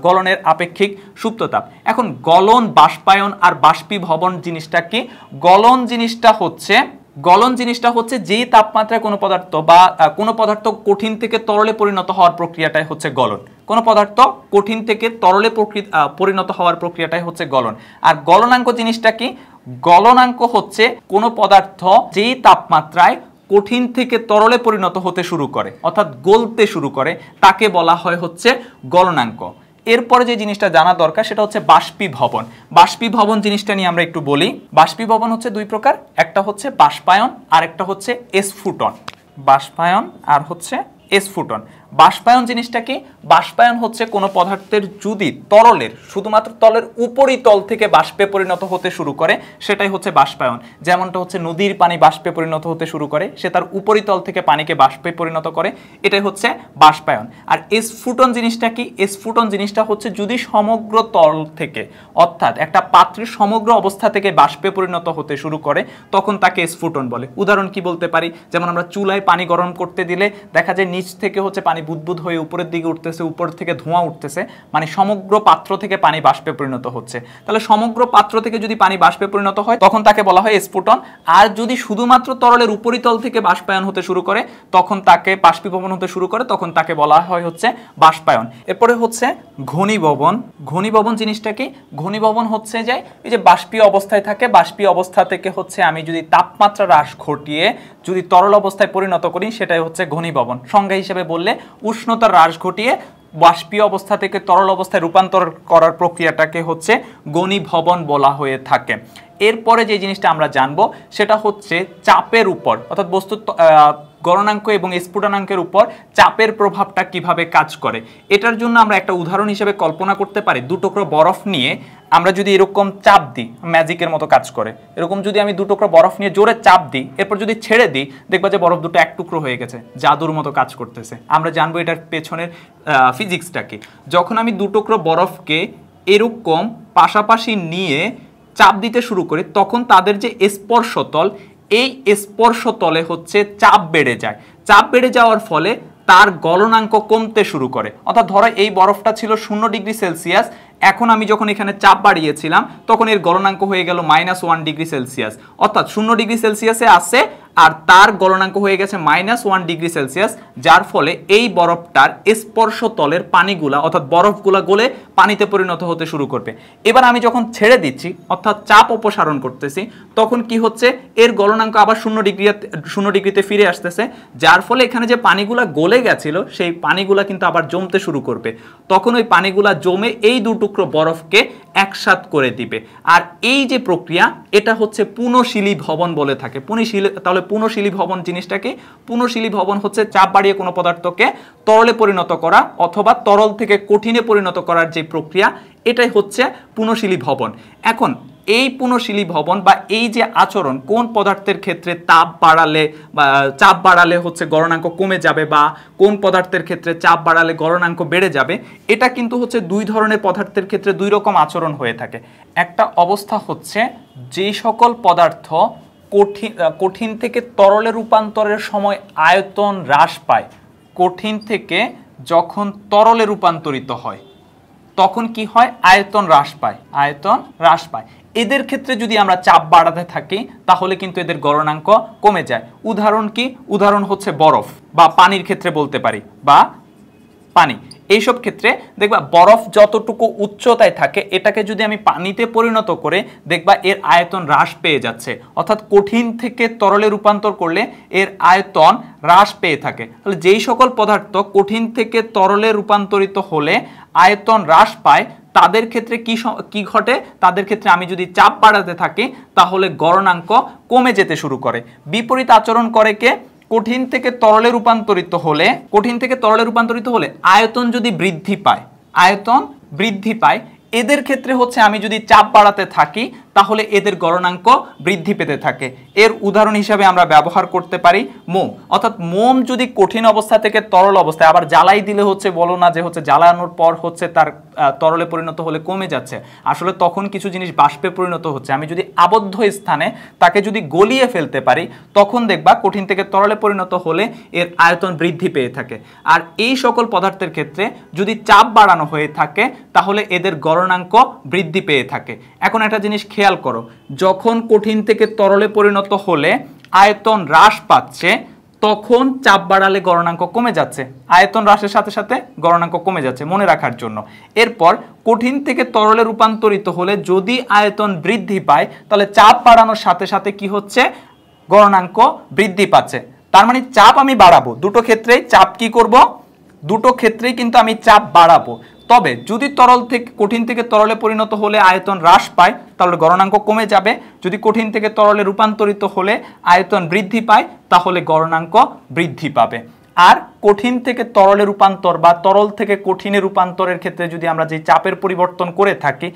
গলনের আপেক্ষিক সুপ্ত তাপ। এখন গলন, বাষ্পায়ন আর বাষ্পীভবন জিনিসটা কি? গলন জিনিসটা হচ্ছে যেই তাপমাত্রায় কোনো পদার্থ বা কোনো পদার্থ কঠিন থেকে তরলে পরিণত হওয়ার প্রক্রিয়াটাই হচ্ছে গলন। কোনো পদার্থ কঠিন থেকে তরলে পরিণত হওয়ার প্রক্রিয়াটাই হচ্ছে গলন। আর গলনাঙ্ক জিনিসটা কি? গলনাঙ্ক হচ্ছে কোনো পদার্থ যেই তাপমাত্রায় কঠিন থেকে তরলে পরিণত হতে শুরু করে অর্থাৎ গলতে শুরু করে তাকে বলা হয় হচ্ছে গলনাঙ্ক। এরপরে যে জিনিসটা জানা দরকার সেটা হচ্ছে বাষ্পীভবন। বাষ্পীভবন জিনিসটা নিয়ে আমরা একটু বলি। বাষ্পীভবন হচ্ছে দুই প্রকার, একটা হচ্ছে বাষ্পায়ন আর একটা হচ্ছে স্ফুটন। বাষ্পায়ন আর হচ্ছে স্ফুটন। বাষ্পায়ন জিনিসটা কি? বাষ্পায়ন হচ্ছে কোনো পদার্থের যদি তরলের শুধুমাত্র তলের উপরিতল থেকে বাষ্পে পরিণত হতে শুরু করে সেটাই হচ্ছে বাষ্পায়ন। যেমনটা হচ্ছে নদীর পানি বাষ্পে পরিণত হতে শুরু করে, সে তার উপরিতল থেকে পানিকে বাষ্পে পরিণত করে, এটাই হচ্ছে বাষ্পায়ন। আর স্ফুটন জিনিসটা কি? স্ফুটন জিনিসটা হচ্ছে যদি সমগ্র তল থেকে অর্থাৎ একটা পাত্রের সমগ্র অবস্থা থেকে বাষ্পে পরিণত হতে শুরু করে তখন তাকে স্ফুটন বলে। উদাহরণ কি বলতে পারি? যেমন আমরা চুলায় পানি গরম করতে দিলে দেখা যায় নিচ থেকে হচ্ছে পানি বুদবুদ হয়ে উপরের দিকে উঠতেছে, উপর থেকে ধোঁয়া উঠতেছে, মানে সমগ্র পাত্র থেকে পানি বাষ্পে পরিণত হচ্ছে। তাহলে সমগ্র পাত্র থেকে যদি পানি বাষ্পে পরিণত হয় তখন তাকে বলা হয় স্ফুটন। আর যদি শুধুমাত্র তরলের উপরিতল থেকে বাষ্পায়ন হতে শুরু করে তখন তাকে বাষ্পীভবন হতে শুরু করে তখন তাকে বলা হয় হচ্ছে বাষ্পায়ন। এরপরে হচ্ছে ঘনীভবন। ঘনীভবন জিনিসটা কি? ঘনীভবন হচ্ছে যে এই যে বাষ্পীয় অবস্থায় থাকে, বাষ্পীয় অবস্থা থেকে হচ্ছে আমি যদি তাপমাত্রা হ্রাস ঘটিয়ে যদি তরল অবস্থায় পরিণত করি সেটাই হচ্ছে ঘনীভবন। সংজ্ঞা হিসেবে বললে উষ্ণতার হ্রাস ঘটিয়ে বাষ্পীয় অবস্থা থেকে তরল অবস্থায় রূপান্তর করার প্রক্রিয়াটাকে হচ্ছে ঘনীভবন বলা হয়ে থাকে। এরপরে যে জিনিসটা আমরা জানবো সেটা হচ্ছে চাপের উপর অর্থাৎ বস্তুর গলনাঙ্ক এবং স্ফুটনাঙ্কের উপর চাপের প্রভাবটা কিভাবে কাজ করে। এটার জন্য আমরা একটা উদাহরণ হিসেবে কল্পনা করতে পারি, দু টুকরো বরফ নিয়ে আমরা যদি এরকম চাপ দিই, ম্যাজিকের মতো কাজ করে। এরকম যদি আমি দু টুকরো বরফ নিয়ে জোরে চাপ দিই, এরপর যদি ছেড়ে দিই, দেখবা যে বরফ দুটো এক টুকরো হয়ে গেছে, জাদুর মতো কাজ করতেছে। আমরা জানবো এটার পেছনের ফিজিক্সটা কি। যখন আমি দু টুকরো বরফকে এরকম পাশাপাশি নিয়ে চাপ দিতে শুরু করে তখন তাদের যে স্পর্শতল, এই স্পর্শতলে হচ্ছে চাপ বেড়ে যায়। চাপ বেড়ে যাওয়ার ফলে তার গলনাঙ্ক কমতে শুরু করে। অর্থাৎ ধরো এই বরফটা ছিল 0 ডিগ্রি সেলসিয়াস, এখন আমি যখন এখানে চাপ বাড়িয়েছিলাম তখন এর গলনাঙ্ক হয়ে গেল -1 ডিগ্রি সেলসিয়াস। অর্থাৎ 0 ডিগ্রি সেলসিয়াসে আসে আর তার গলনাঙ্ক হয়ে গেছে -1 ডিগ্রি সেলসিয়াস, যার ফলে এই বরফটার স্পর্শতলের পানিগুলা অর্থাৎ বরফগুলা গলে পানিতে পরিণত হতে শুরু করবে। এবার আমি যখন ছেড়ে দিচ্ছি অর্থাৎ চাপ অপসারণ করতেছি, তখন কি হচ্ছে, এর গলনাঙ্ক আবার 0 ডিগ্রিতে ফিরে আসতেছে, যার ফলে এখানে যে পানিগুলা গলে গেছিল সেই পানিগুলা কিন্তু আবার জমতে শুরু করবে। তখন ওই পানিগুলা জমে এই দুটুকরো বরফকে একসাথ করে দিবে। আর এই যে প্রক্রিয়া, এটা হচ্ছে পুনঃশীলী ভবন বলে থাকে। তাহলে পুনঃশীলী ভবন জিনিসটা কি? পুনঃশীলী ভবন হচ্ছে চাপ বাড়িয়ে কোনো পদার্থকে তরলে পরিণত করা অথবা তরল থেকে কঠিনে পরিণত করার যে প্রক্রিয়া, এটাই হচ্ছে পুনঃশীলী ভবন। এখন এই পুনঃশীলী ভবন বা এই যে আচরণ, কোন পদার্থের ক্ষেত্রে চাপ বাড়ালে হচ্ছে গলনাঙ্ক কমে যাবে বা কোন পদার্থের ক্ষেত্রে চাপ বাড়ালে গলনাঙ্ক বেড়ে যাবে, এটা কিন্তু হচ্ছে দুই ধরনের পদার্থের ক্ষেত্রে দুই রকম আচরণ হয়ে থাকে। একটা অবস্থা হচ্ছে যে সকল পদার্থ কঠিন থেকে তরলে রূপান্তরের সময় আয়তন হ্রাস পায়। কঠিন থেকে যখন তরলে রূপান্তরিত হয় তখন কি হয়? আয়তন হ্রাস পায়। এদের ক্ষেত্রে যদি আমরা চাপ বাড়াতে থাকি তাহলে কিন্তু এদের গলনাঙ্ক কমে যায়। উদাহরণ কি? উদাহরণ হচ্ছে বরফ বা পানির ক্ষেত্রে বলতে পারি, বা পানি। এইসব ক্ষেত্রে দেখবা বরফ যতটুকু উচ্চতায় থাকে এটাকে যদি আমি পানিতে পরিণত করে দেখবা এর আয়তন হ্রাস পেয়ে যাচ্ছে। অর্থাৎ কঠিন থেকে তরলে রূপান্তর করলে এর আয়তন হ্রাস পেয়ে থাকে। তাহলে যেই সকল পদার্থ কঠিন থেকে তরলে রূপান্তরিত হলে আয়তন হ্রাস পায় তাদের ক্ষেত্রে কি ঘটে? তাদের ক্ষেত্রে আমি যদি চাপ বাড়াতে থাকি তাহলে গলনাঙ্ক কমে যেতে শুরু করে। বিপরীত আচরণ করে কে? কঠিন থেকে তরলে রূপান্তরিত হলে আয়তন যদি বৃদ্ধি পায়, এদের ক্ষেত্রে হচ্ছে আমি যদি চাপ বাড়াতে থাকি তাহলে এদের গলনাঙ্ক বৃদ্ধি পেতে থাকে। এর উদাহরণ হিসাবে আমরা ব্যবহার করতে পারি মোম। অর্থাৎ মোম যদি কঠিন অবস্থা থেকে তরল অবস্থায়, আবার জ্বালাই দিলে হচ্ছে বলো না যে হচ্ছে জ্বালানোর পর হচ্ছে তার তরলে পরিণত হলে কমে যাচ্ছে, আসলে তখন কিছু জিনিস বাষ্পে পরিণত হচ্ছে। আমি যদি আবদ্ধ স্থানে তাকে যদি গলিয়ে ফেলতে পারি তখন দেখবা কঠিন থেকে তরলে পরিণত হলে এর আয়তন বৃদ্ধি পেয়ে থাকে। আর এই সকল পদার্থের ক্ষেত্রে যদি চাপ বাড়ানো হয়ে থাকে তাহলে এদের গলনাঙ্ক বৃদ্ধি পেয়ে থাকে। এখন একটা জিনিস খেয়াল করো, যখন কঠিন থেকে তরলে পরিণত হলে আয়তন হ্রাস পাচ্ছে তখন চাপ বাড়ালে গলনাঙ্ক কমে যাচ্ছে। আয়তন হ্রাসের সাথে সাথে গলনাঙ্ক কমে যাচ্ছে, মনে রাখার জন্য। এরপর কঠিন থেকে তরলে রূপান্তরিত হলে যদি আয়তন বৃদ্ধি পায় তাহলে চাপ বাড়ানোর সাথে সাথে কি হচ্ছে? গলনাঙ্ক বৃদ্ধি পাচ্ছে। তার মানে চাপ আমি বাড়াবো, দুটো ক্ষেত্রেই চাপ কি করব? দুটো ক্ষেত্রেই কিন্তু আমি চাপ বাড়াবো। তবে যদি কঠিন থেকে তরলে পরিণত হলে আয়তন হ্রাস পায় তাহলে গলনাঙ্ক কমে যাবে। যদি কঠিন থেকে তরলে রূপান্তরিত হলে আয়তন বৃদ্ধি পায় তাহলে গলনাঙ্ক বৃদ্ধি পাবে। আর কঠিন থেকে তরলে রূপান্তর বা তরল থেকে কঠিনে রূপান্তরের ক্ষেত্রে যদি আমরা যে চাপের পরিবর্তন করে থাকি,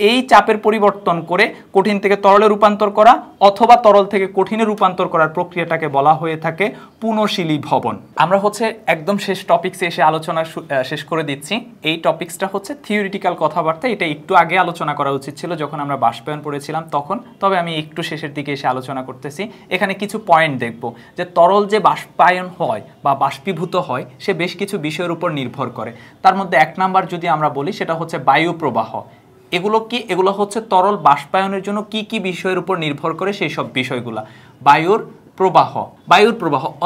এই চাপের পরিবর্তন করে কঠিন থেকে তরলে রূপান্তর করা অথবা তরল থেকে কঠিনে রূপান্তর করার প্রক্রিয়াটাকে বলা হয়ে থাকে পুনঃশীলী ভবন। আমরা হচ্ছে একদম শেষ টপিকসে এসে আলোচনা শেষ করে দিচ্ছি। এই টপিকসটা হচ্ছে থিওরিটিক্যাল কথাবার্তা, এটা একটু আগে আলোচনা করা উচিত ছিল যখন আমরা বাষ্পায়ন পড়েছিলাম তখন, তবে আমি একটু শেষের দিকে এসে আলোচনা করতেছি। এখানে কিছু পয়েন্ট দেখব যে তরল যে বাষ্পায়ন হয় বা বাষ্পীভূত হয় সে বেশ কিছু বিষয়ের উপর নির্ভর করে। তার মধ্যে 1 নাম্বার যদি আমরা বলি সেটা হচ্ছে বায়ু প্রবাহ। এগুলো হচ্ছে তরল বাষ্পায়নের জন্য কি কি বিষয়ের উপর নির্ভর করে সেই সব বিষয়গুলা। বায়ুর প্রবাহ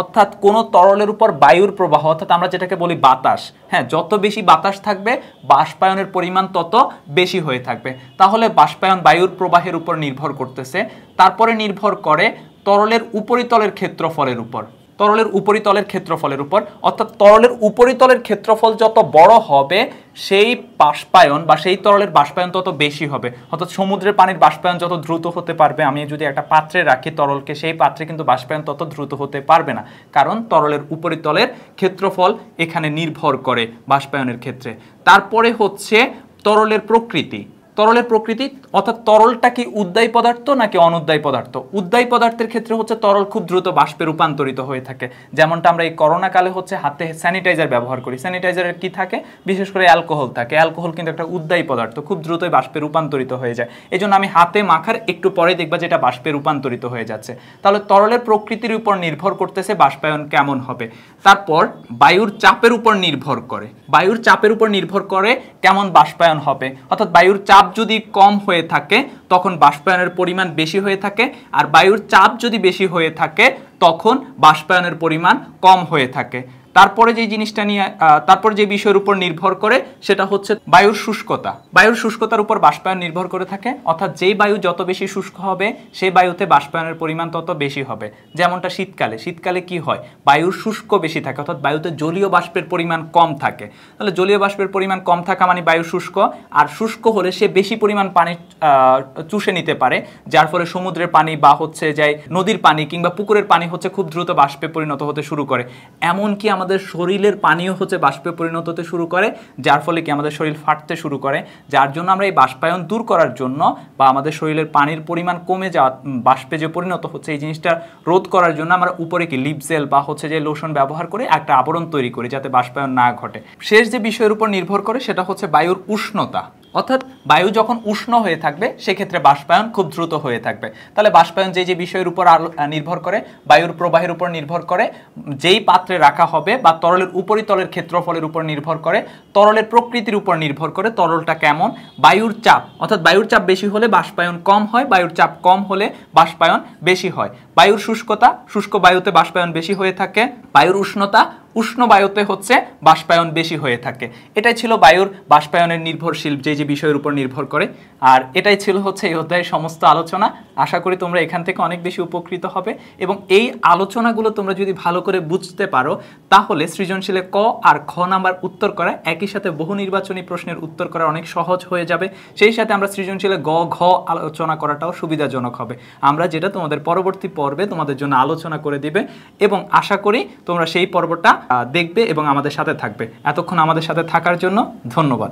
অর্থাৎ কোন তরলের উপর বায়ুর প্রবাহ, অর্থাৎ আমরা যেটাকে বলি বাতাস, হ্যাঁ, যত বেশি বাতাস থাকবে বাষ্পায়নের পরিমাণ তত বেশি হয়ে থাকবে। তাহলে বাষ্পায়ন বায়ুর প্রবাহের উপর নির্ভর করতেছে। তারপরে নির্ভর করে তরলের উপরিতলের ক্ষেত্রফলের উপর, অর্থাৎ তরলের উপরিতলের ক্ষেত্রফল যত বড় হবে সেই বাষ্পায়ন বা সেই তরলের বাষ্পায়ন তত বেশি হবে। অর্থাৎ সমুদ্রের পানির বাষ্পায়ন যত দ্রুত হতে পারবে, আমি যদি একটা পাত্রে রাখি তরলকে, সেই পাত্রে কিন্তু বাষ্পায়ন তত দ্রুত হতে পারবে না, কারণ তরলের উপরিতলের ক্ষেত্রফল এখানে নির্ভর করে বাষ্পায়নের ক্ষেত্রে। তারপরে হচ্ছে তরলের প্রকৃতি। তরলের প্রকৃতি অর্থাৎ তরলটা কি উদ্বায়ী পদার্থ নাকি অনুদ্বায়ী পদার্থ। উদ্বায়ী পদার্থের ক্ষেত্রে হচ্ছে তরল খুব দ্রুত বাষ্পে রূপান্তরিত হয়ে থাকে, যেমনটা আমরা এই করোনা কালে হচ্ছে হাতে স্যানিটাইজার ব্যবহার করি, স্যানিটাইজারের কি থাকে, বিশেষ করে অ্যালকোহল থাকে। অ্যালকোহল কিন্তু একটা উদ্বায়ী পদার্থ, খুব দ্রুতই বাষ্পে রূপান্তরিত হয়ে যায়। এই জন্য আমি হাতে মাখার একটু পরে দেখবা যেটা বাষ্পে রূপান্তরিত হয়ে যাচ্ছে। তাহলে তরলের প্রকৃতির উপর নির্ভর করতেছে বাষ্পায়ন কেমন হবে। তারপর বায়ুর চাপের উপর নির্ভর করে, বায়ুর চাপের উপর নির্ভর করে কেমন বাষ্পায়ন হবে। অর্থাৎ বায়ুর চাপ যদি কম হয়ে থাকে তখন বাষ্পায়নের পরিমাণ বেশি হয়ে থাকে, আর বায়ুর চাপ যদি বেশি হয়ে থাকে তখন বাষ্পায়নের পরিমাণ কম হয়ে থাকে। তারপরে যে জিনিসটা নিয়ে তারপর যে বিষয়ের উপর নির্ভর করে সেটা হচ্ছে বায়ুর শুষ্কতা। বায়ুর শুষ্কতার উপর বাষ্পায়ন নির্ভর করে থাকে, অর্থাৎ যেই বায়ু যত বেশি শুষ্ক হবে সেই বায়ুতে বাষ্পায়নের পরিমাণ তত বেশি হবে। যেমনটা শীতকালে, শীতকালে কি হয়, বায়ুর শুষ্ক বেশি থাকে, অর্থাৎ বায়ুতে জলীয় বাষ্পের পরিমাণ কম থাকে। তাহলে জলীয় বাষ্পের পরিমাণ কম থাকা মানে বায়ু শুষ্ক, আর শুষ্ক হলে সে বেশি পরিমাণ পানি চুষে নিতে পারে, যার ফলে সমুদ্রের পানি বা হচ্ছে যে নদীর পানি কিংবা পুকুরের পানি হচ্ছে খুব দ্রুত বাষ্পে পরিণত হতে শুরু করে। এমনকি আমাদের শরীরের পানিও হচ্ছে বাষ্পে পরিণত হতে শুরু করে, যার ফলে কি আমাদের শরীর ফাটতে শুরু করে। যার জন্য আমরা এই বাষ্পায়ন দূর করার জন্য বা আমাদের শরীরের পানির পরিমাণ কমে যাওয়া, বাষ্পে যে পরিণত হচ্ছে এই জিনিসটা রোধ করার জন্য আমরা উপরে কি লিপ জেল বা হচ্ছে যে লোশন ব্যবহার করে একটা আবরণ তৈরি করি যাতে বাষ্পায়ন না ঘটে। শেষ যে বিষয়ের উপর নির্ভর করে সেটা হচ্ছে বায়ুর উষ্ণতা। অর্থাৎ বায়ু যখন উষ্ণ হয়ে থাকবে সেক্ষেত্রে বাষ্পায়ন খুব দ্রুত হয়ে থাকবে। তাহলে বাষ্পায়ন যে বিষয়ের উপর নির্ভর করে, বায়ুর প্রবাহের উপর নির্ভর করে, যেই পাত্রে রাখা হবে বা তরলের উপরিতলের ক্ষেত্রফলের উপর নির্ভর করে, তরলের প্রকৃতির উপর নির্ভর করে তরলটা কেমন, বায়ুর চাপ অর্থাৎ বায়ুর চাপ বেশি হলে বাষ্পায়ন কম হয়, বায়ুর চাপ কম হলে বাষ্পায়ন বেশি হয়। বায়ুর শুষ্কতা, শুষ্ক বায়ুতে বাষ্পায়ন বেশি হয়ে থাকে। বায়ুর উষ্ণতা, উষ্ণ বায়ুতে হচ্ছে বাষ্পায়ন বেশি হয়ে থাকে। এটাই ছিল বায়ুর বাষ্পায়নের নির্ভরশীল যে বিষয়ের উপর নির্ভর করে। আর এটাই ছিল হচ্ছে এই অধ্যায়ের সমস্ত আলোচনা। আশা করি তোমরা এখান থেকে অনেক বেশি উপকৃত হবে, এবং এই আলোচনাগুলো তোমরা যদি ভালো করে বুঝতে পারো তাহলে সৃজনশীলে ক আর খ নাম্বার উত্তর করা, একই সাথে বহু নির্বাচনী প্রশ্নের উত্তর করা অনেক সহজ হয়ে যাবে। সেই সাথে আমরা সৃজনশীলে গ ঘ আলোচনা করাটাও সুবিধাজনক হবে। আমরা যেটা তোমাদের পরবর্তী পর্বে তোমাদের জন্য আলোচনা করে দিবে, এবং আশা করি তোমরা সেই পর্বটা দেখবে এবং আমাদের সাথে থাকবে। এতক্ষণ আমাদের সাথে থাকার জন্য ধন্যবাদ।